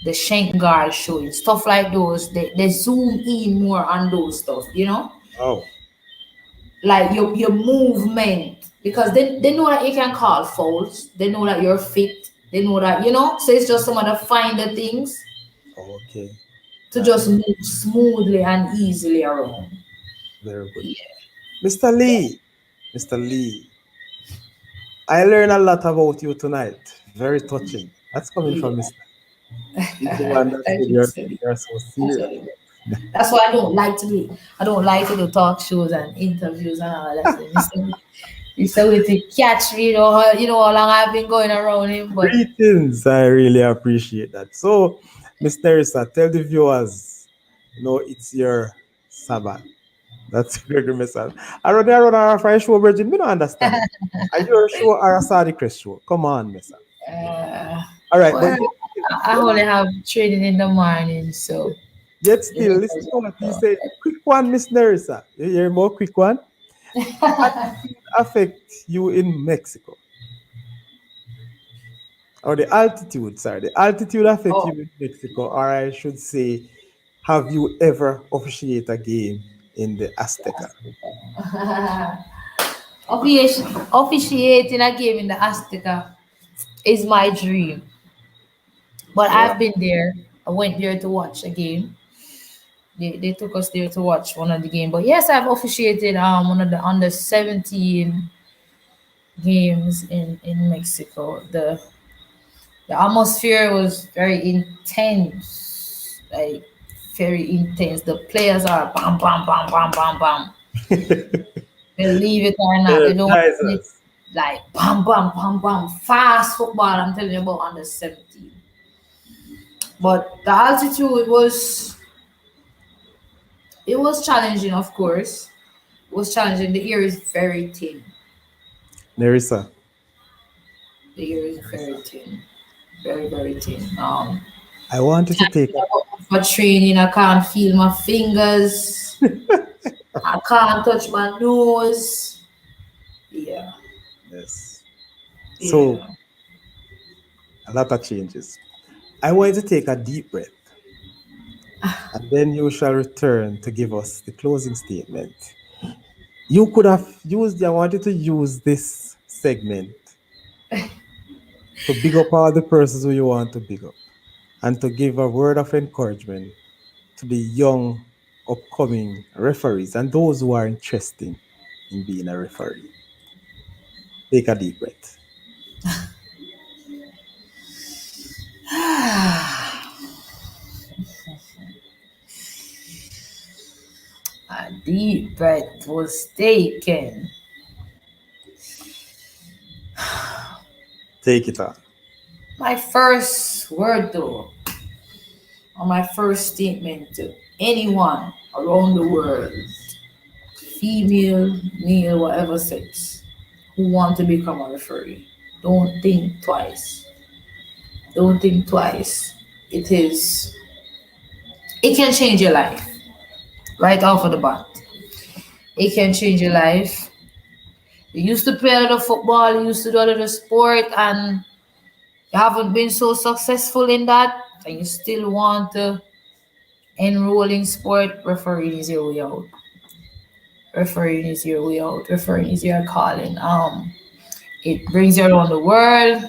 Speaker 1: the shank guard showing stuff like those. They zoom in more on those stuff,
Speaker 2: Oh.
Speaker 1: like your movement, because they know that you can call fouls. They know that you're fit. They know that So it's just some of the finer things
Speaker 2: Okay.
Speaker 1: to just move smoothly and easily around.
Speaker 2: Very good.
Speaker 1: Yeah.
Speaker 2: Mr. Lee. Mr. Lee. I learned a lot about you tonight. Very touching. That's coming from
Speaker 1: Yeah.
Speaker 2: Mr. He's the one that said
Speaker 1: Thank you, Cindy.
Speaker 2: you're so
Speaker 1: That's
Speaker 2: serious.
Speaker 1: what it is. That's why I don't like to do talk shows and interviews and all that. So Mr. Witty catch me, how long I've been going around him, but
Speaker 2: Greetings. I really appreciate that. So, Miss Nerissa, tell the viewers, it's your Sabbath. That's Gregory Messal. I run a fire show, Virgin. Me don't understand. Are you a show or a Saudichress show? Come on, Messal.
Speaker 1: uh,
Speaker 2: All right, but
Speaker 1: well, I only have training in the morning, so
Speaker 2: yet
Speaker 1: you
Speaker 2: still,
Speaker 1: know,
Speaker 2: listen to what he said. Quick one, Miss Nerissa. You hear more quick one? Altitude affect you in Mexico. Or the altitude, sorry. The altitude affect you
Speaker 1: oh,
Speaker 2: in Mexico, or I should say, have you ever officiate a game in the Azteca?
Speaker 1: officiating a game in the Azteca is my dream. But
Speaker 2: Yeah.
Speaker 1: I've been there. I went there to watch a game. They took us there to watch one of the game. But yes, I've officiated one of the under 17 games in Mexico. The atmosphere was very intense, like very intense. The players are bam bam bam bam bam bam. Believe it or not, they don't play
Speaker 2: Energizers.
Speaker 1: like bam bam bam bam fast football. I'm telling you about under 17. But the altitude was challenging, of course. It was challenging. The air is very thin.
Speaker 2: Nerissa,
Speaker 1: The air is
Speaker 2: Nerissa,
Speaker 1: very thin. Very, very thin.
Speaker 2: I want you to take a
Speaker 1: For training, I can't feel my fingers. I can't touch my nose. Yeah.
Speaker 2: yes. So
Speaker 1: Yeah.
Speaker 2: a lot of changes. I want you to take a deep breath, and then you shall return to give us the closing statement. You could have used. I wanted to use this segment to big up all the persons who you want to big up, and to give a word of encouragement to the young upcoming referees and those who are interested in being a referee. Take a deep breath.
Speaker 1: A deep breath was taken.
Speaker 2: Take it on.
Speaker 1: My first word, though, or my first statement to anyone around the world, female, male, whatever sex, who want to become a referee, don't think twice. Don't think twice. It can change your life. right off of the bat. It can change your life. You used to play a lot of football, you used to do a lot of sport, and you haven't been so successful in that, and you still want to enroll in sport. Refereeing is your way out. Refereeing is your way out. Refereeing is your calling. It brings you around the world.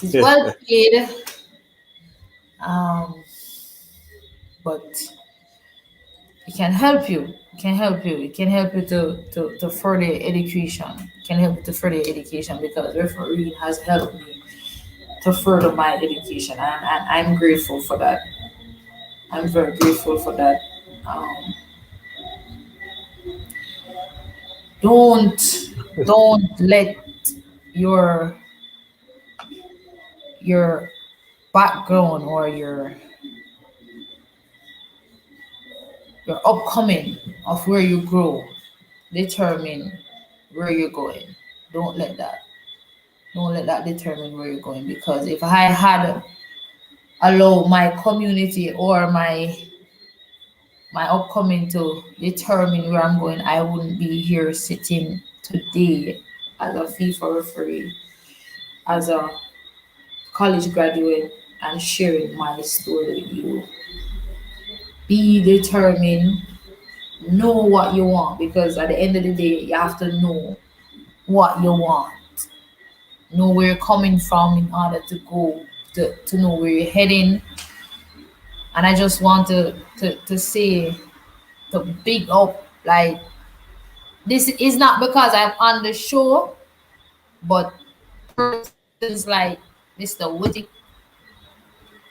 Speaker 1: It is well paid. Um, but it can help you. It can help you. It can help you to further your education. It can help you to further your education because refereeing has helped me to further my education, and I'm grateful for that. I'm very grateful for that. Um, don't don't let your your background or your upcoming of where you grow determine where you're going. Don't let that. Don't let that determine where you're going because if I had allowed my community or my upcoming to determine where I'm going, I wouldn't be here sitting today as a FIFA referee, as a college graduate, and sharing my story with you. Be determined, know what you want because at the end of the day, you have to know what you want, know where you're coming from in order to go to know where you're heading. And I just want to say to big up like this is not because I'm on the show, but persons like Mr. Whitty,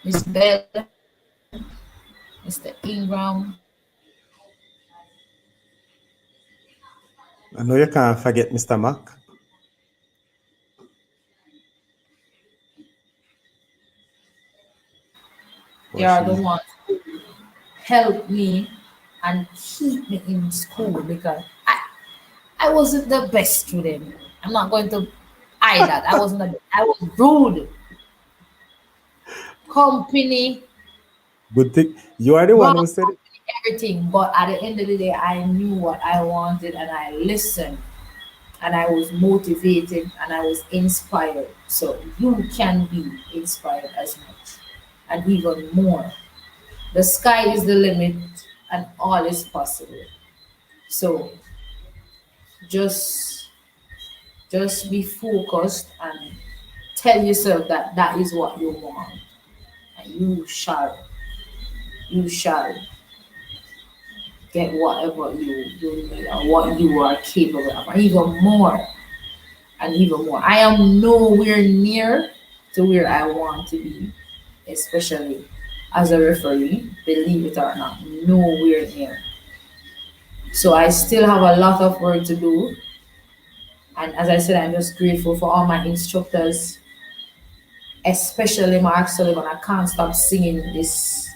Speaker 1: Miss Bell, Mr. Ingram,
Speaker 2: I know you can't forget Mr. Mac.
Speaker 1: they
Speaker 2: Well,
Speaker 1: are the
Speaker 2: she's
Speaker 1: ones who help me and keep me in school because I wasn't the best student. I'm not going to hide that. I was rude, company,
Speaker 2: good thing. You are the one
Speaker 1: wrong
Speaker 2: who said it.
Speaker 1: company, everything. But at the end of the day, I knew what I wanted and I listened and I was motivated and I was inspired. So you can be inspired as much and even more. The sky is the limit and all is possible. So just just be focused and tell yourself that that is what you want and you shall get whatever you need and what you are capable of and even more. I am nowhere near to where I want to be, especially as a referee, believe it or not, nowhere near. So I still have a lot of work to do. And as I said, I'm just grateful for all my instructors, especially Mark Sullivan. I can't stop singing this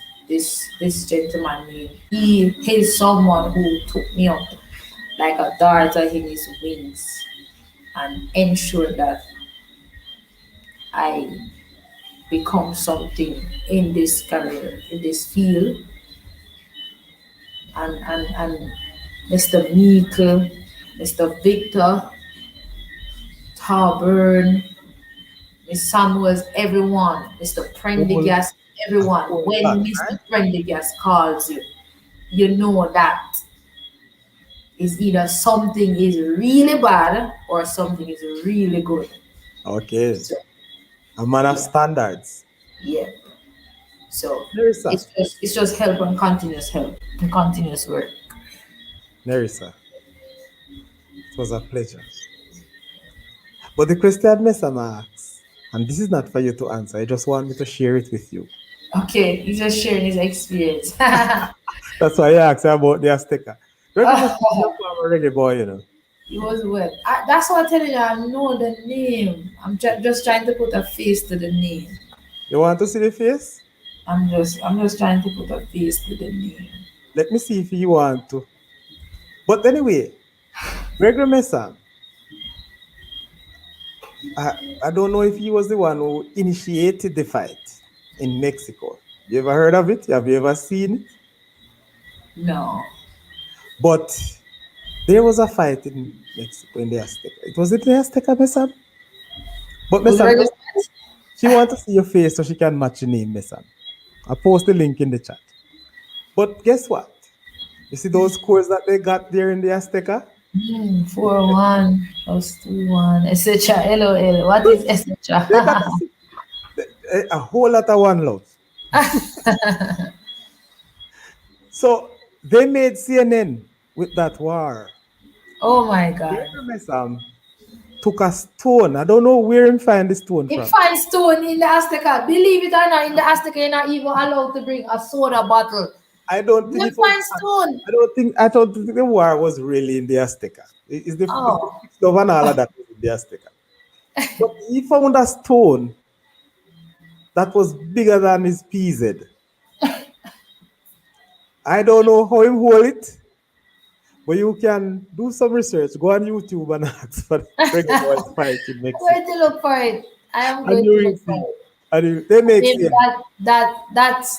Speaker 1: gentleman name. He is someone who took me up like a dart in his wings and ensured that I become something in this career, in this field. And Mr. Meekle, Mr. Victor, Tarburn, Miss Samuels, everyone, Mr.
Speaker 2: Whole,
Speaker 1: Prendergast, everyone.
Speaker 2: whole
Speaker 1: When
Speaker 2: lot,
Speaker 1: Mr.
Speaker 2: right?
Speaker 1: Prendergast calls you, you know that is either something is really bad or something is really good.
Speaker 2: Okay.
Speaker 1: So
Speaker 2: A man of
Speaker 1: yeah,
Speaker 2: standards.
Speaker 1: yeah. So
Speaker 2: Nerissa.
Speaker 1: it's just help and continuous work.
Speaker 2: Nerissa. It was a pleasure. But the question Mr. Max, and this is not for you to answer, I just want me to share it with you.
Speaker 1: Okay, he's just sharing his experience.
Speaker 2: That's why I asked you about the Azteca. Reggae Mr. you're
Speaker 1: Oh,
Speaker 2: a reggae boy, you know.
Speaker 1: he was wet. That's what I'm telling you. I know the name. I'm just trying to put a face to the name.
Speaker 2: You want to see the face?
Speaker 1: I'm just trying to put a face to the name.
Speaker 2: Let me see if you want to. But anyway, Gregory Mesa, I don't know if he was the one who initiated the fight in Mexico. You ever heard of it? Have you ever seen it?
Speaker 1: No.
Speaker 2: But there was a fight in Mexico in the Azteca. It was in the Azteca, Mesam. But
Speaker 1: Was
Speaker 2: Mesam,
Speaker 1: ready?
Speaker 2: she want to see your face so she can match your name, Mesam. I post the link in the chat. But guess what? You see those scores that they got there in the Azteca?
Speaker 1: 4-1 plus 2-1, etc. LOL. What is
Speaker 2: They got
Speaker 1: etc.?
Speaker 2: a whole lot of one loves. So they made CNN with that war.
Speaker 1: Oh my God.
Speaker 2: Here, Mesam took a stone. I don't know where him find the stone
Speaker 1: It
Speaker 2: from.
Speaker 1: finds stone in the Azteca. Believe it or not, in the Azteca, you're not even allowed to bring a soda bottle.
Speaker 2: I don't think
Speaker 1: They
Speaker 2: it was.
Speaker 1: find stone.
Speaker 2: I don't think the war was really in the Azteca. It's the
Speaker 1: Oh,
Speaker 2: fixed of and all of that was in the Azteca. But he found a stone that was bigger than his PZ. I don't know how him hold it, but you can do some research. Go on YouTube and ask for the Reggae Boys fight in
Speaker 1: I'm going
Speaker 2: Mexico,
Speaker 1: to look for it. I am
Speaker 2: and
Speaker 1: going
Speaker 2: you
Speaker 1: to
Speaker 2: will
Speaker 1: look for
Speaker 2: see.
Speaker 1: it.
Speaker 2: And they make
Speaker 1: Maybe
Speaker 2: CNN.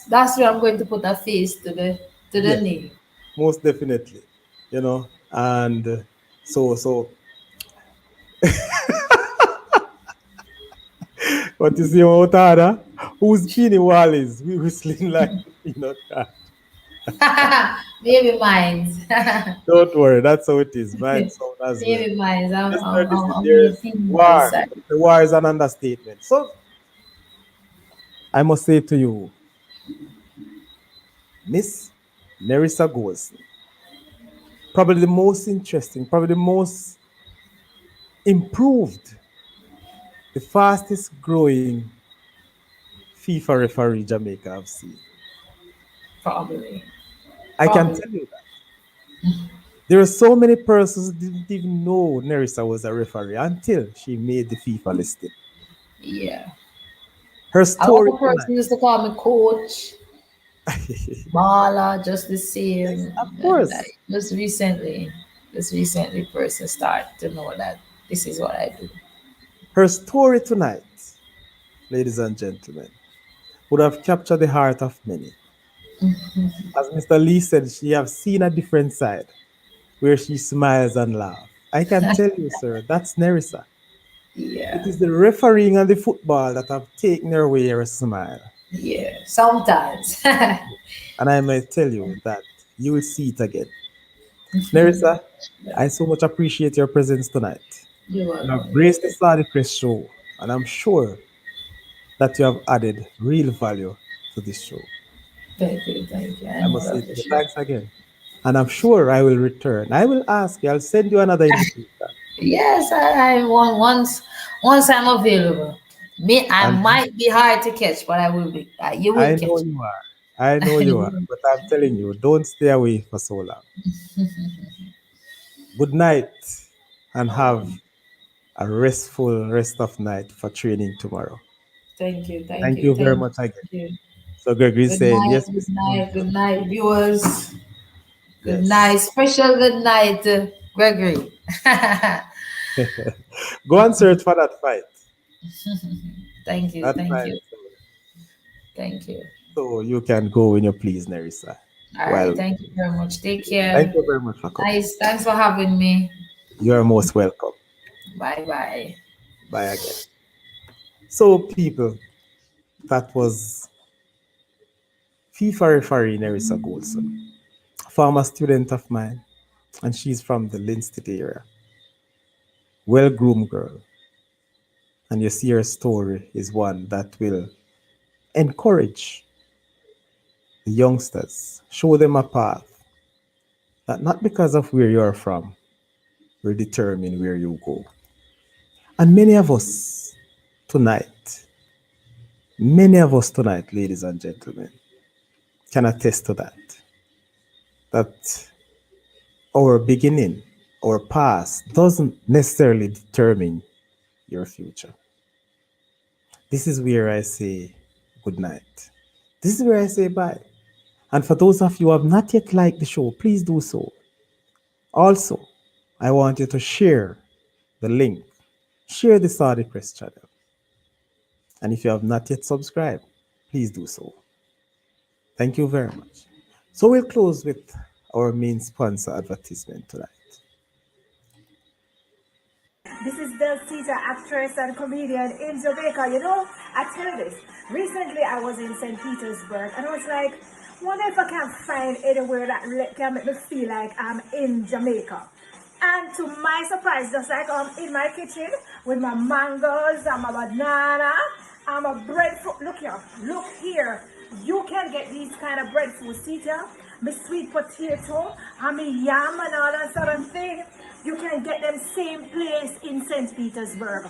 Speaker 1: that's where I'm going to put a face to the
Speaker 2: Yes,
Speaker 1: name.
Speaker 2: most definitely. And so what you see about Ada? Who's Peanut Wallis? We whistling like the peanut cat.
Speaker 1: Maybe mines.
Speaker 2: Don't worry, that's how it is. Mine sound as well.
Speaker 1: Maybe mines. I'm
Speaker 2: Yes,
Speaker 1: I'm
Speaker 2: sir, this
Speaker 1: I'm,
Speaker 2: is
Speaker 1: I'm on the
Speaker 2: there's
Speaker 1: female
Speaker 2: war.
Speaker 1: side.
Speaker 2: The war is an understatement. So I must say to you, Miss Nerissa Goldson, probably the most interesting, probably the most improved, the fastest growing FIFA referee Jamaica have seen.
Speaker 1: Probably.
Speaker 2: I can
Speaker 1: Probably.
Speaker 2: tell you that. There are so many persons who didn't even know Nerissa was a referee until she made the FIFA listing.
Speaker 1: Yeah.
Speaker 2: Her
Speaker 1: A lot
Speaker 2: story
Speaker 1: of
Speaker 2: tonight.
Speaker 1: person used to call me coach, baller, just the
Speaker 2: Yes,
Speaker 1: same.
Speaker 2: of
Speaker 1: And
Speaker 2: course.
Speaker 1: just recently, person start to know that this is what I do.
Speaker 2: Her story tonight, ladies and gentlemen, would have captured the heart of many. As Mr. Lee said, she have seen a different side where she smiles and laughs. I can tell you, sir, that's Nerissa. It
Speaker 1: Yeah.
Speaker 2: is the refereeing and the football that have taken away her smile.
Speaker 1: Yeah. Sometimes.
Speaker 2: And I may tell you that you will see it again. Nerissa, I so much appreciate your presence tonight.
Speaker 1: You're
Speaker 2: You have
Speaker 1: welcome. You're
Speaker 2: graced the
Speaker 1: welcome.
Speaker 2: Saudichress show, and I'm sure that you have added real value to this show.
Speaker 1: Thank you. Thank you. I
Speaker 2: I
Speaker 1: know
Speaker 2: must say
Speaker 1: that
Speaker 2: to
Speaker 1: for
Speaker 2: you,
Speaker 1: sure.
Speaker 2: thanks again. And I'm sure I will return. I will ask you, I'll send you another invitation.
Speaker 1: Yes, I want once I'm available. Me, I
Speaker 2: And
Speaker 1: might be hard to catch, but I will be. You will
Speaker 2: I know
Speaker 1: catch
Speaker 2: you are. I know you are.
Speaker 1: me.
Speaker 2: But I'm telling you, don't stay away for so long. Good night and have
Speaker 1: Um,
Speaker 2: a restful rest of night for training tomorrow.
Speaker 1: thank you. Thank
Speaker 2: Thank
Speaker 1: you.
Speaker 2: you very
Speaker 1: Thank
Speaker 2: much again.
Speaker 1: you.
Speaker 2: So Gregory is
Speaker 1: Good
Speaker 2: saying,
Speaker 1: night.
Speaker 2: yes,
Speaker 1: Good
Speaker 2: Miss
Speaker 1: night.
Speaker 2: Angel.
Speaker 1: Good night, viewers. Good night.
Speaker 2: Yes.
Speaker 1: Special good night, Gregory.
Speaker 2: Go and search for that fight.
Speaker 1: Thank you.
Speaker 2: That
Speaker 1: Thank
Speaker 2: fight.
Speaker 1: you. Thank you.
Speaker 2: So you can go when you please, Nerissa.
Speaker 1: All right.
Speaker 2: Well,
Speaker 1: Thank you very much. Take
Speaker 2: thank
Speaker 1: care.
Speaker 2: you very much for coming.
Speaker 1: Nice. Thanks for having me.
Speaker 2: You are most welcome.
Speaker 1: Bye bye.
Speaker 2: Bye again. So, people, that was FIFA referee Nerissa Goldson, former student of mine, and she's from the Linstead area. Well groomed girl. And you see her story is one that will encourage the youngsters, show them a path that not because of where you're from will determine where you go. And many of us tonight, ladies and gentlemen, can attest to that. That our beginning, our past doesn't necessarily determine your future. This is where I say good night. This is where I say bye. And for those of you who have not yet liked the show, please do so. Also, I want you to share the link, share the Saudichress channel. And if you have not yet subscribed, please do so. Thank you very much. So we'll close with our main sponsor advertisement tonight.
Speaker 3: This is the Caesar, actress and comedian in Jamaica. You know, I tell you this. Recently, I was in St. Petersburg and I was like, wonder if I can find anywhere that can make me feel like I'm in Jamaica. And to my surprise, just like I'm in my kitchen with my mangoes and my banana and my breadfruit. Look here. You can get these kind of breadfruit. See here? My sweet potato and my yam and all that sort of thing. You can get them same place in St. Petersburg.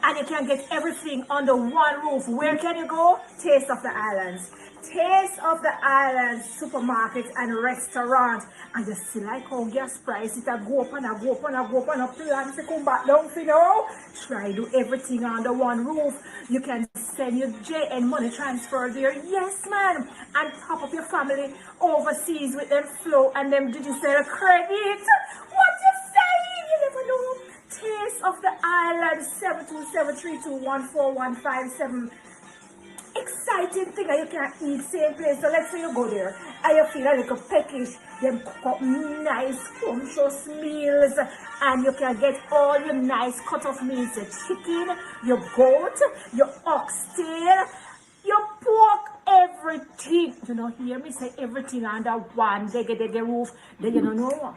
Speaker 3: And you can get everything under one roof. Where can you go? Taste of the Islands. Taste of the Islands supermarket and restaurant. And you see like how gas price it a go up and a go up and a go up and a plan to come back down for now. Try do everything under one roof. You can send your JN money transfer there. Yes, man. And top up your family overseas with them flow and them digital credit. What you saying? You never know. Taste of the Island 727321415 exciting thing that you can eat same place. So let's say you go there and you feel a little peckish, them cook up nice scrumptious meals and you can get all your nice cut off meals, your chicken, your goat, your oxtail, your pork, everything. You know, hear me say everything under one dege roof. Then you don't know.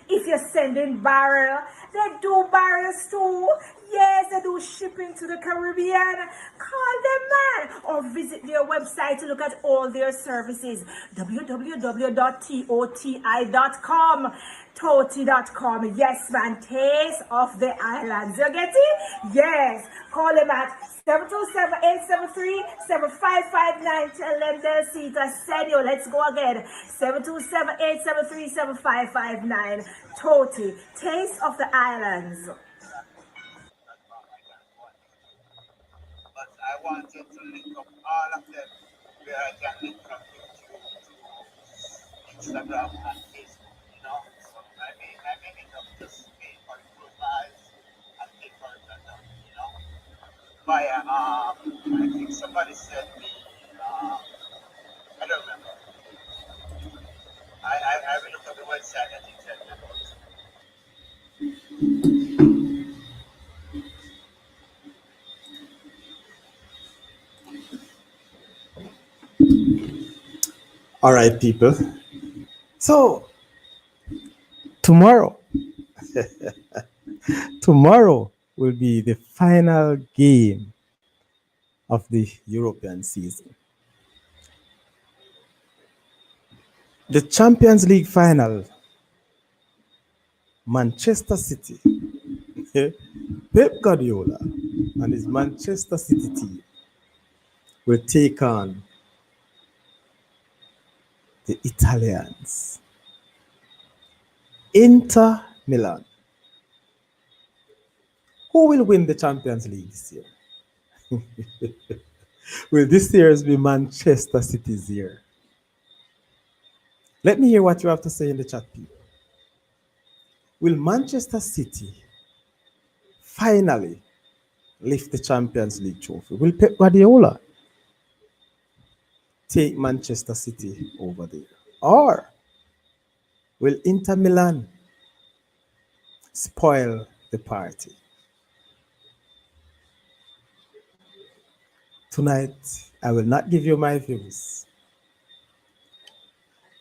Speaker 3: If you're sending barrel, they do barrels too. Yes, they do shipping to the Caribbean. Call them, man, or visit their website to look at all their services. www.toti.com. Toti.com. Yes, man. Taste of the Islands. You get it? Yes. Call them at 727-873-7559. Tell them they'll see to send you. Let's go again. 727-873-7559. Toti. Taste of the Islands.
Speaker 4: But I wanted to link up all of them where I can link from YouTube to Instagram and Facebook, you know. So I may end up just paying for the profiles and pay for it and you know. Via I think somebody sent me I don't remember. I will look at the website that he sent me about.
Speaker 2: All right, people. So tomorrow, tomorrow will be the final game of the European season. The Champions League final, Manchester City, Pep Guardiola and his Manchester City team will take on the Italians, Inter Milan. Who will win the Champions League this year? Will this year's be Manchester City's year? Let me hear what you have to say in the chat, people. Will Manchester City finally lift the Champions League trophy? Will Pep Guardiola take Manchester City over there? Or will Inter Milan spoil the party? Tonight, I will not give you my views,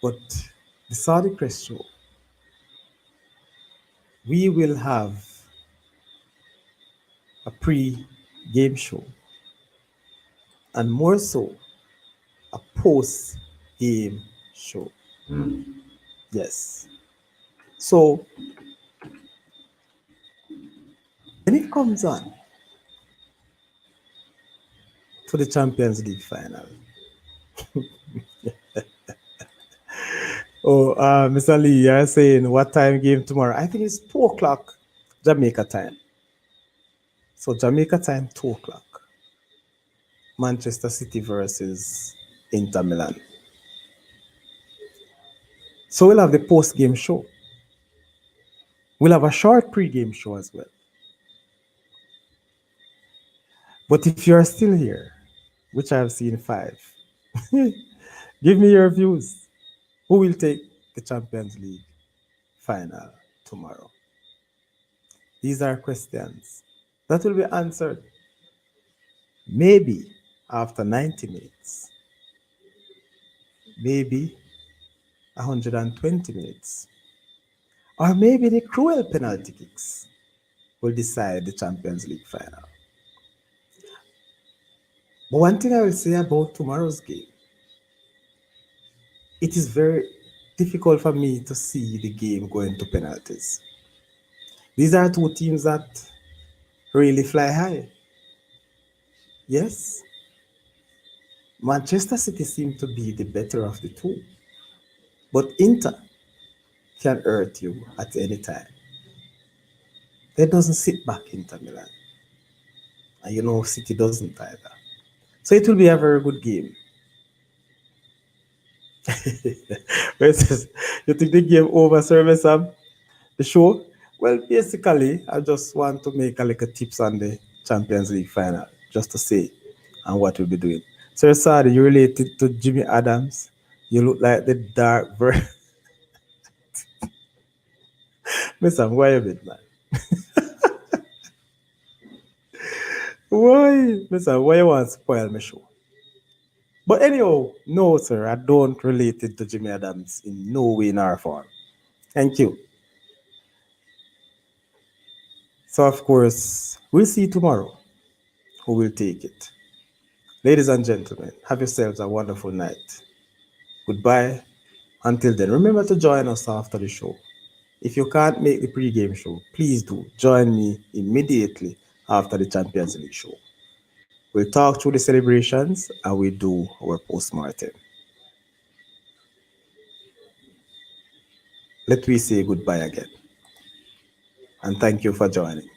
Speaker 2: but the Saudichress show, we will have a pre-game show and more so a post-game show. Yes. So when it comes on to the Champions League final, Mr. Lee, you're saying what time game tomorrow? I think it's 2 o'clock Jamaica time. So Jamaica time, 2 o'clock. Manchester City versus Inter Milan. So we'll have the post-game show. We'll have a short pre-game show as well. But if you're still here, which I've seen 5, give me your views. Who will take the Champions League final tomorrow? These are questions that will be answered maybe after 90 minutes, maybe 120 minutes, or maybe the cruel penalty kicks will decide the Champions League final. But one thing I will say about tomorrow's game, it is very difficult for me to see the game going to penalties. These are two teams that really fly high. Yes, Manchester City seem to be the better of the two, but Inter can hurt you at any time. They doesn't sit back, Inter Milan, and you know City doesn't either. So it will be a very good game. Versus, you think the game over, Sir Sam? The show? Well, basically, I just want to make a little tips on the Champions League final, just to say, and what we'll be doing. Sir Sadi, you related to Jimmy Adams. You look like the dark version. Miss Sam, why a bit, man? Why? Miss Sam, why you want to spoil my show? But anyhow, no, sir, I don't relate it to Jimmy Adams in no way nor form. Thank you. So, of course, we'll see tomorrow who will take it. Ladies and gentlemen, have yourselves a wonderful night. Goodbye. Until then, remember to join us after the show. If you can't make the pre-game show, please do join me immediately after the Champions League show. We'll talk through the celebrations and we do our post-mortem. Let me say goodbye again. And thank you for joining.